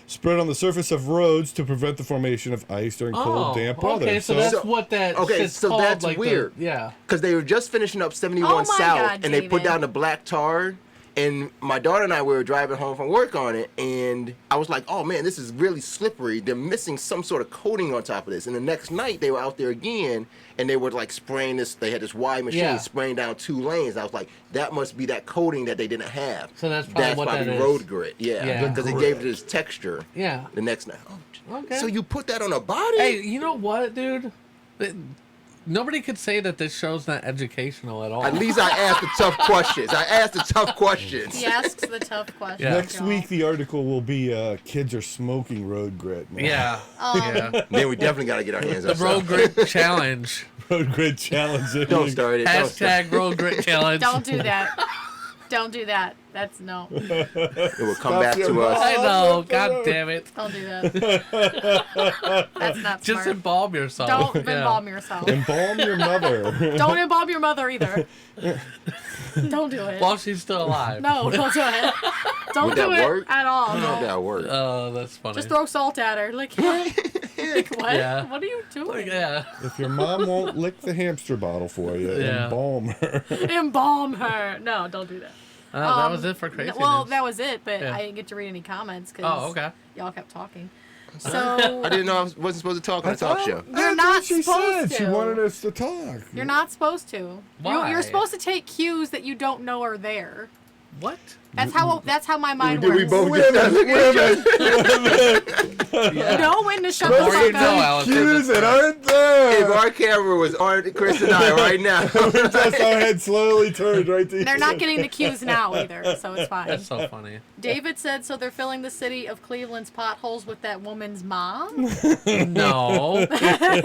spread on the surface of roads to prevent the formation of ice during cold, damp weather. Okay, so that's what that shit's so called, that's like weird. yeah. Because they were just finishing up 71 Oh my South, God, and they put David. down the black tar. And my daughter and I were driving home from work on it, and I was like, "Oh man, this is really slippery. They're missing some sort of coating on top of this." And the next night, they were out there again, and they were like spraying this. They had this wide machine spraying down 2 lanes. I was like, "That must be that coating that they didn't have." So that's probably what that is. road grit. Yeah. Yeah, because it gave it this texture. Yeah. The next night. Okay. So you put that on a body? Hey, you know what, dude? Nobody could say that this show's not educational at all. At least I asked the tough questions. He asks the tough questions. Yeah. Next week, the article will be kids are smoking road grit. Now. Yeah. Yeah. Then we definitely got to get our hands The up. road grit challenge. Road grit challenge. Don't start it. Don't start Hashtag road grit challenge. Don't do that. Don't do that. That's no. it will come back to us. I know. God damn it. Don't do that. That's not Just smart. embalm yourself. Don't Yeah. embalm yourself. Embalm your mother. Don't embalm your mother either. Don't do it. While she's still alive. No, don't do it. Don't Would do that it work? at all. No, No. that work. Oh, that's funny. Just throw salt at her. Like, like what? Yeah. What are you doing? Yeah. If your mom won't lick the hamster bottle for you, Yeah. embalm her. Embalm her. No, don't do that. That was it for crazy. Well, that was it, but Yeah. I didn't get to read any comments because Oh, okay. y'all kept talking. So I didn't know I wasn't supposed to talk on a talk show. You're not she supposed said. to. She wanted us to talk. You're not supposed to. Why? You're supposed to take cues that you don't know are there. What? That's how my mind Did works. we both get that? Look at each other. You know when to shut The the more you fuck know, up. Alex. Cues that aren't If there. our camera was on Chris and I right now. Just our head slowly turned right to They're not getting the cues now either, so it's fine. That's so funny. David said, so they're filling the city of Cleveland's potholes with that woman's mom? No.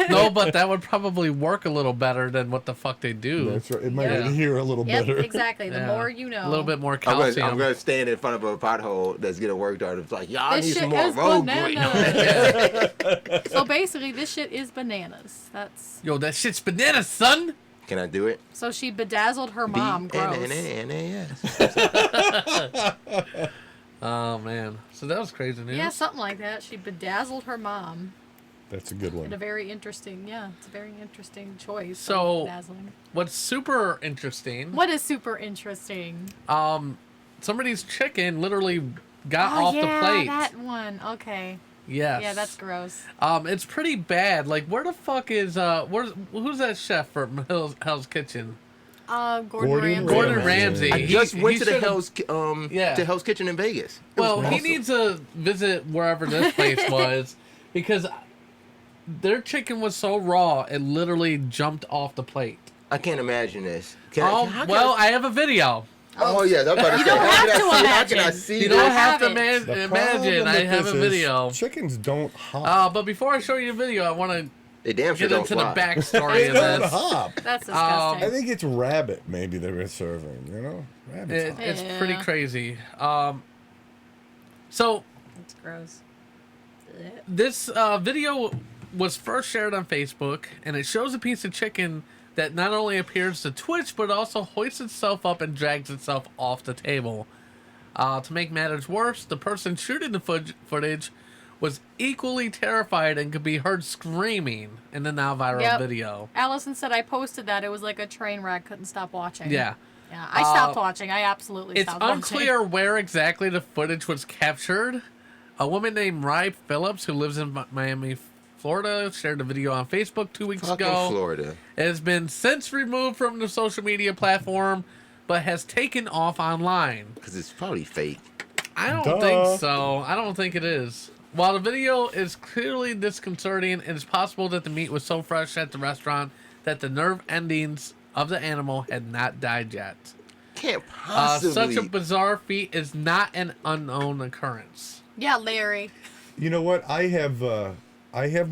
No, but that would probably work a little better than what the fuck they do. That's right. It might Yeah. adhere a little Yep, better. exactly. The Yeah. more you know. A little bit more I'm calcium. gonna stand in front of a pothole that's getting worked on. It's like, y'all This need shit some more is road grit. bananas. So basically, this shit is bananas. That's Yo, that shit's bananas, son. Can I do it? so she bedazzled her mom. Gross. B-N-N-A-N-A-S. Oh, man. So that was crazy news. Yeah, something like that. She bedazzled her mom. That's a good And a one. very interesting, it's a very interesting choice. So- of bedazzling. What's super interesting, What is super interesting? somebody's chicken literally got Oh off yeah, the plate. that one. Okay. Yes. Yeah, that's gross. It's pretty bad. Like, where the fuck is, who's that chef from Hell's Kitchen? Gordon Gordon Ramsay. Gordon Ramsay. I just went to the should've- Hell's Kitchen in Vegas. It Well, was he awesome. needs to visit wherever this place was because their chicken was so raw it literally jumped off the plate. I can't imagine this. I have a video. Oh yeah, I'm about to say. don't How have can I to see? How imagine. can I see You this? don't have to have it. The imagine. problem I with have a this is video. Chickens don't hop. But before I show you the video, I want to They damn sure get don't into fly. the backstory They of don't this. hop. That's disgusting. I think it's rabbit maybe they were serving, you know? Rabbits hop. It's Yeah. pretty crazy. So That's gross. this video was first shared on Facebook, and it shows a piece of chicken that not only appears to twitch, but also hoists itself up and drags itself off the table. To make matters worse, the person shooting the footage was equally terrified and could be heard screaming in the now viral Yep. video. Allison said I posted that. It was like a train wreck. Couldn't stop watching. Yeah. Yeah, I stopped watching. I absolutely It's stopped watching. unclear where exactly the footage was captured. A woman named Rye Phillips, who lives in Miami, Florida, shared a video on Facebook 2 weeks Fucking ago. Florida. It has been since removed from the social media platform, but has taken off online. Because it's probably fake. I don't Duh. think so. I don't think it is. While the video is clearly disconcerting, it is possible that the meat was so fresh at the restaurant that the nerve endings of the animal had not died yet. Can't possibly. Such a bizarre feat is not an unknown occurrence. Yeah, Larry. You know what? I have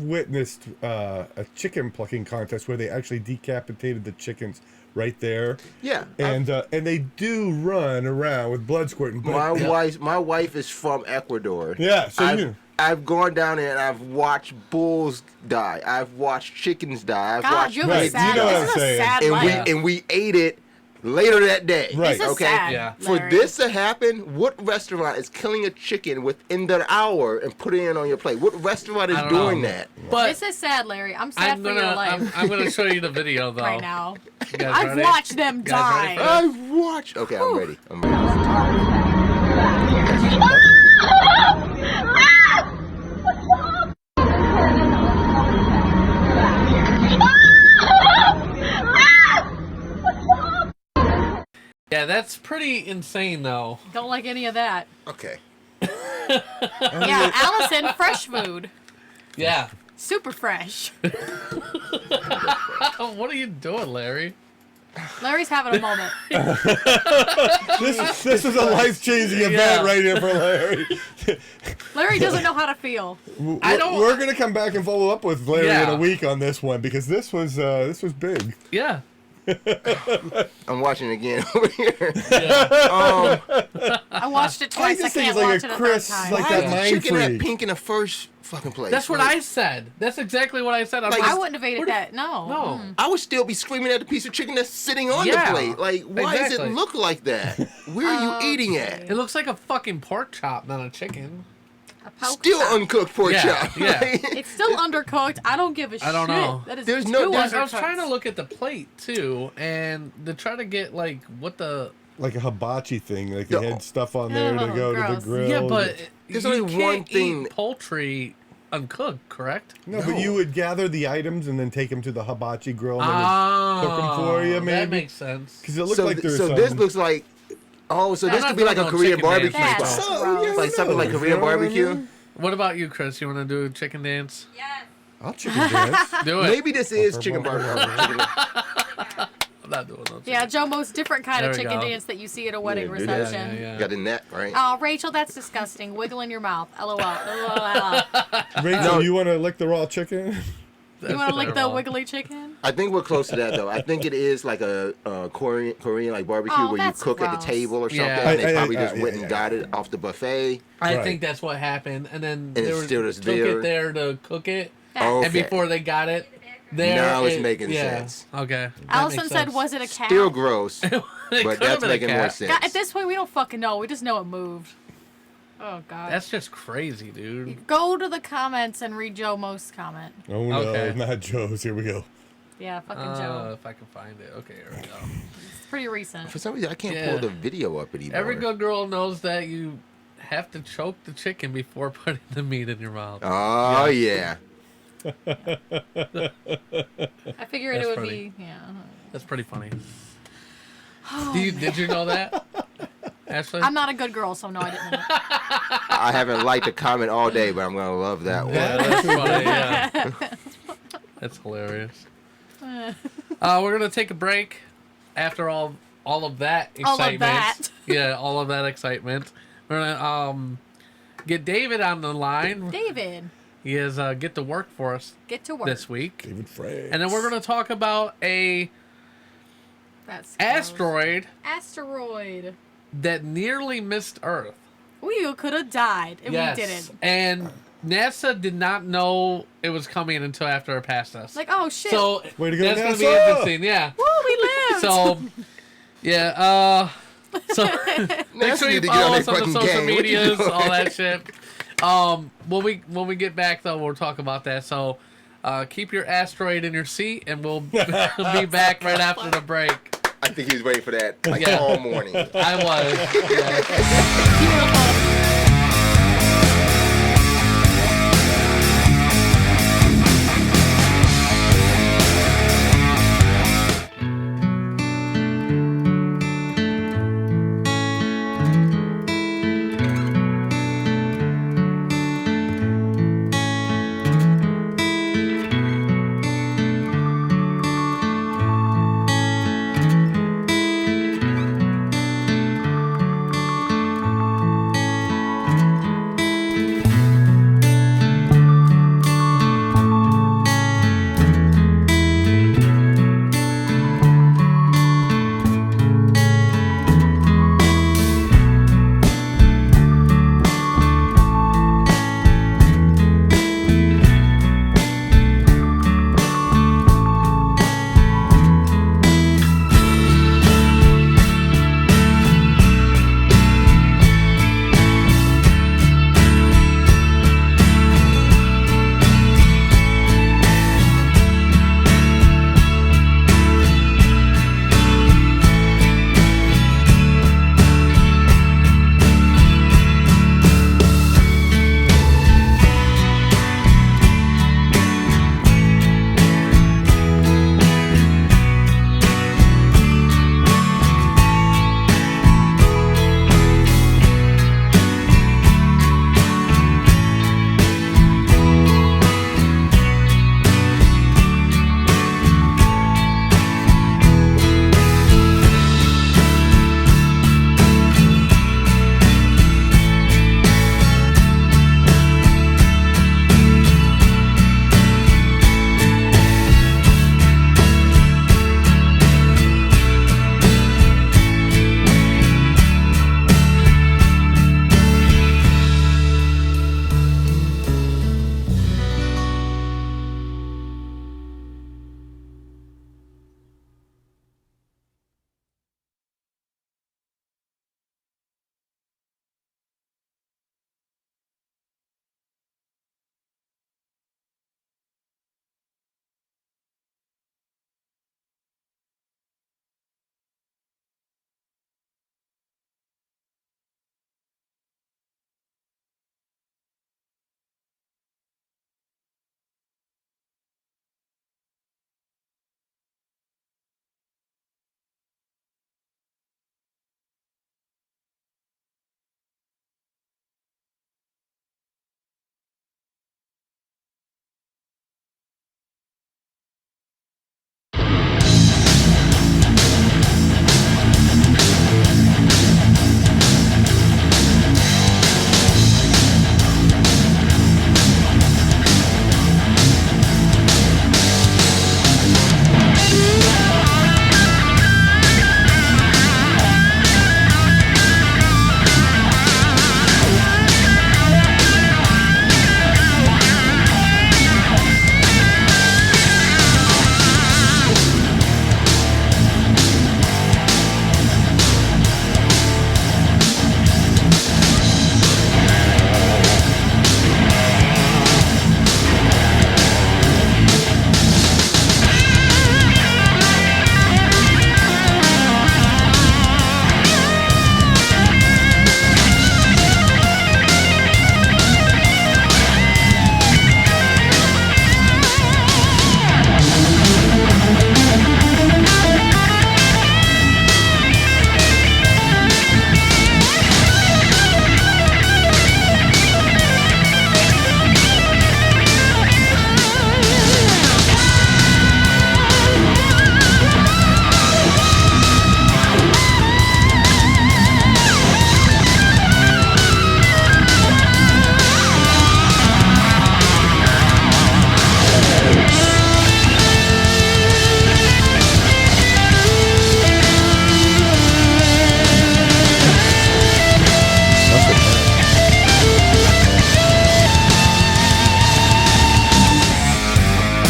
witnessed a chicken plucking contest where they actually decapitated the chickens right there. Yeah. And they do run around with blood squirting. But My wife is from Ecuador. Yeah, so I've gone down there and I've watched bulls die. I've watched chickens die. I've God, watched you have a Right, sad. you know what This I'm is a saying. sad and life. we ate it later that day. Right. This is Okay. sad, Yeah. For Larry. this to happen, what restaurant is killing a chicken within that hour and putting it on your plate? What restaurant is I don't know. doing that? But This is sad, Larry. I'm sad I'm for your gonna life I'm gonna show you the video though. right now. You guys I've ready? watched them You guys ready die. for this? I watched. Okay, I'm ready. I'm ready. Yeah, that's pretty insane though. Don't like any of that. Okay. Yeah, Allison, fresh food. Yeah. Super fresh. What are you doing, Larry? Larry's having a moment. This is a life-changing event right here for Larry. Larry doesn't know how to feel. We're gonna come back and follow up with Larry in a week on this one because this was big. Yeah. I'm watching it again over here. I watched it twice. I just think can't it's like watch a it a Chris, third time. like Why that is mind chicken that freak. pink in the first fucking place? That's what I said. That's exactly what I said. I'm Like, like, I wouldn't have ate it that. No. No. I would still be screaming at the piece of chicken that's sitting on Yeah, the plate. Like, why does exactly. it look like that? Where are you eating at? It looks like a fucking pork chop, not a chicken. A poke Still chop. uncooked pork Yeah, chop. yeah. It's still undercooked. I don't give a shit. I don't know. That is There's too no- I there's- was undercooked. trying to look at the plate too, and to try to get like what the. Like a hibachi thing, like they had stuff on there to Oh, go to gross. the grill. Yeah, but There's you only can't one thing- eat poultry uncooked, correct? no, but you would gather the items and then take them to the hibachi grill and they would cook them for you, That maybe. makes sense. Because it looked So, like there's so this looks like. Oh, so this not could be like a doing no Korean chicken dance barbecue. right That's spot. gross. Like something like Korean You know what I barbecue. mean? What about you, Chris? You want to do a chicken dance? I'll chicken dance. Do it. Maybe this is chicken barbecue. I'm not doing no chicken. Yeah, Joe, most different kind There of we chicken go. dance that you see at a wedding do that. reception. Yeah. Got the net, right? Oh, Rachel, that's disgusting. Wiggle in your mouth. LOL. Rachel, No. you want to lick the raw chicken? You want to lick the terrible. wiggly chicken? I think we're close to that though. I think it is like a Korean like barbecue Oh, where you that's cook at gross. the table or something. Yeah. And they probably yeah, just went and got it off the buffet. I Right. think that's what happened, and then it's they were, still just took there. it there to cook it, Okay. and before they got it, there Now it's it- making yeah. sense. Okay. that Allison makes said, sense. was it a cat? Still gross, It but could've that's been a making more cat. sense. God, at this point, we don't fucking know. We just know it moved. Oh, God. That's just crazy, dude. Go to the comments and read Joe Most comment. Oh no, Okay. not Joe's. Here we go. Yeah, fucking Joe. If I can find it. Okay, here we go. It's pretty recent. For some reason, I can't Yeah. pull the video up anymore. Every good girl knows that you have to choke the chicken before putting the meat in your mouth. Oh yeah. I figured That's it would funny. be, yeah. That's pretty funny. Did you know that, Ashley? I'm not a good girl, so no, I didn't know. I haven't liked the comment all day, but I'm gonna love that one. Yeah, that's funny. Yeah, that's hilarious. We're gonna take a break after all of that All of excitement. that. Yeah, all of that excitement. We're gonna get David on the line. David, He is get to work for us get to work. this week, David Frey. and then we're gonna talk about a That's gross. Asteroid. that nearly missed Earth. We could have died, and Yes, we didn't. and NASA did not know it was coming until after it passed us. Like, oh, shit. So Way to go, that's gonna be NASA! interesting. Yeah. Woo, we lived. So, yeah. So make NASA sure you need to get on follow their us on the fucking social game. What you medias, doing? all that shit. When we get back though, we'll talk about that. So, keep your asteroid in your seat, and we'll be back right after the break. I think he was waiting for that like Yeah. all morning. I was. Yeah.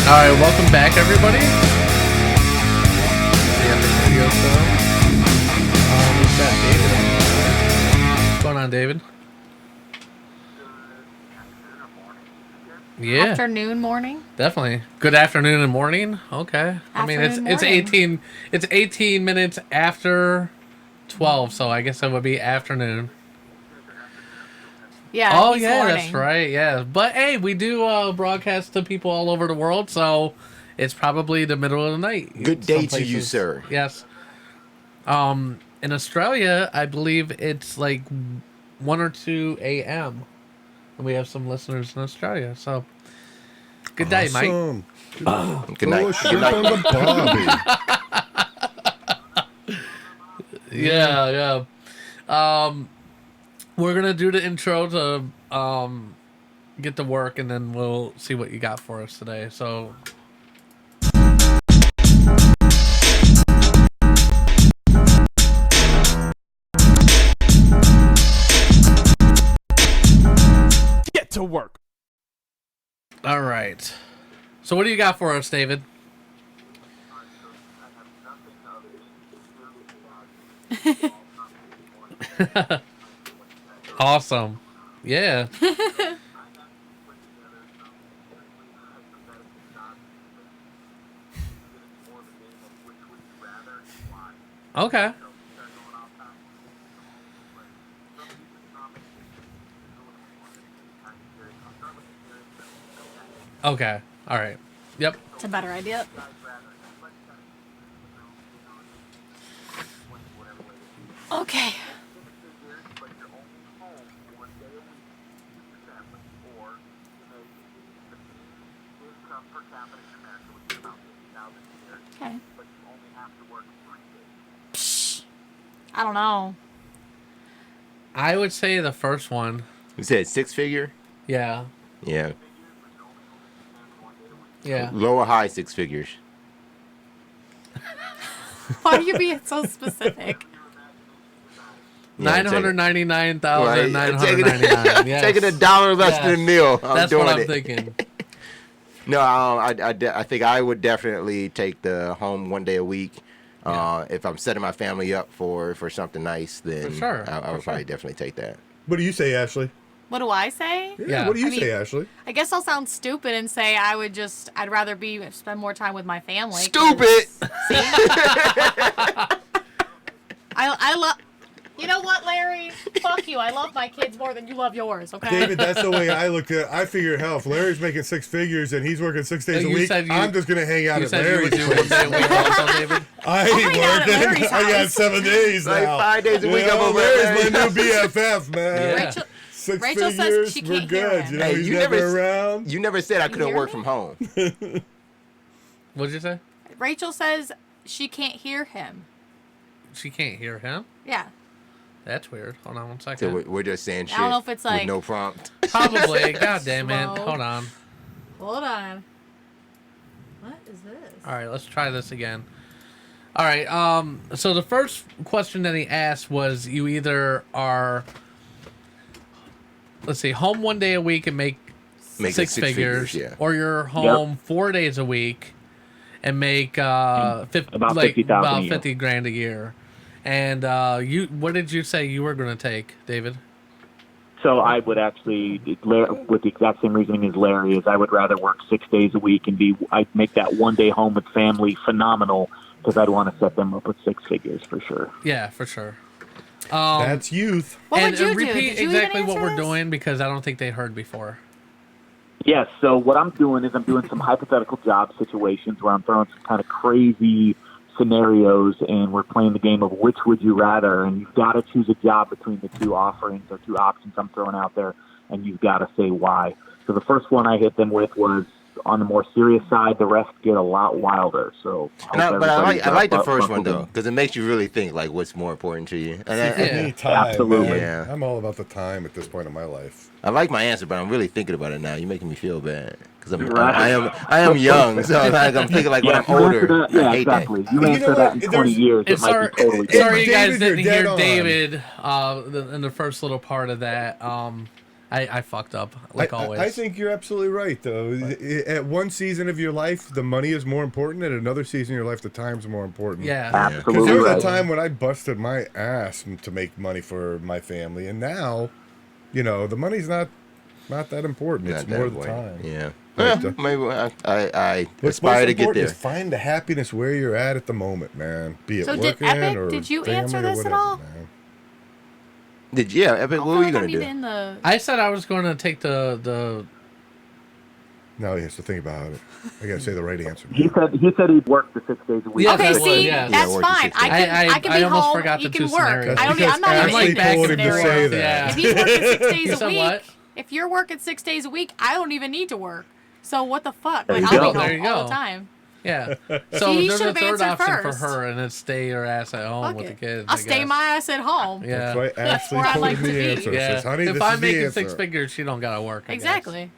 right, welcome back, everybody. The Epic Radio Show. What's that, David? What's going on, David? Yeah. Afternoon, morning. Definitely. Good afternoon and morning. Okay. I mean, it's Afternoon, 18 minutes after 12, so I guess it would be afternoon. Yeah. Oh he's yeah, morning. that's right. Yeah, but hey, we do broadcast to people all over the world, so it's probably the middle of the night. Good day Some to you, places. sir. Yes. In Australia, I believe it's like 1 or 2 a.m. And we have some listeners in Australia, so good day, Mike. Awesome. Good night. Oh, shit Good night. on the Bobby. Yeah. We're gonna do the intro to get to work, and then we'll see what you got for us today. So. Get to work. All right. So what do you got for us, David? Awesome. Yeah. Okay. Okay. All right. Yep. It's a better idea. Okay. Okay. Psh, I don't know. I would say the first one. You said 6-figure? Yeah. Yeah. Yeah. Low or high 6 figures? Why are you being so specific? Yeah, $999,999. Yes. Taking $1 less Yes. than a meal. That's doing what I'm it. thinking. No, I think I would definitely take the home 1 day a week. If I'm setting my family up for something nice, then For sure, I would for probably sure. definitely take that. What do you say, Ashley? What do I say? Yeah. What do you I mean- say, Ashley? I guess I'll sound stupid and say I'd rather spend more time with my family. 'cause- Stupid! See? I love. You know what, Larry? Fuck you. I love my kids more than you love yours. Okay. David, that's the way I look at it. I figure, hell, if Larry's making 6 figures and he's working 6 days a You week, said you- I'm just going to hang out You at said you Larry's would do place. 1 day a week also, David? I hang ain't out at working. Larry's I got house. 7 days Like now. 5 days a week, You I'm know, over Larry's there. my new BFF, man. Yeah. Rachel, 6 Rachel says figures, she we're can't hear good. him. You know, Hey, he's you never never- around. You never said I couldn't hear work me? from home. What'd you say? Rachel says she can't hear him. She can't hear him? Yeah. That's weird. Hold on 1 So second. we're just saying shit I don't know if it's with like- no prompt. Probably. God damn it. Slow. Hold on. Hold on. What is this? All right, let's try this again. All right. So the first question that he asked was, you either are, let's see, home 1 day a week and make Make it six six figures, figures, yeah. or you're home 4 days a week and make About 50,000 about a year. 50 grand a year. And what did you say you were going to take, David? So I would actually, with the exact same reasoning as Larry, is I would rather work 6 days a week and I'd make that 1 day home with family phenomenal, because I'd want to set them up with 6 figures for sure. Yeah, for sure. That's youth. What and would you do? repeat Did you exactly even what answer we're this? doing, because I don't think they heard before. Yes, so what I'm doing is I'm doing some hypothetical job situations where I'm throwing some kind of crazy scenarios, and we're playing the game of which would you rather, and you've got to choose a job between the two offerings or two options I'm throwing out there, and you've got to say why. So the first one I hit them with was on the more serious side. The rest get a lot wilder. So, But I everybody's, like the buck- first one, buckled though, in. because it makes you really think, like, what's more important to you. And Yeah. Me time, Absolutely. man. Yeah. I'm all about the time at this point in my life. I like my answer, but I'm really thinking about it now. You're making me feel bad, because Right. I am young, so like, I'm thinking like when I'm you answer older. that- yeah, I hate exactly. that. You You answer know that what? in 20 years, it It's might sorry, be totally Hey, sorry you guys David, you're didn't dead hear on. David in the first little part of that. I fucked up like always. I think you're absolutely right, though. At one season of your life, the money is more important. At another season of your life, the time's more important. Yeah. Because Absolutely there was right. a time when I busted my ass to make money for my family, and now, the money's not that important. It's more the time. Yeah. But, Maybe I what's aspire most to get important there. is find the happiness where you're at the moment, man. Be it So did working Epic, or did you family answer or this at whatever, all? man. Epic, what were you gonna do? In the... I said I was going to take the. Now he has to think about it. I gotta say the right answer. He said he'd work the 6 days a week. Yeah, Okay, that see, was, yeah. that's Yeah, fine. I can be almost home. forgot You the can two work. scenarios. I'm Because not even Ashley in back told him to scenario. say that. Yeah. If he's working 6 days You a said week, what? if you're working 6 days a week, I don't even need to work. So what the fuck? There Like you I'll go. be There you home all go. the time. Yeah. So See, he there's a should've third answered option first. for her, and it's stay your ass at home Fuck with the it. kids. I'll I stay guess. my ass at home. Yeah. That's why Ashley where I told like him to the be. answer. Yeah. Says, honey, If this I'm is the making answer. 6 figures, she don't gotta work. I guess. Exactly.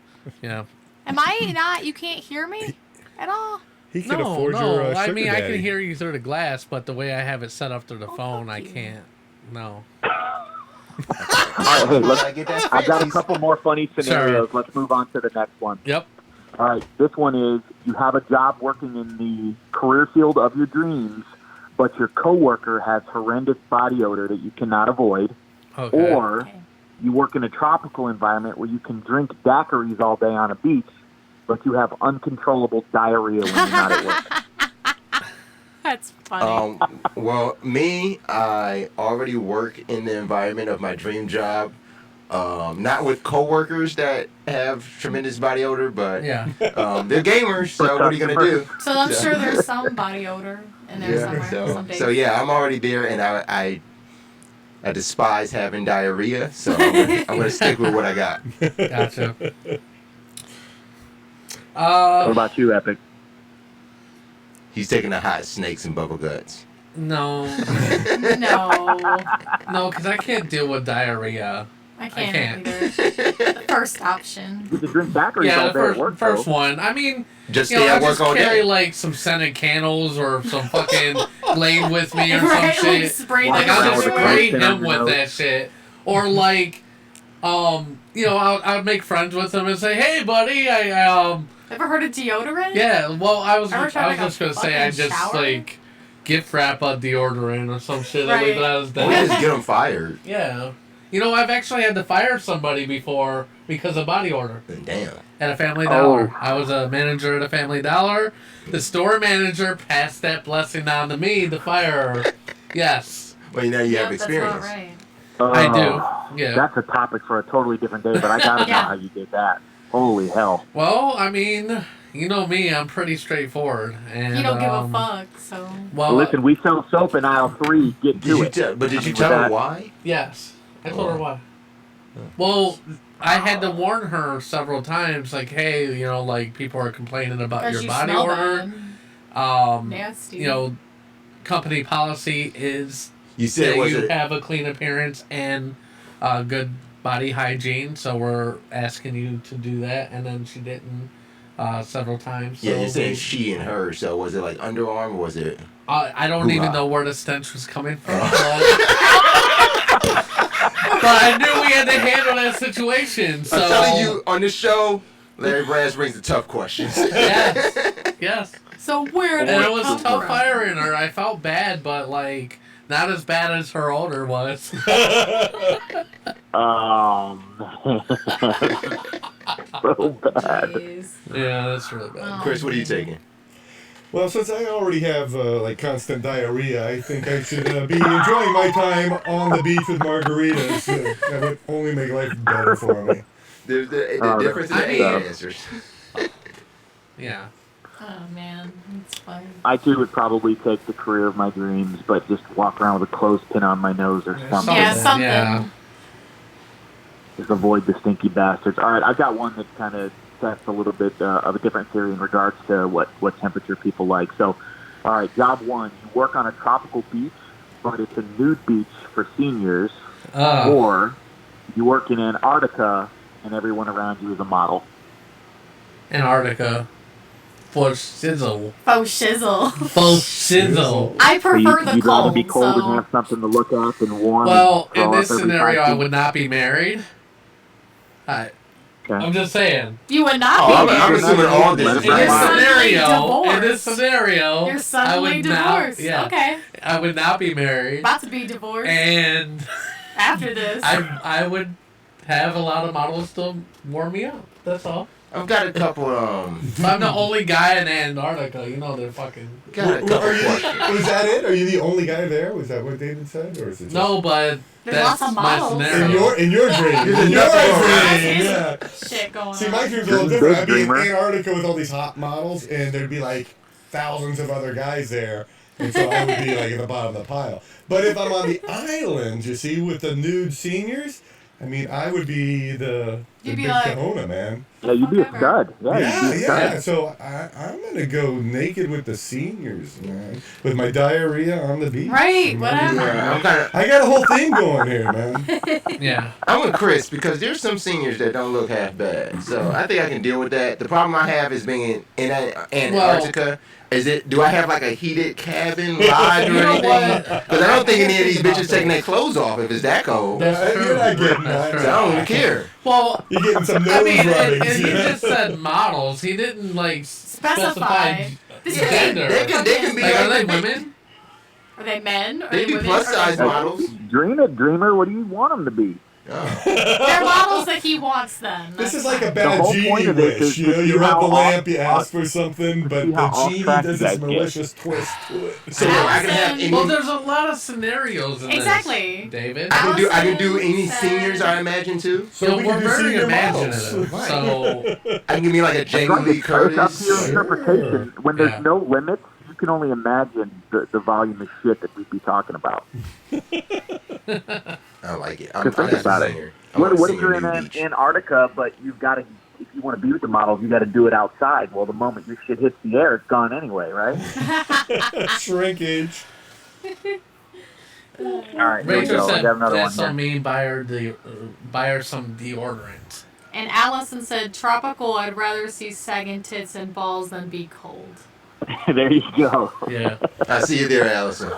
Yeah. Am I not? You can't hear me at all? He can No, afford no. your I sugar mean, I daddy. can hear you through the glass, but the way I have it set up through the phone, fuck I you. can't. No. All right, hey, I've got a couple more funny scenarios. Sure. Let's move on to the next one. Yep. All right, this one is you have a job working in the career field of your dreams, but your coworker has horrendous body odor that you cannot avoid, Okay. or you work in a tropical environment where you can drink daiquiris all day on a beach, but you have uncontrollable diarrhea when you're not at work. That's funny. Well, me, I already work in the environment of my dream job. Not with coworkers that have tremendous body odor, but Yeah. they're gamers. So what are you gonna do? So I'm sure there's some body odor in there somewhere. Some days. So yeah, I'm already there, and I despise having diarrhea. So I'm gonna stick with what I got. Gotcha. What about you, Epic? He's taking the hot snakes and bubble guts. No. No, because I can't deal with diarrhea. I can't either. The first option. You can drink daiquiris Yeah, all the day at work, first though. one. I mean, Just you stay know, at I work just all carry day. like some scented candles or some fucking Glade with me or Right, some like shit. spray Like that I'll just shit spray on him your with nose. that shit, or like, I'll make friends with him and say, "Hey, buddy, Ever heard of deodorant? yeah." Well, I was Ever tried, like, a just gonna say I fucking just shower? like gift wrap a deodorant or some shit. Right. Like that was Well, dead. just get him fired. Yeah. I've actually had to fire somebody before because of body odor. Damn. At a Family Dollar. Oh. I was a manager at a Family Dollar. The store manager passed that blessing on to me to fire her. Yes. Well, you have Yep, experience. That's not right. I Oh, do. Yeah. That's a topic for a totally different day, but I gotta know Yeah. how you did that. Holy hell. Well, I mean, you know me, I'm pretty straightforward. And, You don't give a fuck, so. Well, Listen, we sell soap in aisle 3. Get to it. Did you I mean, tell with her that- why? yes. I told her why. Well, I had to warn her several times, like, hey, like, people are complaining about 'Cause your you body smell odor. bad. Nasty. Company policy is You said that was you it? have a clean appearance and good body hygiene, so we're asking you to do that. And then she didn't several times. Yeah, so you're saying she and her. So was it like underarm or was it? I don't even Hoo-ha. know where the stench was coming from. But I knew we had to handle that situation. So I'm telling you, on this show, Larry Brass brings the tough questions. yes. So where And did it it was come tough from? firing her. I felt bad, but like not as bad as her odor was. So bad. Jeez. Yeah, that's really bad. Chris, what are you taking? Well, since I already have constant diarrhea, I think I should be enjoying my time on the beach with margaritas. That would only make life better for me. The difference in the eight answers. Yeah. Oh man, it's fun. I too would probably take the career of my dreams, but just walk around with a clothespin on my nose or something. Yeah, something. Yeah. Just avoid the stinky bastards. All right, I've got one that kind of sets a little bit of a different theory in regards to what temperature people like. So, all right, job one, you work on a tropical beach, but it's a nude beach for seniors, or you work in Antarctica and everyone around you is a model. Antarctica. For shizzle. Faux shizzle. Faux shizzle. I So you, prefer the you'd rather cold. be cold so. and have something to look at and warm. Well, and in throw this up every scenario, 5 I feet. would not be married. I'm just saying. You would not Oh, be I'm married. assuming all this In is this scenario, You're suddenly divorced. Yeah, Okay. I would not be married. About to be divorced. And after this, I would have a lot of models to warm me up. That's all. I've got a couple. If I'm the only guy in Antarctica, you know they're fucking. Got a couple questions. Was that it? Are you the only guy there? Was that what David said, or is it? No, but there's that's lots of my models. scenario. In your dream. In your dream. Yeah. Shit going See, on. my dream's a little different. I'd be in Antarctica with all these hot models, and there'd be like thousands of other guys there, and so I would be like at the bottom of the pile. But if I'm on the island, you see, with the nude seniors, I mean, I would be the big kahuna, man. Yeah, you'd be a stud. Yeah, you'd be a stud. So I'm gonna go naked with the seniors, man, with my diarrhea on the beach. Right, whatever. Yeah, I got a whole thing going here, man. Yeah. I'm with Chris because there's some seniors that don't look half bad. So I think I can deal with that. The problem I have is being in Antarctica. Do I have like a heated cabin, lodge, or anything? Because I don't think any of these bitches taking their clothes off if it's that cold. You're not getting that. So I don't even care. Well, you're getting some nose I mean, rubbings. and he just said models. He didn't like specify gender. They can be like, are they women? Are they men? Are They be women? plus size models. Dream it, dreamer. What do you want them to be? They're models that he wants then. This is like a The bad whole genie point of this wish. is You know, to you see rub how the lamp, you off- ask for something, but see how the off genie track does you this guys get. malicious twist to it. So I can have any. Well, there's a lot of scenarios in Exactly. this, David. I can do any seniors I imagine too. So we can we're do very senior imaginative. models. So I can give me like a Jamie Lee It's up Curtis. to your interpretation. When there's Yeah. no limits, you can only imagine the volume of shit that we'd be talking about. I like it. Because think about it. What if you're in Antarctica, but you've got to, if you want to be with the models, you got to do it outside. Well, the moment your shit hits the air, it's gone anyway, right? Shrinkage. All right, here we Rachel go. I said got another that's one so here. mean. Buy her some deodorant. And Allison said, tropical, I'd rather see sagging tits and balls than be cold. There you go. Yeah. I see you there, Allison.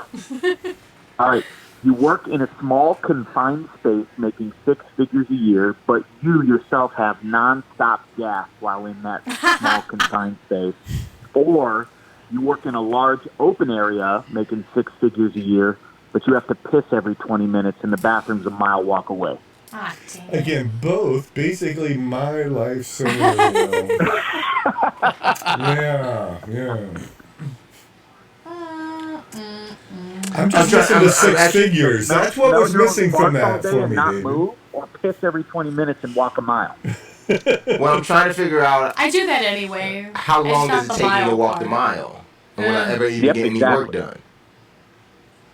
All right. You work in a small, confined space, making 6 figures a year, but you yourself have nonstop gas while in that small, confined space. Or you work in a large, open area, making 6 figures a year, but you have to piss every 20 minutes, and the bathroom's a mile walk away. Ah, damn. Again, both basically my life scenario. Yeah. I'm just missing the 6 figures. That's what was missing from that for me, not David. move or piss every 20 minutes and walk a mile. Well, I'm trying to figure out I do that anyway. how long It's does not it the take me to mile walk the part. mile, and will I ever even Yep, get any work exactly. done?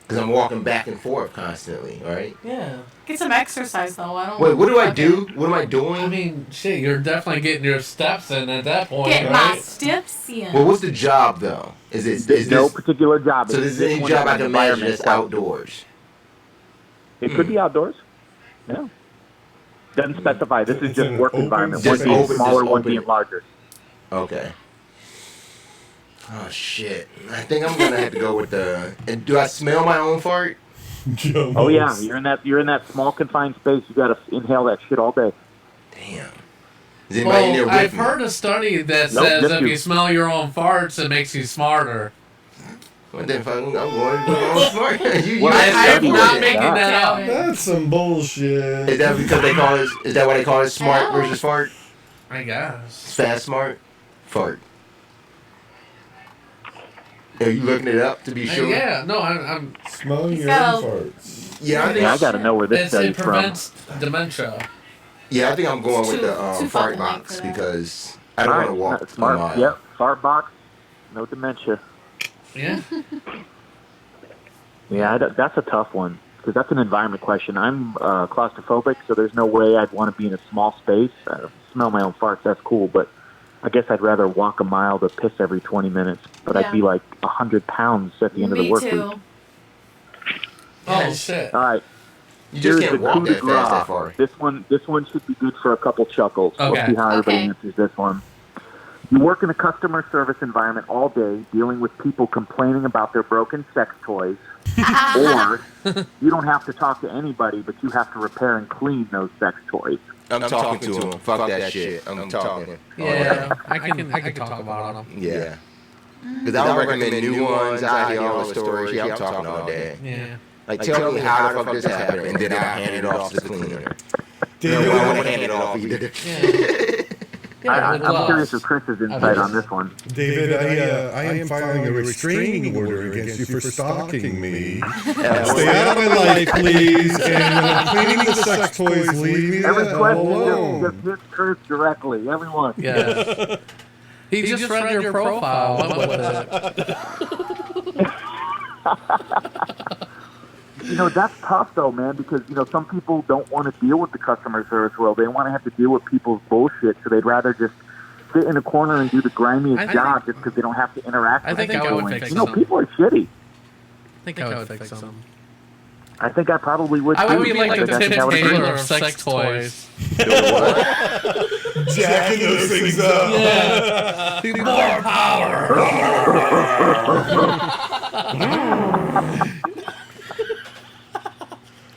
Because I'm walking back and forth constantly, right? Yeah. Get some exercise though. I don't. Wait, what do I do? What am I doing? I mean, shit, you're definitely getting your steps in at that point, Get right? my steps in. Well, what's the job though? Is no this particular job. so? It's This is any one job of I the can imagine environment that's questions. outdoors. It could be outdoors. Yeah. Doesn't specify. This is It's just an work open environment. space. One being Just smaller, one open. being larger. Okay. Oh shit! I think I'm gonna have to go with the. And do I smell my own fart? Oh yeah, you're in that small confined space. You got to inhale that shit all day. Damn. Is anybody in there Well, with I've me? heard a study that Nope, says just if you. you smell your own farts, it makes you smarter. Well, then fucking, I'm going to go on fart. You Well, asked I'm me not that. making that up. That's some bullshit. Is that because they call it? Is that why they call it smart No. versus fart? I guess. Fast, smart, fart. Are you looking it up to be sure? Yeah, no, I'm Smelling your So- own farts. Yeah, I think. Yeah, I got to know where this it study's from. prevents dementia. Yeah, I think I'm going with Too- the too fart fucking late box for that. because I don't want to walk a smart. mile. Yep, fart box, no dementia. Yeah. Yeah, that's a tough one because that's an environment question. I'm claustrophobic, so there's no way I'd want to be in a small space. I smell my own farts, that's cool, but I guess I'd rather walk a mile to piss every 20 minutes. But Yeah. I'd be like 100 pounds at the end of the Me work too. week. Oh shit. All right. You just Here's can't the walk coup de that fast that grace. far. This one should be good for a couple chuckles. Okay. We'll see how everybody Okay. answers this one. You work in a customer service environment all day, dealing with people complaining about their broken sex toys, or you don't have to talk to anybody, but you have to repair and clean those sex toys. I'm talking to him. Fuck that shit. I'm talking. Yeah, I can talk about them. Yeah. Because I don't recommend new ones. I hear all the stories. Yeah, I'm talking all day. Yeah. Like, tell me how the fuck this happened, and then I'll hand it off to the cleaner. No, I won't hand it off either. I'm curious of Chris's insight on this one. David, I am filing a restraining order against you for stalking me. Stay out of my life, please. And when I'm cleaning the sex toys, leave me Every the hell question alone. just hits Chris directly. Everyone. Yeah. He just read your profile. What was it? You know, that's tough though, man, because, you know, some people don't want to deal with the customer service world. They want to have to deal with people's bullshit, so they'd rather just sit in a corner and do the grimiest job just because they don't have to interact with people. I think I would fix You know, some. people are shitty. I think I would fix some. I think I probably would too. I would be like the but I think I Tim would agree. Taylor of sex toys. Jacking those things up. Yeah. More power.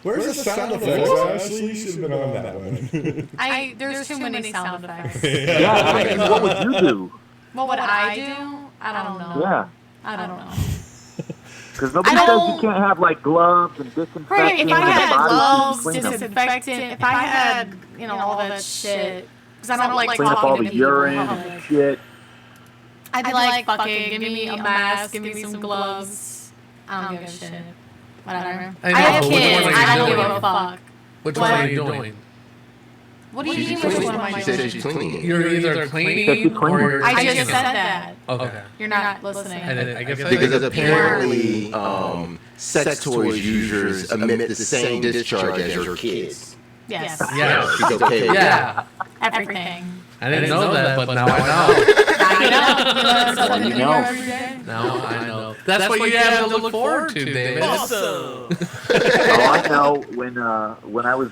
Where's the sound effects, Ashley? You should have been on that one. There's too many sound effects. Yeah, I mean, what would you do? What would I do? I don't know. Yeah. I don't know. Because nobody says you can't have, like, gloves and disinfectant. Right, if I and had body gloves, clean them. disinfectant, if I had, you know, all that shit, because I don't like Clean up all talking the to people. urine and shit. I'd be like, fucking, give me a mask, give me some gloves. I don't give a shit. Whatever. I I have know, but kids, which one are I you don't give doing? a fuck. Which one are you doing? What do you mean, which one am I She said doing? she's cleaning. You're either cleaning or you're I just taking said them. that. Okay. You're not listening. I guess Because apparently, sex toys users emit the same discharge as your kids. Yes. Yeah. She's okay with that. Yeah. Everything. I didn't know that, but now I know. You know. Now I know. That's what you have to look forward to, David. Oh, I know. When I was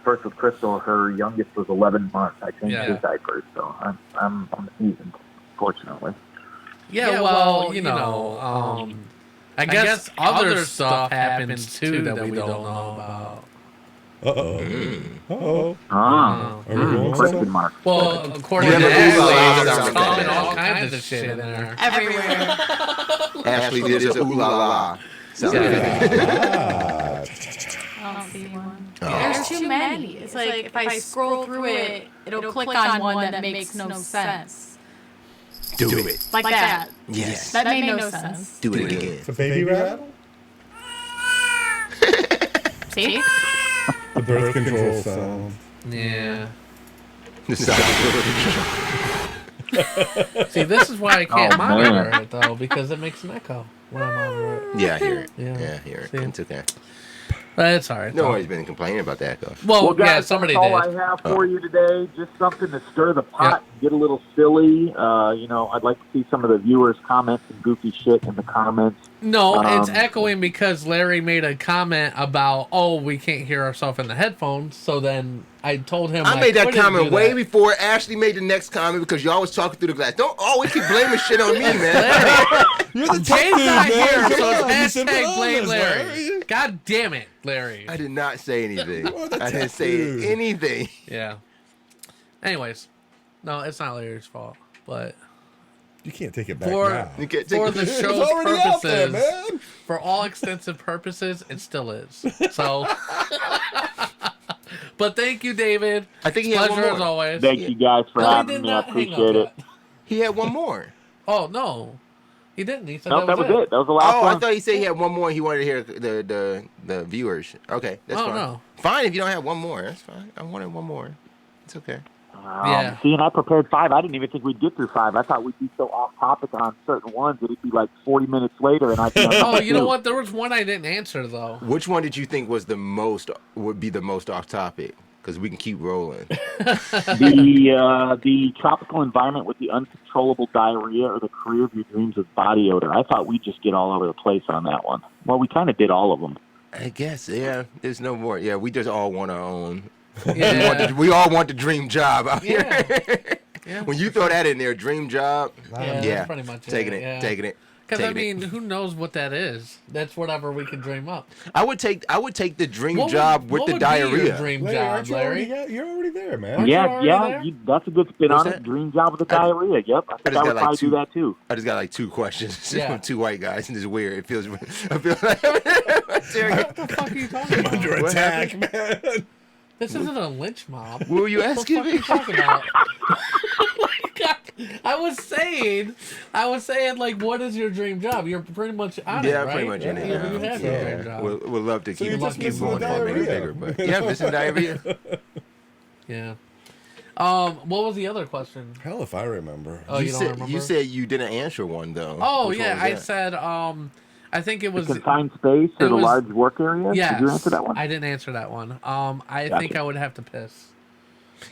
first with Crystal, her youngest was 11 months. I changed his diapers, so I'm seasoned, fortunately. Yeah, well, you know, I guess other stuff happens too that we don't know about. Question mark. Well, according to Ashley, there's coming all kinds of shit in there. Everywhere. Ashley did this ooh la la. I don't see one. There's too many. It's like if I scroll through it, it'll click on one that makes no sense. Do it. Like that. Yes. That made no sense. Do it again. The baby rattle? See? The birth control sound. Yeah. The sound of See, this is why I can't Oh, monitor man. it, though, because it makes an echo when I monitor it. Yeah, I hear it. Yeah. Yeah, I hear it. See? It's okay. But it's all right. Nobody's been complaining about that, though. Well, Well, guys, yeah, somebody that's all did. I have for you today. Just something to stir the pot, and get a little silly. You know, I'd like to see some of the viewers comment some goofy shit in the comments. No, it's echoing because Larry made a comment about, we can't hear ourselves in the headphones. So then I told him I made that couldn't comment do way that. before Ashley made the next comment because y'all was talking through the glass. Don't always keep blaming shit on me, man. You're the Jay's not here, man. so Come on, you it's said hashtag put on blame this, Larry. God damn it, Larry. I did not say anything. are the I didn't say dude. anything. Yeah. Anyways, no, it's not Larry's fault, but You can't take it back for now. You can't take for it- the It's show's already out there, purposes, man. for all extensive purposes, it still is. So, but thank you, David. I think he had one Pleasure as more. always. Thank you guys for No, he having did me. I not hang up appreciate it. yet. He had one more. Oh no, he didn't. He said Nope, that was it. That was the last Oh, one. I thought he said he had one more and he wanted to hear the viewers. Okay, that's Oh, fine. no. Fine if you don't have one more. That's fine. I wanted one more. It's okay. Yeah. See, and I prepared 5. I didn't even think we'd get through 5. I thought we'd be so off topic on certain ones that it'd be like 40 minutes later, and I'd be on Oh, number you know 2. what? There was one I didn't answer though. Which one did you think was would be the most off topic? Because we can keep rolling. The tropical environment with the uncontrollable diarrhea or the career of your dreams with body odor. I thought we'd just get all over the place on that one. Well, we kind of did all of them. I guess, yeah. There's no more. Yeah, we just all want our own. Yeah. We all want the dream job out Yeah. here. Yeah. When you throw that in there, dream job, Yeah, that's pretty much taking it, yeah. taking it. Because I Taking it. mean, who knows what that is? That's whatever we can dream up. I would take the dream What job would- with what the would be your diarrhea. dream Larry, job, aren't you Larry? you're already there, man. Aren't you Yeah, already yeah, there? that's a good spin What's on that? it. Dream job with the diarrhea. Yep, I think I would probably do that too. I just got like 2 questions Yeah. from 2 white guys, and it's weird. It feels. I feel like What the fuck are you talking about? Under What attack, man. This isn't a lynch mob. What were you What the asking fuck are me? you talking about? Like, I was saying, like, what is your dream job? You're pretty much on it, Yeah, right? pretty much in it. You Yeah. have your dream job. We'll love to keep you're just keep missing going the for it, make it diarrhea. bigger. But yeah, missing diarrhea. Yeah. What was the other question? Hell if I remember. Oh, you don't remember? You said you didn't answer one though. Oh, Which one yeah, was I that? said, I think it was. Confined space or it the was- large work area? Yes. Did you answer that one? I didn't answer that one. I Gotcha. think I would have to piss.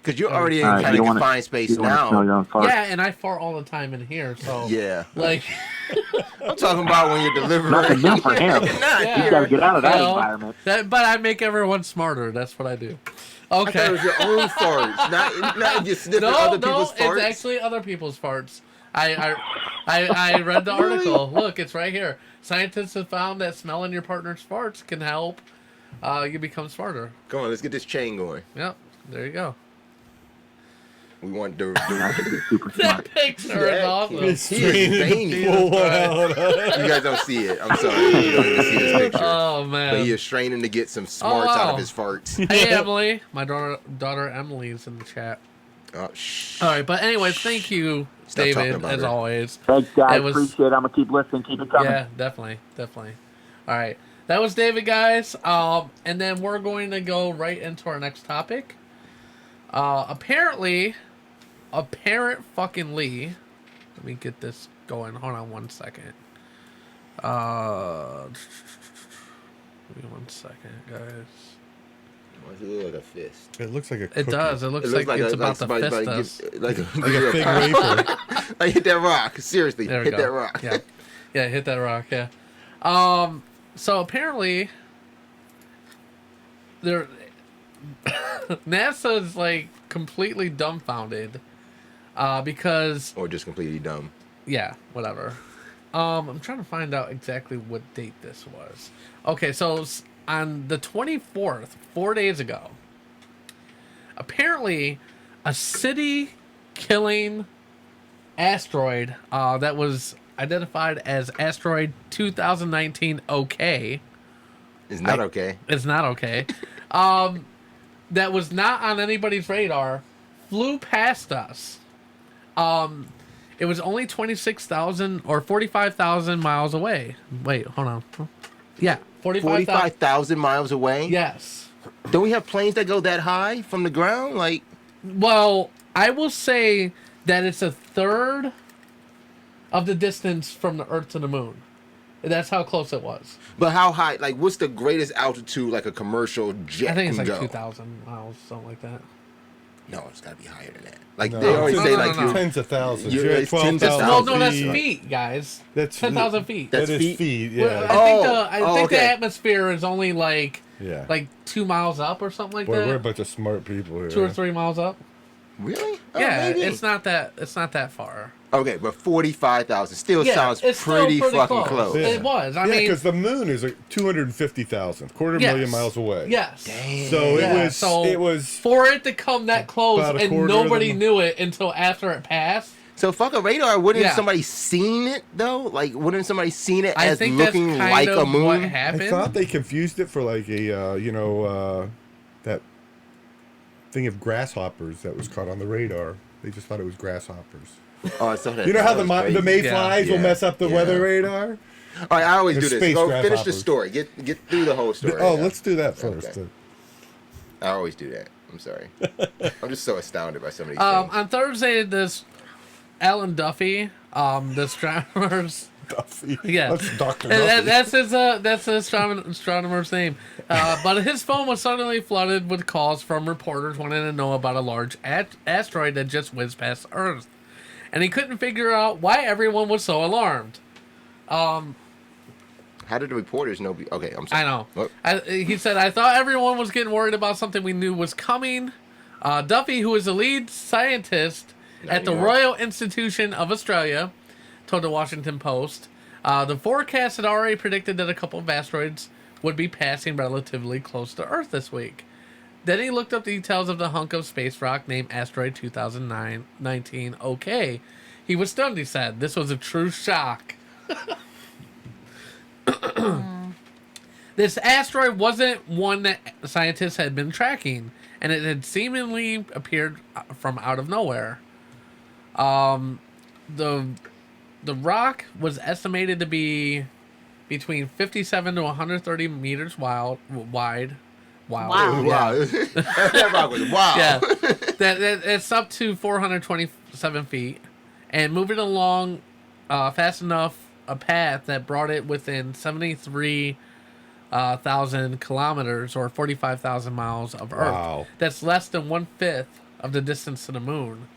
Because you're already in All right, kind you of don't wanna- confined space you don't wanna smell your now. own fart. Yeah, and I fart all the time in here, so. Yeah. Like. I'm talking about when you're delivering. Nothing new for him. Not Yeah. He's got to get out of that Well, environment. But I make everyone smarter. That's what I do. I thought it Okay. was your own farts, not just sniffing No, other no, people's farts. it's actually other people's farts. I read the article. Look, it's right here. Scientists have found that smelling your partner's farts can help you become smarter. Come on, let's get this chain going. Yep, there you go. We want the Super smart. That picture is Yeah, awesome. he is veiny. Pull one out. You guys don't see it. I'm sorry. You don't even see this picture. Oh But he man. is straining to get some smarts out wow. of his farts. Hey Emily, my daughter Emily's in the chat. Oh, shh. All right, but anyways, thank you, Stop talking David, about as her. always. Thanks, guys. It was- Appreciate it. I'm going to keep listening. Keep it coming. Yeah, definitely. All right, that was David, guys. And then we're going to go right into our next topic. Apparently, fucking Lee. Let me get this going. Hold on 1 second. Give me 1 second, guys. Why does it look like a fist? It looks like a It cookie. does. It looks like it's about to somebody- fist like, us. like a Big wafer. Like, hit that rock. Seriously, There we hit go. that rock. Yeah, yeah, hit that rock. Yeah. So apparently, there, NASA's like completely dumbfounded, because Or just completely dumb. yeah, whatever. I'm trying to find out exactly what date this was. Okay, so on the 24th, 4 days ago, apparently a city-killing asteroid that was identified as asteroid 2019 OK. It's not okay. It's not okay. That was not on anybody's radar, flew past us. It was only 26,000 or 45,000 miles away. Wait, hold on. Yeah, 45,000. 45,000 miles away? Yes. Don't we have planes that go that high from the ground? Like, Well, I will say that it's a third of the distance from the Earth to the Moon. That's how close it was. but how high? Like, what's the greatest altitude like a commercial jet I think it's can like go? 2,000 miles, something like that. No, it's got to be higher than that. Like, No, they always no, say, no, like, no, no. you're- Tens of thousands. You're- You're at it's tens of 12,000 No, thousands. no, that's feet. feet, guys. That's 10,000 feet. That's That is feet? feet. Well, Yeah. I think the okay. atmosphere is only like Yeah. 2 miles up or something like Boy, that. we're a bunch of smart people here. 2 or 3 miles up. Really? Oh, Yeah, maybe. it's not that far. Okay, but 45,000 still Yeah, sounds it's still pretty pretty fucking close. close. Yeah. It was. I Yeah, mean, because the moon is like 250,000, quarter yes. million miles away. Yes. So Yeah, it was for it to come that close About a and quarter of nobody the- knew it until after it passed. So fuck a radar. Wouldn't Yeah. somebody seen it though? Like, wouldn't somebody seen it I as think looking that's kind like of a moon? what I happened. thought they confused it for like a that thing of grasshoppers that was caught on the radar. They just thought it was grasshoppers. Oh, I saw that. You know how That the was crazy. mayflies will Yeah. mess up the Yeah. weather radar? All right, I always They're do this. space Go finish the grasshoppers. story. Get through the whole story. Oh, let's do that first. Okay. I always do that. I'm sorry. I'm just so astounded by some of these things. On Thursday, this Alan Duffy, the astronomers. Duffy. Yeah, That's Dr. And Duffy. that's his astronomer's name. But his phone was suddenly flooded with calls from reporters wanting to know about a large asteroid that just whizzed past Earth, and he couldn't figure out why everyone was so alarmed. How did the reporters know? Okay, I'm sorry. I know. What? He said, I thought everyone was getting worried about something we knew was coming. Duffy, who is the lead scientist at the anymore. Royal Institution of Australia, told the Washington Post, The forecast had already predicted that a couple of asteroids would be passing relatively close to Earth this week. Then he looked up details of the hunk of space rock named Asteroid 2019 OK. He was stunned, he said. This was a true shock. This asteroid wasn't one that scientists had been tracking, and it had seemingly appeared from out of nowhere. The rock was estimated to be between 57 to 130 meters wide. Wow. Wow. That rock was wild. Yeah. It's up to 427 feet and moving along fast enough a path that brought it within 73,000 kilometers or 45,000 miles of Earth. Wow. That's less than 1/5 of the distance to the moon,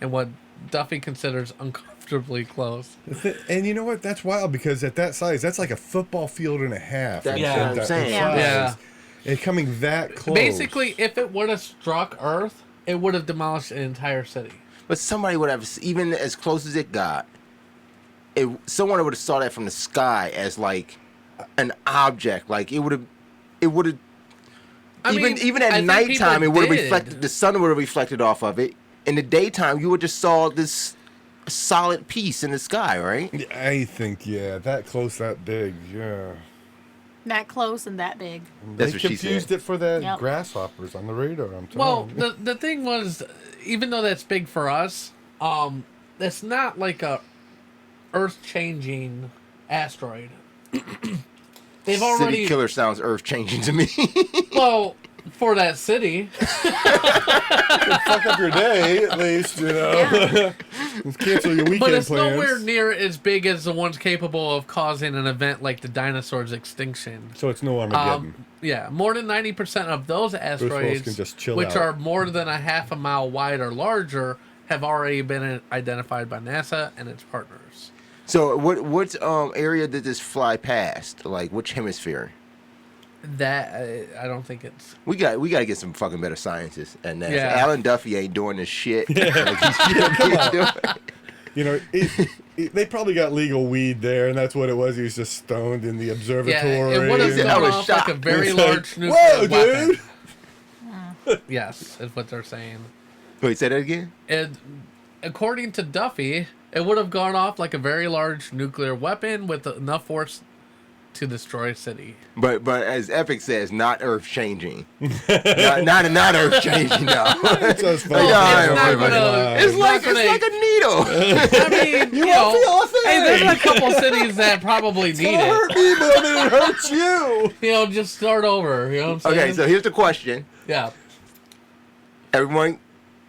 and what Duffy considers uncomfortably close. And you know what? That's wild because at that size, that's like a football field and a half. That's Yeah. what I'm saying. Yeah. And coming that close. Basically, if it would have struck Earth, it would have demolished an entire city. But somebody would have, even as close as it got, someone would have saw that from the sky as like an object. Like it would have. Even at nighttime, it would have reflected. The sun would have reflected off of it. In the daytime, you would just saw this solid piece in the sky, right? I think, that close, that big, yeah. That close and that big. They That's what she confused said. it for the Yep. grasshoppers on the radar, I'm telling Well, you. the thing was, even though that's big for us, that's not like a Earth-changing asteroid. They've already City Killer sounds earth changing to me. well for that city. Fuck up your day, at least, you know. Let's cancel your weekend But it's plans. nowhere near as big as the ones capable of causing an event like the dinosaurs' extinction. So it's no Armageddon. Yeah, more than 90% of those asteroids, can just chill which out. are more than a half a mile wide or larger, have already been identified by NASA and its partners. So what area did this fly past? Like which hemisphere? That I don't think it's. We got to get some fucking better scientists at NASA. Yeah. Alan Duffy ain't doing this shit. Like he's doing. You know, they probably got legal weed there, and that's what it was. He was just stoned in the observatory. Yeah, it would have I gone was off like a shocked. very It's like, large nuclear whoa, weapon. dude! Yes, is what they're saying. Wait, say that again? And according to Duffy, it would have gone off like a very large nuclear weapon with enough force to destroy a city. But as Epic says, not earth changing. not earth changing. No. It's just Like, It's like it's like a needle. I mean, you won't feel a thing. hey, there's a couple cities that probably need it. hurt me more than it hurts you. You know, just start over. You know what I'm saying? Okay, so here's the question. Yeah. Everyone,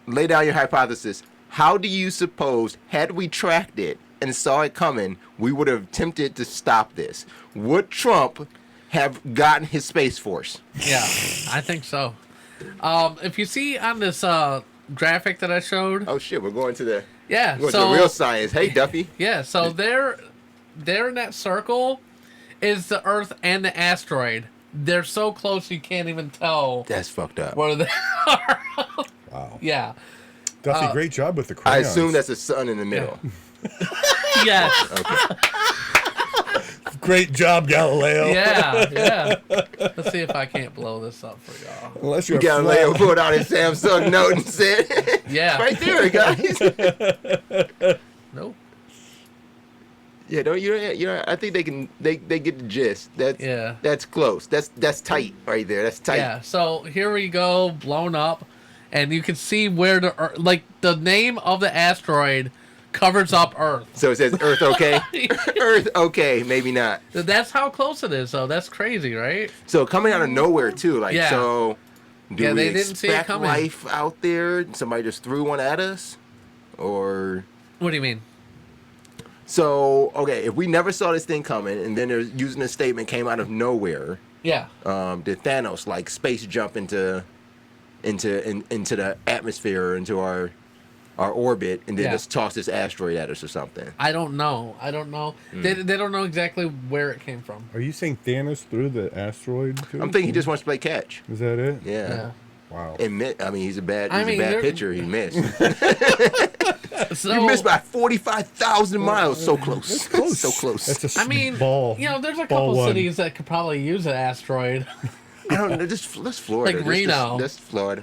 lay down your hypothesis. How do you suppose, had we tracked it and saw it coming, we would have attempted to stop this? Would Trump have gotten his Space Force? Yeah, I think so. If you see on this graphic that I showed, Oh shit, we're going to the yeah, we're going so to real science. Hey Duffy. yeah, so there in that circle is the Earth and the asteroid. They're so close you can't even tell That's fucked up. where they are. Wow. Yeah. Duffy, great job with the I crayons. assume that's the sun in the middle. Yes. Great job, Galileo. Yeah. Let's see if I can't blow this up for y'all. Unless you're a Galileo flat- pulled out his Samsung note and said, Yeah. right there, guys. Nope. Yeah, don't you know, I think they get the gist. Yeah. That's close. That's tight right there. That's tight. Yeah. So here we go, blown up, and you can see where the name of the asteroid covers up Earth. So it says Earth okay? Earth okay, maybe not. That's how close it is, though. That's crazy, right? So coming out of nowhere too, like Yeah. so do Yeah, we they didn't see it expect coming. life out there? Somebody just threw one at us? Or What do you mean? so okay, if we never saw this thing coming and then they're using a statement came out of nowhere, Yeah. did Thanos like space jump into the atmosphere or into our orbit and then Yeah. just toss this asteroid at us or something? I don't know. They don't know exactly where it came from. Are you saying Thanos threw the asteroid to I'm us? thinking he just wants to play catch. Is that it? Yeah. Wow. I mean, he's a bad they're- pitcher. He missed. So, He missed by 45,000 miles. So close. That's close. So close. That's a I mean, ball. there's a ball couple one. cities that could probably use an asteroid. I don't know. That's Florida. Like Reno. That's Florida.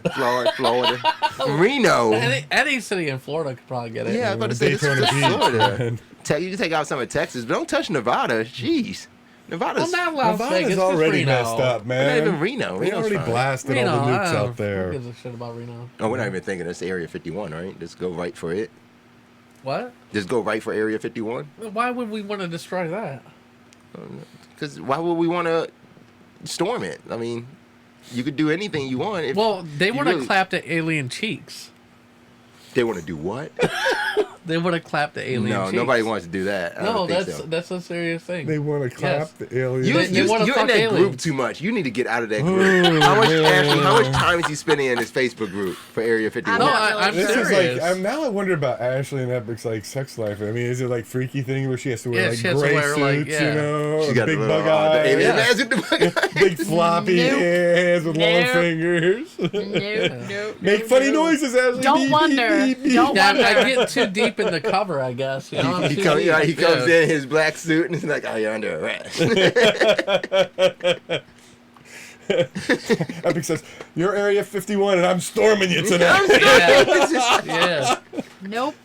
Florida. Reno. Any city in Florida could probably get it. Yeah, I was about to say this Daytona is Beach, Florida. man. You can take out some of Texas, but don't touch Nevada. Jeez. Nevada's Well, not Las Nevada's Vegas, just already Reno. messed up, man. not even Reno. They Reno's already fine. blasted Reno, all the I nukes don't know. out there. Who gives a shit about Reno? Oh, we're not even thinking it's Area 51, right? Just go right for it. What? Just go right for Area 51. Why would we want to destroy that? Because why would we want to storm it? I mean, you could do anything you want. If Well, they you want to really- clap the alien cheeks. They want to do what? They want to clap the alien No, cheeks. nobody wants to do that. I No, don't think that's so. that's a serious thing. They want to clap Yes. the aliens. You're wanna in fuck that aliens. group too much. You need to get out of that group. Ooh, How much, man. Ashley, how much time is he spending in this Facebook group for Area 51? No, not really I'm This serious. is like now I wonder about Ashley and Epic's like sex life. I mean, is it like freaky thing where she has to wear Yeah, like she has to gray wear, suits, like, yeah. you know, She got big the bug little, the alien eyes, mask with the bug eyes. big floppy Nope. hands with long Nope. fingers. Nope. Make funny noises, Ashley. Don't Beep, beep, wonder. beep, beep. Don't Yeah, wonder. I get too deep in the cover, I guess. You know, I'm He too comes deep. in his black suit and he's like, "Oh, you're under arrest." Epic says, "You're Area 51, and I'm storming you tonight." Yeah. Nope.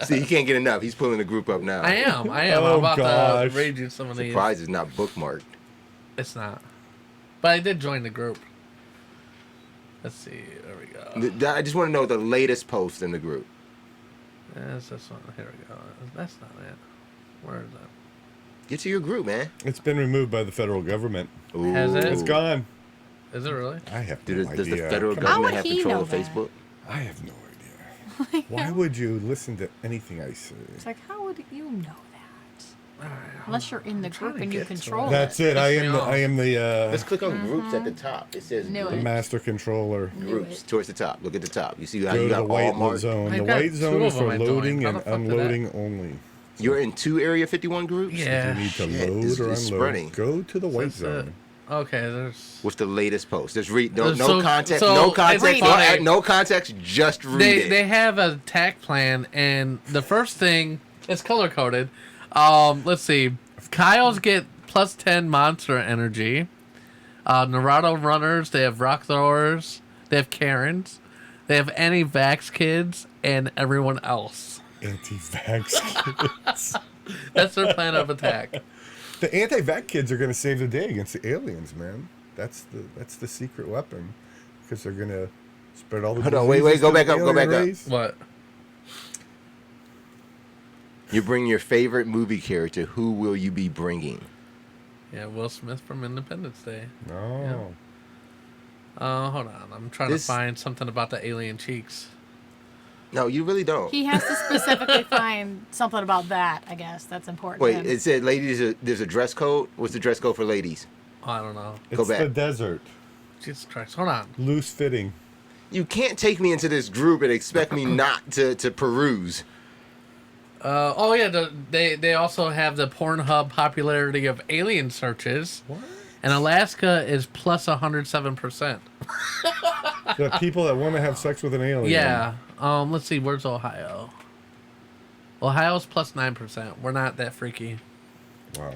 See, he can't get enough. He's pulling the group up now. I am. Oh, I'm about gosh. to raid you some of these. Surprise is not bookmarked. It's not. But I did join the group. Let's see. There we go. I just want to know the latest post in the group. That's this one. Here we go. That's not it. Where is it? Get to your group, man. It's been removed by the federal government. Ooh. Has it? It's gone. Is it really? I have Does no the idea. federal Come on. How government would have he control know of that? Facebook? I have no idea. Why would you listen to anything I say? It's like, how would you know that? Unless you're in the trying group to and you get to control it. That's it. I Piss me am. The, off. I am the Let's click on groups at the top. It says Knew groups. it. master controller. Groups towards the top. Look at the top. You see how Go you to got the all white marked? zone. I've The got white two zone of is for them I joined. loading How and the fuck did unloading only. You're in 2 Area 51 groups? Yeah. You need to Shit, load it's or unload. spreading. Go to the white That's it. zone. Okay, there's. What's the latest post? Just read. No, So- no context. so no it's context. funny. No context. Just read it. They have a attack plan, and the first thing it's color coded. Let's see. Kyle's get plus 10 monster energy. Dorado runners. They have rock throwers. They have Karens. They have anti-vax kids and everyone else. Anti-vax kids. That's their plan of attack. The anti-vax kids are going to save the day against the aliens, man. That's the secret weapon, because they're going to spread all the. Hold on, wait, diseases go to the back up, go alien back up. race. What? You bring your favorite movie character. Who will you be bringing? Yeah, Will Smith from Independence Day. No. Hold on. I'm trying This- to find something about the alien cheeks. No, you really don't. He has to specifically find something about that, I guess. That's important. Wait, to him. it said ladies. There's a dress code. What's the dress code for ladies? Oh, I don't know. Go It's back. the desert. Jesus Christ. Hold on. Loose fitting. You can't take me into this group and expect me not to peruse. Oh yeah, they also have the Pornhub popularity of alien searches. What? And Alaska is plus 107%. The people that want to have sex with an alien. Yeah. Let's see. Where's Ohio? Ohio's plus 9%. We're not that freaky. Wow.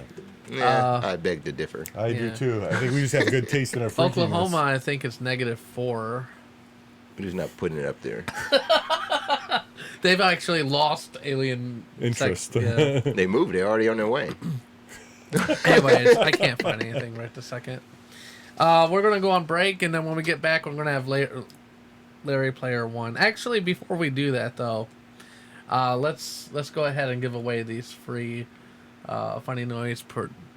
Yeah, I beg to differ. I do Yeah. too. I think we just have good taste in our freakiness. Oklahoma, I think it's -4. I'm just not putting it up there. They've actually lost alien Interest. Sex. Yeah. They moved. They're already on their way. Anyways, I can't find anything right this second. We're gonna go on break, and then when we get back, we're gonna have Larry Player 1. Actually, before we do that, though, let's go ahead and give away these free funny noise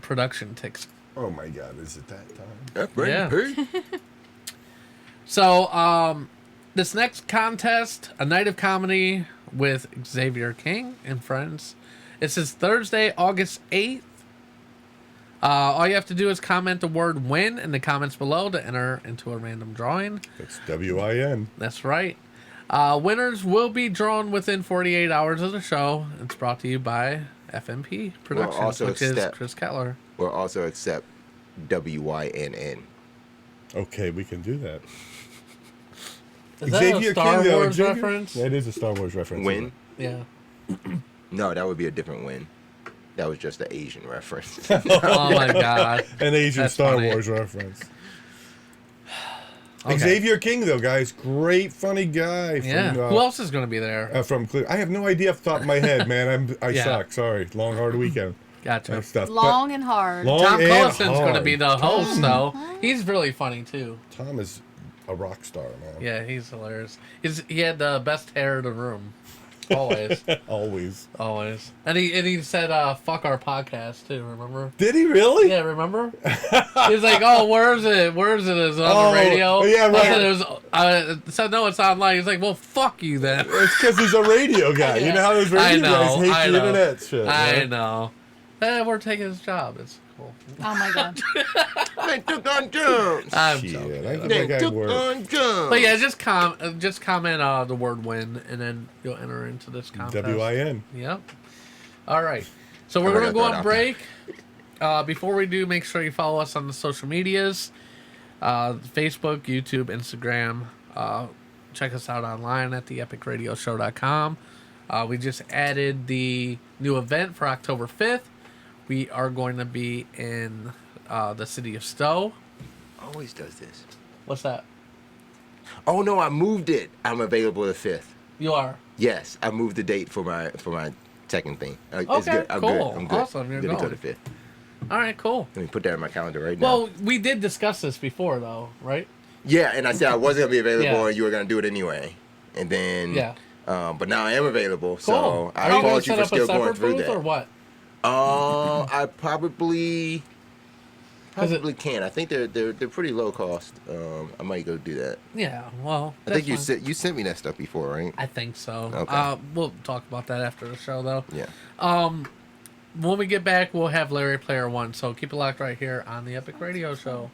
production tickets. Oh my God! Is it that time? Yeah. So, this next contest, a night of comedy with Xavier King and friends. This is Thursday, August 8th. All you have to do is comment the word "win" in the comments below to enter into a random drawing. It's WIN. That's right. Winners will be drawn within 48 hours of the show. It's brought to you by FMP Productions, also which is accept- Chris Kettler. We'll also accept WYNN. Okay, we can do that. Is that a Star Wars reference? That is a Star Wars reference. Win? Yeah. No, that would be a different win. That was just an Asian reference. Oh my god. An Asian That's Star funny. Wars reference. Okay. Xavier King, though, guys. Great, funny guy. Yeah. From, Who else is going to be there? From Cleveland. I have no idea off the top of my head, man. I Yeah. suck. Sorry. Long, hard weekend. Gotcha. That stuff. Long and hard. Long Tom and Collison's going to hard. be the host, though. He's really funny, too. Tom is a rock star, man. Yeah, he's hilarious. He had the best hair in the room. Always. Always. Always. And he said, fuck our podcast, too, remember? Did he really? Yeah, remember? He was like, oh, where is it? Where is it? Is it on the radio? Yeah, right. I said, no, it's online. He's like, well, fuck you then. It's because he's a radio guy. You know how those radio guys hate the internet shit. I know. We're taking his job. It's cool. Oh my god. They took on Jones. I'm Shit, joking. I think They that guy took worked. on Jones. But yeah, just comment the word win, and then you'll enter into this contest. WIN. Yep. All right. So we're Oh, I going to got go that on out break. Before we do, make sure you follow us on the social medias. Facebook, YouTube, Instagram. Check us out online at theepicradioshow.com. We just added the new event for October 5th. We are going to be in the city of Stowe. Always does this. What's that? Oh no, I moved it. I'm available the 5th. You are. Yes, I moved the date for my second thing. It's Okay, good. I'm cool. good. I'm good. Awesome, you're good until going. the 5th. All right, cool. Let me put that in my calendar right now. Well, we did discuss this before, though, right? Yeah, and I said I wasn't gonna be available, Yeah. and you were gonna do it anyway. And then, Yeah. but now I am available, Cool. so I Are you going applaud to you set for up a still going separate through booth that. or what? I probably Is it- can. I think they're pretty low cost. I might go do that. Yeah, well, I think that's fine. you sent me that stuff before, right? I think so. Okay. We'll talk about that after the show, though. Yeah. When we get back, we'll have Larry Player 1, so keep it locked right here on the Epic Radio Show.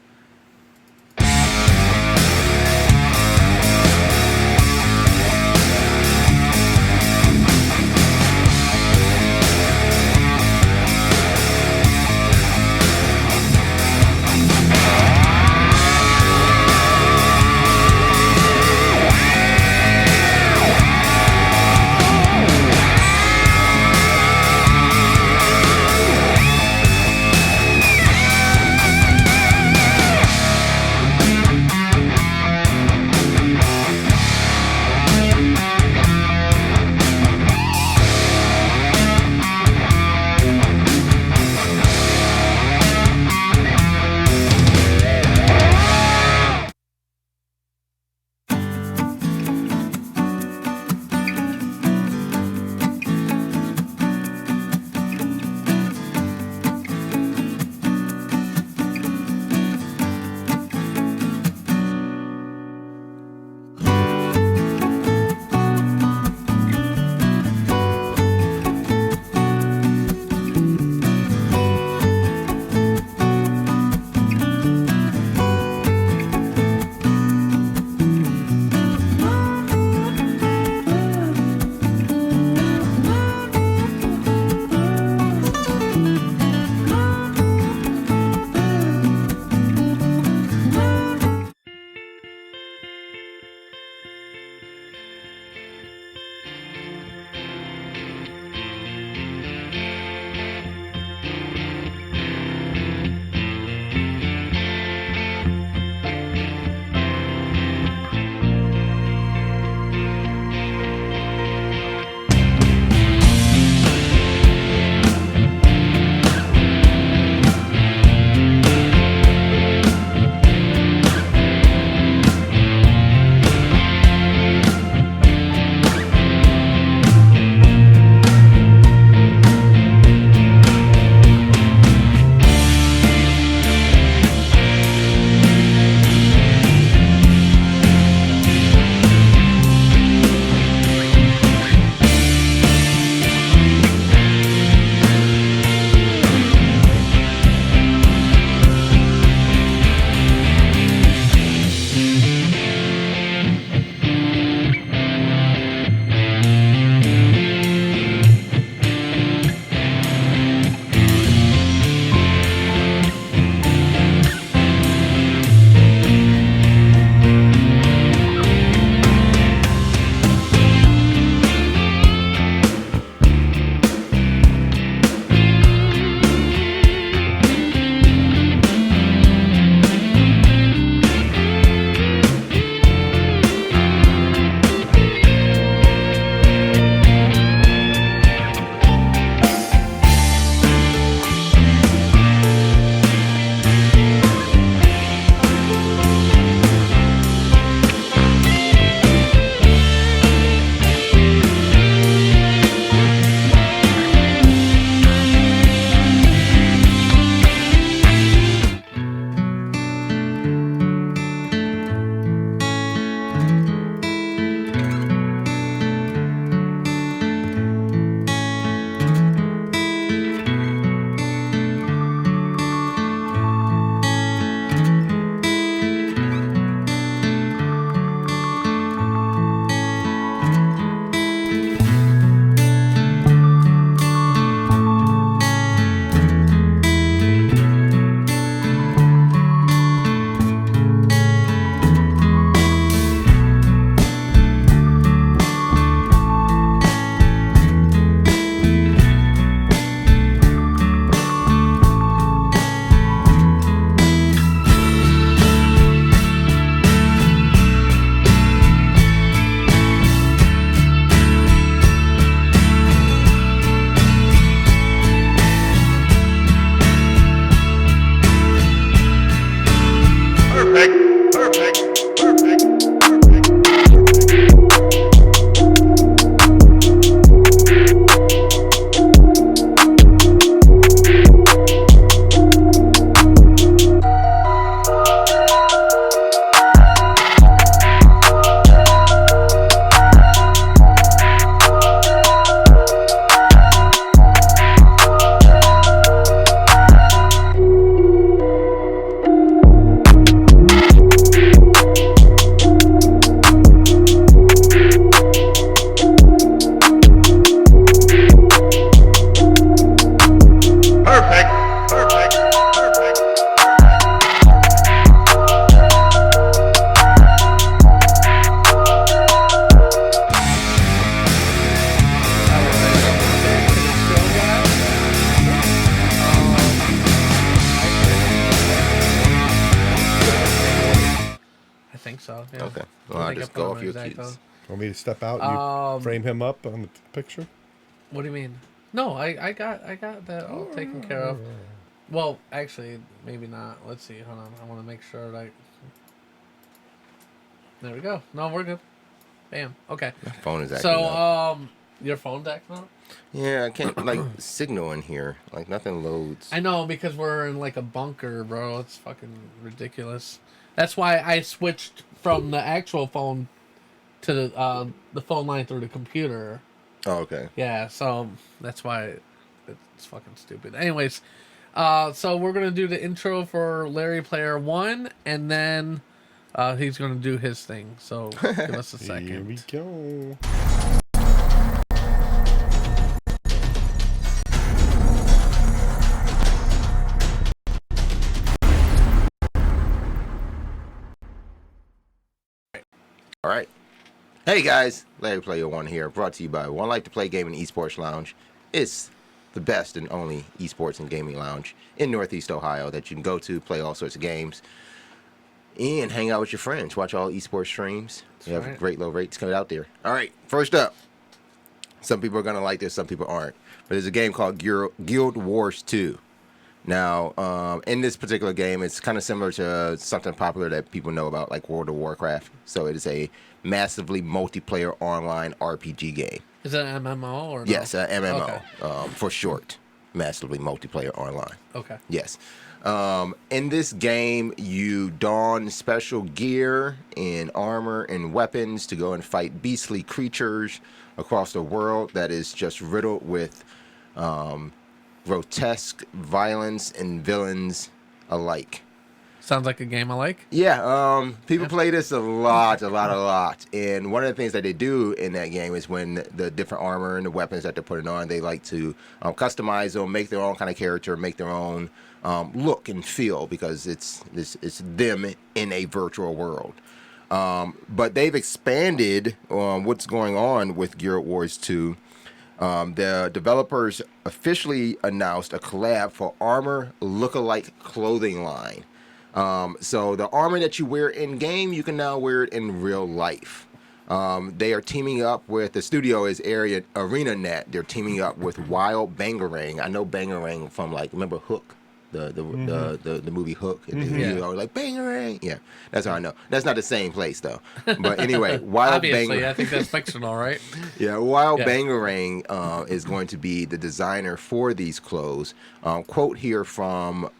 Well, think I just put go on off my your exact keys. phone. Want me to step out and you frame him up on the picture? What do you mean? No, I got that all taken care of. Well, actually, maybe not. Let's see. Hold on. I want to make sure that. There we go. No, we're good. Bam. Okay. My phone is acting So, up. your phone's acting up? Yeah, I can't like signal in here. Like nothing loads. I know, because we're in like a bunker, bro. It's fucking ridiculous. That's why I switched from the actual phone to the phone line through the computer. Oh, okay. Yeah, so that's why it's fucking stupid. Anyways, so we're gonna do the intro for Larry Player 1, and then he's gonna do his thing. So give us a second. Here we go. All right. Hey guys, Larry Player One here, brought to you by One Life to Play Gaming Esports Lounge. It's the best and only esports and gaming lounge in Northeast Ohio that you can go to, play all sorts of games, and hang out with your friends. Watch all esports streams. We have great low rates coming out there. All right, first up. Some people are gonna like this, some people aren't. But there's a game called Guild Wars 2. Now, in this particular game, it's kind of similar to something popular that people know about, like World of Warcraft. So it is a massively multiplayer online RPG game. Is it an MMO or no? Yes, MMO, Okay. for short. Massively multiplayer online. Okay. Yes. In this game, you don special gear and armor and weapons to go and fight beastly creatures across the world that is just riddled with grotesque violence and villains alike. Sounds like a game I like. Yeah, people play this a lot. And one of the things that they do in that game is when the different armor and the weapons that they're putting on, they like to customize them, make their own kind of character, make their own look and feel, because it's them in a virtual world. But they've expanded what's going on with Guild Wars 2. The developers officially announced a collab for armor lookalike clothing line. So the armor that you wear in game, you can now wear it in real life. They are teaming up with, the studio is ArenaNet. They're teaming up with Wild Bangarang. I know Bangarang from, like, remember Hook? The movie Hook, and you know, like Bangarang. Yeah, that's how I know. That's not the same place though. But anyway, Wild Obviously, Bangarang. I think that's fictional, right? Yeah, Wild Bangarang is going to be the designer for these clothes. Quote here from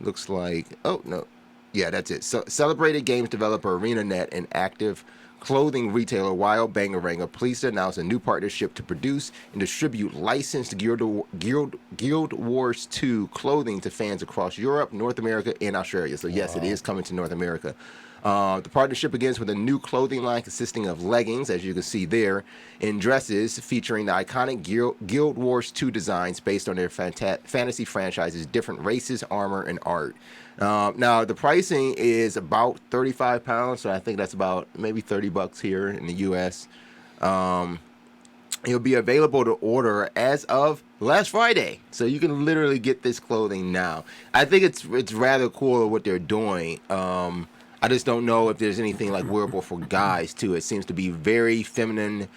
looks like, oh no, yeah, that's it. So, celebrated games developer ArenaNet and active clothing retailer Wild Bangarang are pleased to announce a new partnership to produce and distribute licensed Guild Wars 2 clothing to fans across Europe, North America, and Australia. So yes, it is coming to North America. The partnership begins with a new clothing line consisting of leggings, as you can see there, and dresses featuring the iconic Guild Wars 2 designs based on their fantasy franchises, different races, armor, and art. Now, the pricing is about £35, so I think that's about maybe $30 here in the U.S. It'll be available to order as of last Friday, so you can literally get this clothing now. I think it's rather cool what they're doing. I just don't know if there's anything like wearable for guys too. It seems to be very feminine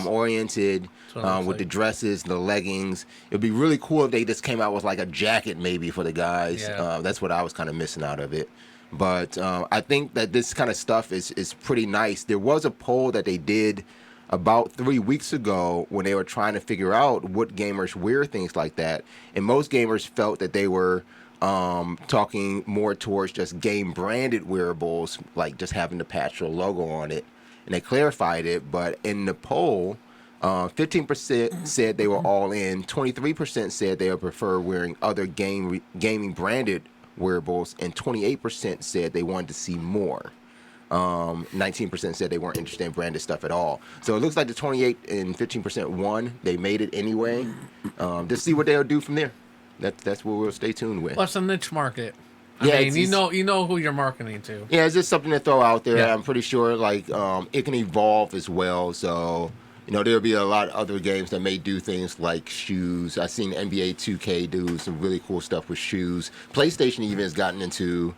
oriented with the dresses, the leggings. It'd be really cool if they just came out with like a jacket maybe for the guys. That's what I was kind of missing out of it. But I think that this kind of stuff is pretty nice. There was a poll that they did about 3 weeks ago when they were trying to figure out what gamers wear things like that, and most gamers felt that they were talking more towards just game branded wearables, like just having the patch or logo on it, and they clarified it. But in the poll, 15% said they were all in, 23% said they would prefer wearing other gaming branded wearables, and 28% said they wanted to see more. 19% said they weren't interested in branded stuff at all. So it looks like the 28 and 15% won. They made it anyway. Just see what they'll do from there. That's what we'll stay tuned with. Well, it's a niche market. I mean, you know who you're marketing to. Yeah, it's just something to throw out there. Yeah. I'm pretty sure like it can evolve as well. So there'll be a lot of other games that may do things like shoes. I've seen NBA 2K do some really cool stuff with shoes. PlayStation even has gotten into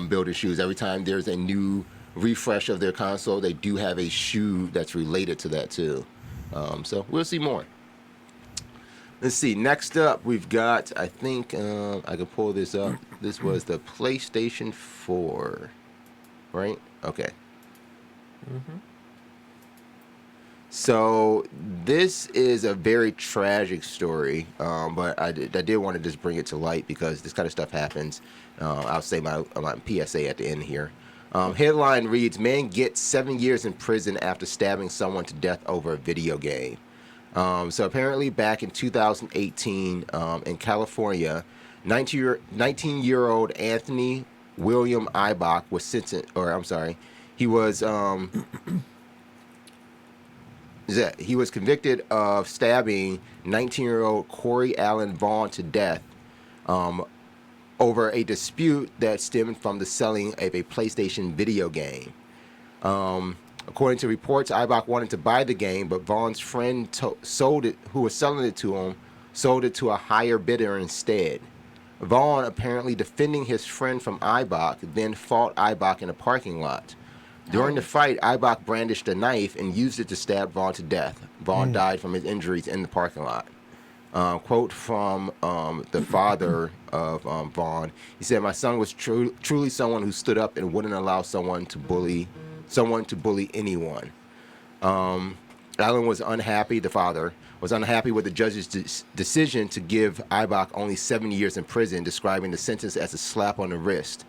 building shoes. Every time there's a new refresh of their console, they do have a shoe that's related to that too. So we'll see more. Let's see. Next up, we've got, I think I can pull this up. This was the PlayStation 4, right? Okay. So this is a very tragic story, but I did want to just bring it to light because this kind of stuff happens. I'll say my PSA at the end here. Headline reads, "Man gets 7 years in prison after stabbing someone to death over a video game." So apparently back in 2018 in California, 19-year-old Anthony William Ibach was sentenced, he was convicted of stabbing 19-year-old Corey Allen Vaughn to death over a dispute that stemmed from the selling of a PlayStation video game. According to reports, Ibach wanted to buy the game, but Vaughn's friend who was selling it to him, sold it to a higher bidder instead. Vaughn, apparently defending his friend from Ibach, then fought Ibach in a parking lot. During the fight, Ibach brandished a knife and used it to stab Vaughn to death. Vaughn died from his injuries in the parking lot. Quote from the father of Vaughn. He said, "My son was truly someone who stood up and wouldn't allow someone to bully anyone." Allen was unhappy, the father, was unhappy with the judge's decision to give Ibach only 7 years in prison, describing the sentence as a slap on the wrist.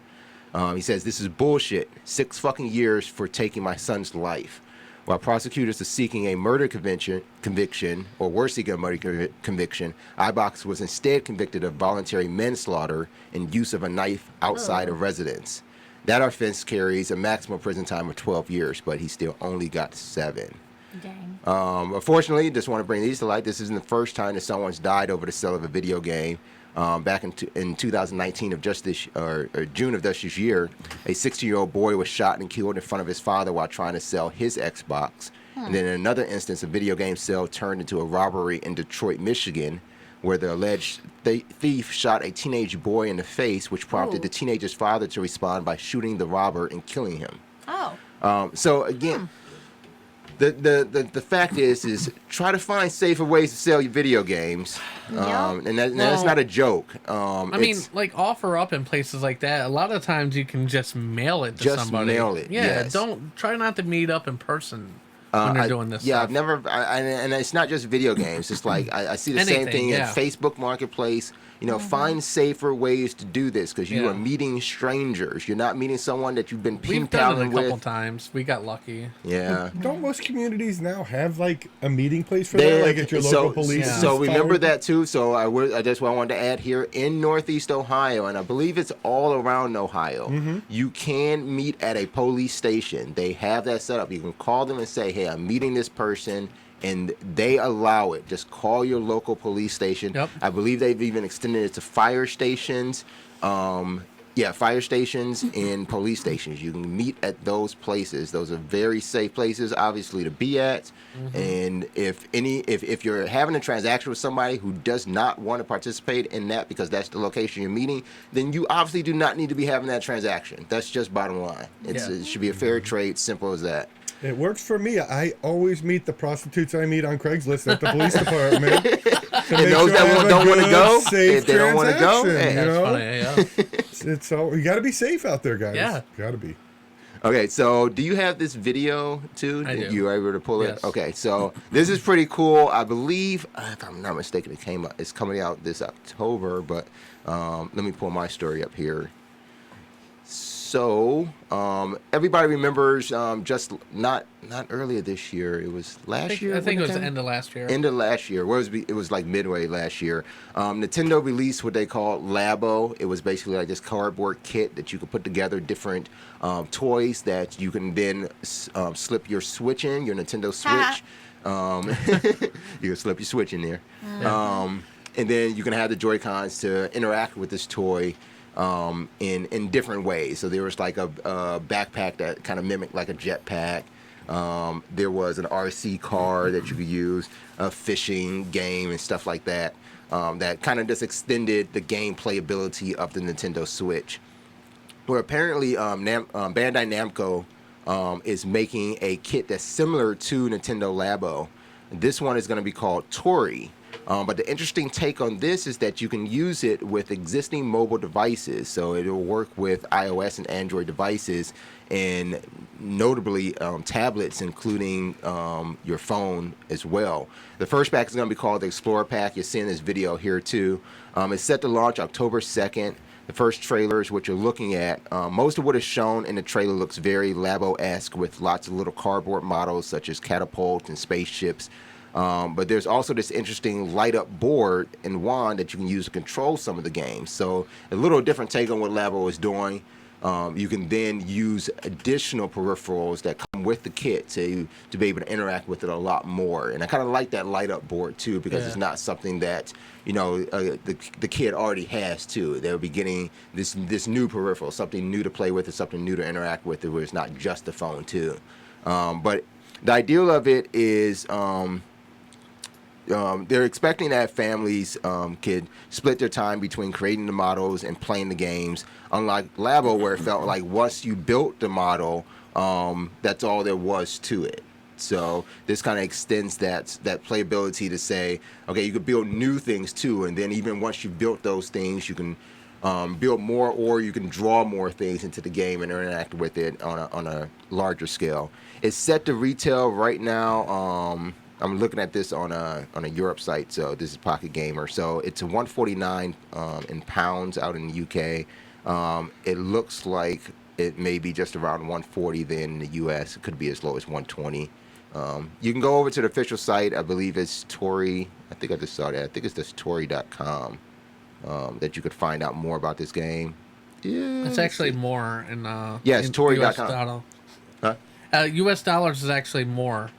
He says, "This is bullshit. 6 fucking years for taking my son's life." While prosecutors are seeking a murder conviction, or were seeking a murder conviction, Ibach was instead convicted of voluntary manslaughter and use of a knife outside of residence. That offense carries a maximum prison time of 12 years, but he still only got 7. Dang. Unfortunately, just want to bring these to light. This isn't the first time that someone's died over the sale of a video game. Back in 2019 of just this, or June of this year, a 16-year-old boy was shot and killed in front of his father while trying to sell his Xbox. And then in another instance, a video game sale turned into a robbery in Detroit, Michigan, where the alleged thief shot a teenage boy in the face, which prompted the teenager's father to respond by shooting the robber and killing him. So again, the fact is try to find safer ways to sell your video games, and that's not a joke. I mean, like offer up in places like that. A lot of times you can just mail it to somebody. Just mail it. Yeah, yes. don't try not to meet up in person when you're doing this. Yeah, stuff. I've never, and it's not just video games. It's like I see the same thing in Facebook Marketplace. You know, find safer ways to do this because you are meeting strangers. You're not meeting someone that you've been We've done it a couple times. We got lucky. Yeah. Don't most communities now have like a meeting place for that, like at your local police? So remember that too. So that's what I wanted to add here in Northeast Ohio, and I believe it's all around Ohio. You can meet at a police station. They have that set up. You can call them and say, "Hey, I'm meeting this person." And they allow it. Just call your local police station. Yep. I believe they've even extended it to fire stations. Fire stations and police stations. You can meet at those places. Those are very safe places, obviously, to be at. And if you're having a transaction with somebody who does not want to participate in that because that's the location you're meeting, then you obviously do not need to be having that transaction. That's just bottom line. It should be a fair trade, simple as that. It works for me. I always meet the prostitutes I meet on Craigslist at the police department. And those that don't want to go, if they don't want to go, hey, That's funny, yeah. it's all, you got to be safe out there, guys. Yeah. Got to be. Okay, so do you have this video too? I do. You were able to pull Yes. it? Okay, so this is pretty cool. I believe, if I'm not mistaken, it's coming out this October, but let me pull my story up here. So, everybody remembers just not earlier this year. It was last year. I think it was the end of last year. End of last year. It was like midway last year. Nintendo released what they call Labo. It was basically like this cardboard kit that you could put together different toys that you can then slip your Switch in, your Nintendo Switch. You can slip your Switch in there. And then you can have the Joy-Cons to interact with this toy in different ways. So there was like a backpack that kind of mimicked like a jetpack. There was an RC car that you could use, a fishing game and stuff like that. That kind of just extended the game playability of the Nintendo Switch. Where apparently Bandai Namco is making a kit that's similar to Nintendo Labo. This one is going to be called Tori. But the interesting take on this is that you can use it with existing mobile devices. So it'll work with iOS and Android devices, and notably tablets, including your phone as well. The first pack is going to be called the Explorer Pack. You're seeing this video here too. It's set to launch October 2nd. The first trailer is what you're looking at. Most of what is shown in the trailer looks very Labo-esque, with lots of little cardboard models such as catapults and spaceships. But there's also this interesting light-up board and wand that you can use to control some of the games. So a little different take on what Labo is doing. You can then use additional peripherals that come with the kit to be able to interact with it a lot more. And I kind of like that light-up board too, because it's not something that the kid already has too. They'll be getting this new peripheral, something new to play with, and something new to interact with, where it's not just the phone too. But the ideal of it is. They're expecting that families could split their time between creating the models and playing the games, unlike Labo, where it felt like once you built the model, that's all there was to it. So this kind of extends that playability to say, okay, you could build new things too, and then even once you've built those things, you can build more, or you can draw more things into the game and interact with it on a larger scale. It's set to retail right now. I'm looking at this on a Europe site, so this is Pocket Gamer. So it's a $149 in pounds out in the UK. It looks like it may be just around $140 then in the US. It could be as low as $120. You can go over to the official site. I believe it's Tori. I think I just saw that. I think it's just Tori.com that you could find out more about this game. Yeah, it's actually more in it's Tori.com. Huh? US dollars is actually more.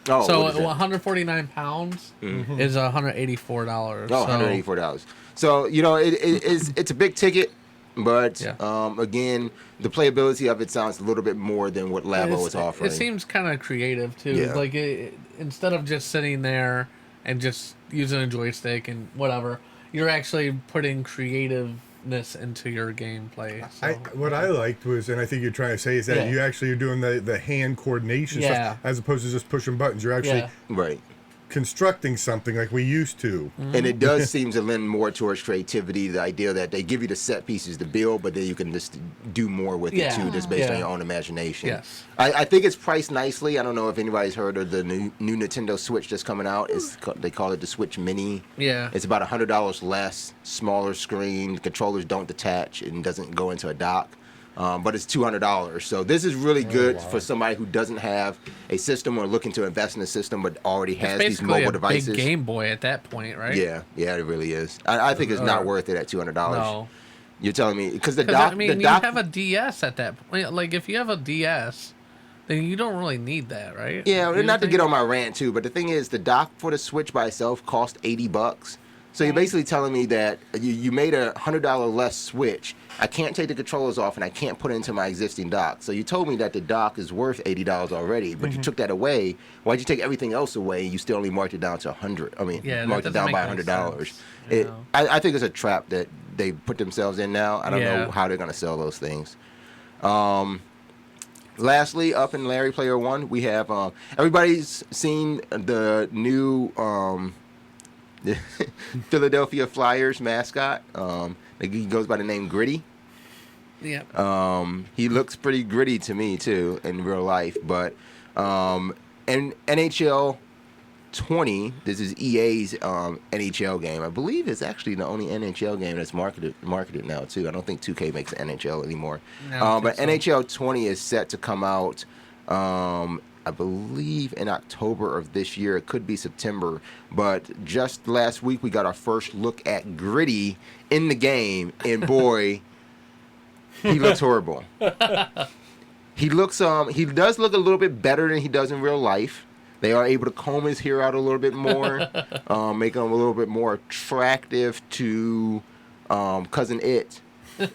Oh, so 149 pounds is $184. Oh, $184. So it's a big ticket, but again, the playability of it sounds a little bit more than what Labo is offering. It seems kind of creative too. Yeah. Like instead of just sitting there and just using a joystick and whatever, you're actually putting creativeness into your gameplay. So. What I liked was, and I think you're trying to say, is that you actually are doing the hand coordination stuff as opposed to just pushing buttons. You're actually constructing something like we used to. And it does seem to lend more towards creativity, the idea that they give you the set pieces to build, but then you can just do more with it too, just based on your own imagination. Yes. I think it's priced nicely. I don't know if anybody's heard of the new Nintendo Switch that's coming out. They call it the Switch Mini. Yeah. It's about $100 less, smaller screen. The controllers don't detach and doesn't go into a dock. But it's $200. So this is really good for somebody who doesn't have a system or looking to invest in a system but already has these mobile devices. Big Game Boy at that point, right? Yeah, it really is. I think it's not worth it at $200. No. You're telling me because the dock. You have a DS at that point. Like if you have a DS, then you don't really need that, right? Yeah, not to get on my rant too, but the thing is, the dock for the Switch by itself cost $80. So you're basically telling me that you made a $100 less Switch. I can't take the controllers off and I can't put it into my existing dock. So you told me that the dock is worth $80 already, but you took that away. Why'd you take everything else away? You still only marked it down to $100. I mean, marked it down by $100. I think it's a trap that they put themselves in now. I don't know how they're going to sell those things. Lastly, up in Larry Player One, we have everybody's seen the new Philadelphia Flyers mascot. He goes by the name Gritty. Yeah. He looks pretty gritty to me too in real life. But and NHL 20, this is EA's NHL game. I believe it's actually the only NHL game that's marketed now too. I don't think 2K makes NHL anymore. No, but NHL 20 is set to come out. I believe in October of this year. It could be September. But just last week, we got our first look at Gritty in the game. And boy, he looks horrible. He does look a little bit better than he does in real life. They are able to comb his hair out a little bit more, make him a little bit more attractive to Cousin It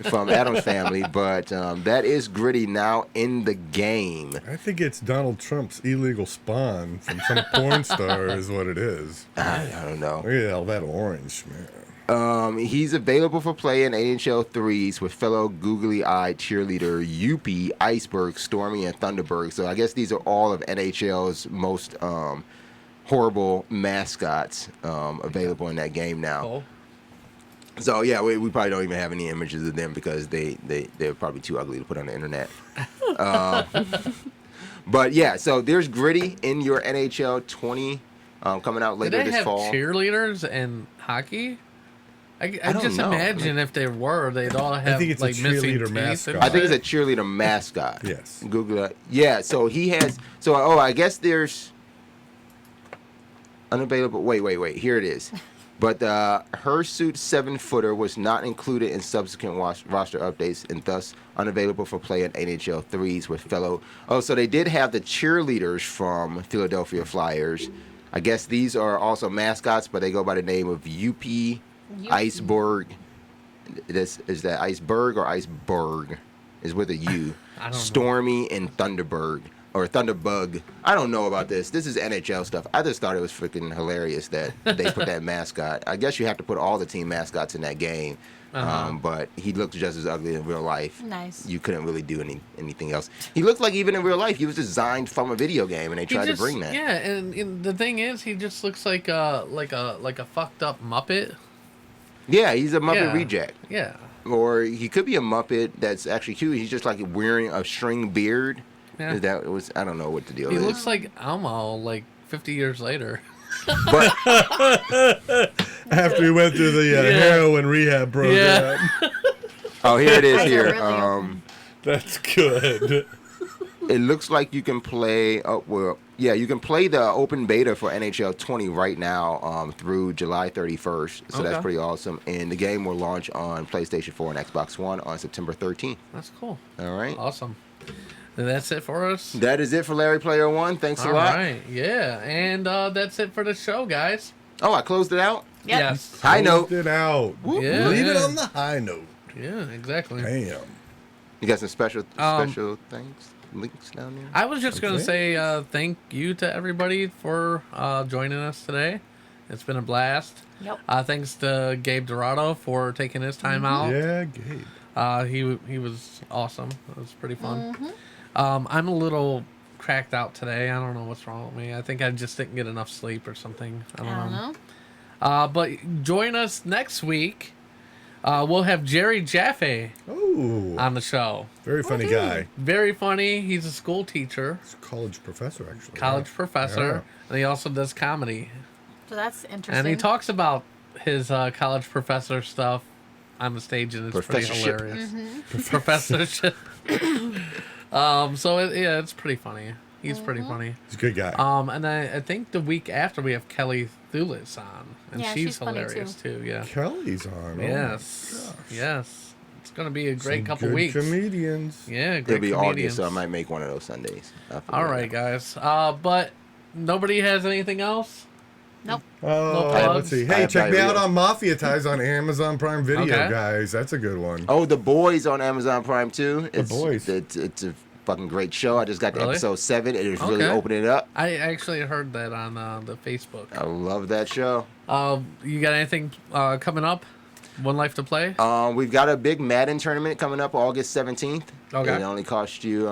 from Addams Family, but that is Gritty now in the game. I think it's Donald Trump's illegal spawn from some porn star is what it is. I don't know. Look at all that orange, man. He's available for play in NHL 3s with fellow googly-eyed cheerleader Yuppie, Iceberg, Stormy, and Thunderbird. So I guess these are all of NHL's most horrible mascots available in that game now. Cool. So yeah, we probably don't even have any images of them because they're probably too ugly to put on the internet. But yeah, so there's Gritty in your NHL 20 coming out later this fall. Did they have cheerleaders and hockey? I don't just know. imagine if they were, they'd all have think it's a like missing cheerleader teeth. mascot. I think it's a cheerleader mascot. Yes. Google it. Yeah, so he has. So I guess there's unavailable. Wait. Here it is. But her suit 7-footer was not included in subsequent roster updates and thus unavailable for play in NHL 3s with fellow. Oh, so they did have the cheerleaders from Philadelphia Flyers. I guess these are also mascots, but they go by the name of Yuppie, Iceberg. Is that Iceberg or Iceberg? Is with a U. I don't know. Stormy and Thunderbird. Or Thunderbug. I don't know about this. This is NHL stuff. I just thought it was freaking hilarious that they put that mascot. I guess you have to put all the team mascots in that game. But he looked just as ugly in real life. Nice. You couldn't really do anything else. He looked like even in real life he was designed from a video game, and they tried to bring that. Yeah, and the thing is, he just looks like a fucked up Muppet. Yeah, he's a Muppet Yeah. reject. Yeah. Or he could be a Muppet that's actually cute. He's just like wearing a string beard. Yeah. That was, I don't know what the deal He is. looks like Elmo, like 50 years later. But After he went through the heroin rehab program. Yeah. oh, here it is. Eyes are Here, really open. That's good. it looks like you can play. You can play the open beta for NHL 20 right now through July 31st. So that's Okay. pretty awesome. And the game will launch on PlayStation 4 and Xbox One on September 13th. That's cool. All right. Awesome. And that's it for us. That is it for Larry Player One. Thanks a All lot. right. Yeah. And that's it for the show, guys. Oh, I closed it out. Yep. Yes. High note. Closed it out. Yeah, Leave it yeah. on the high note. Yeah, exactly. Damn. You got some special things, links down there. I was just going to Okay. say thank you to everybody for joining us today. It's been a blast. Yep. Thanks to Gabe Dorado for taking his time out. Yeah, Gabe. He was awesome. It was pretty fun. I'm a little cracked out today. I don't know what's wrong with me. I think I just didn't get enough sleep or something. I don't know. But join us next week. We'll have Jerry Jaffe Oh, on the show. very funny guy. Very funny. He's a school teacher, He's a college professor, actually. college Yeah. professor, and he also does comedy. So that's interesting. And he talks about his college professor stuff on the stage, and it's pretty Professorship. hilarious. Professorship. It's pretty funny. He's pretty funny. He's a good guy. And I think the week after we have Kelly Thulis on, and Yeah, she's she's funny, hilarious too. Yeah. Kelly's on. Oh, Yes. Yes. It's gonna be a great some couple good weeks. comedians. Yeah, It'll great be comedians. August, so I might make one of those Sundays. All right, guys. But nobody has anything else. Nope. Oh, plugs? let's see. I Hey, have check me out diarrhea. on Mafia Ties on Amazon Prime Video, Okay. guys. That's a good one. Oh, The Boys on Amazon Prime too. Boys. It's a fucking great show. I just got to Really? episode 7. It is really Okay. opening it up. I actually heard that on the Facebook. I love that show. You got anything coming up? One Life to Play? We've got a big Madden tournament coming up August 17th. Okay. It only costs you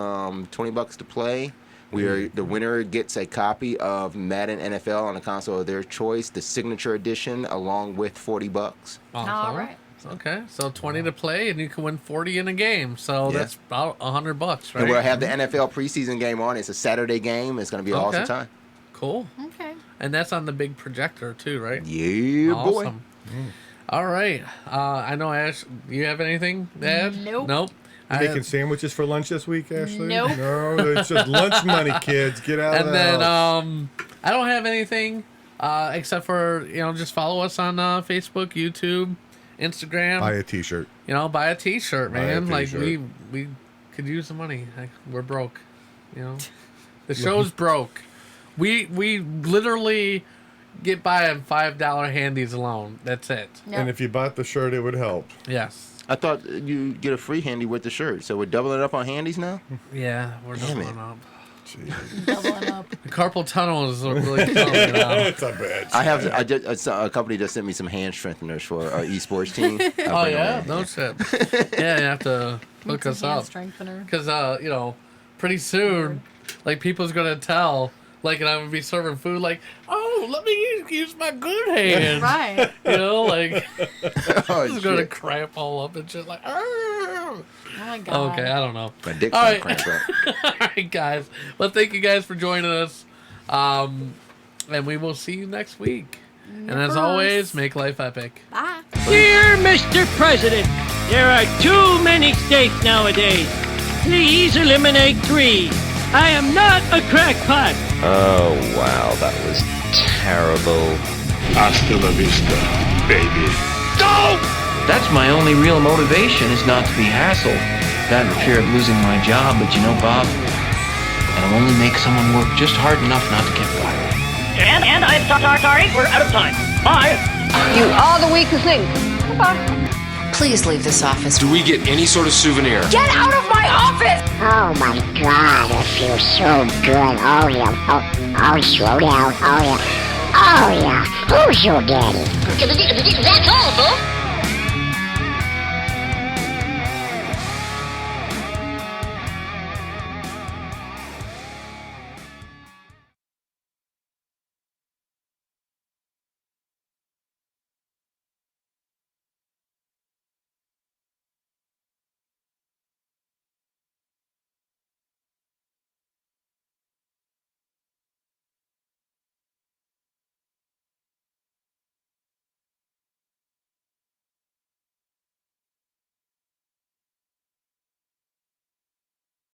$20 to play. The winner gets a copy of Madden NFL on a console of their choice, the signature edition, along with $40. Awesome. All right. Okay, so 20 to play, and you can win 40 in a game. So Yeah. that's about $100, right? And we'll have the NFL preseason game on. It's a Saturday game. It's going to be an awesome Okay. time. Cool. Okay. And that's on the big projector too, right? Yeah, boy. Awesome. All right. I know, Ash, you have anything to add? Nope. Nope. Making sandwiches for lunch this week, Ashley? Nope. No, it's just lunch money, kids. Get out of And the then house. I don't have anything except for, just follow us on Facebook, YouTube, Instagram. Buy a T-shirt. Buy a T-shirt, Buy a man. Like t-shirt. we could use the money. We're broke. The show's broke. We literally get by on $5 handies alone. That's it. Yep. And if you bought the shirt, it would help. Yes. I thought you get a free handy with the shirt. So we're doubling up on handies now? Yeah, we're Damn doubling it. up. Doubling up. The carpal tunnel is really killing me now. It's a bitch. I just a company just sent me some hand strengtheners for our esports team. Oh yeah, no shit. Yeah, you have to hook us Hand up strengthener. because pretty soon, like people's gonna tell. Like, and I'm gonna be serving food. Like, oh, let me use my good hand. Right. Like, Oh, it's gonna cramp all up and shit. Like, Oh my god. okay, I don't know. My dick's All gonna right. cramp up. All right, guys. Well, thank you guys for joining us. And we will see you next week. And as always, make life epic. Bye. Dear Mr. President, there are too many states nowadays. Please eliminate 3. I am not a crackpot. Oh, wow, that was terrible. Hasta la vista, baby. No! That's my only real motivation, is not to be hassled. That and the fear of losing my job, but you know, Bob, that'll only make someone work just hard enough not to get fired. And I'm sorry, we're out of time. Bye. You are the weakest link. Goodbye. Please leave this office. Do we get any sort of souvenir? Get out of my office! Oh my god, it feels so good. Oh yeah. Oh, slow down. Oh yeah. Oh yeah. Who's your daddy? That's all, folks.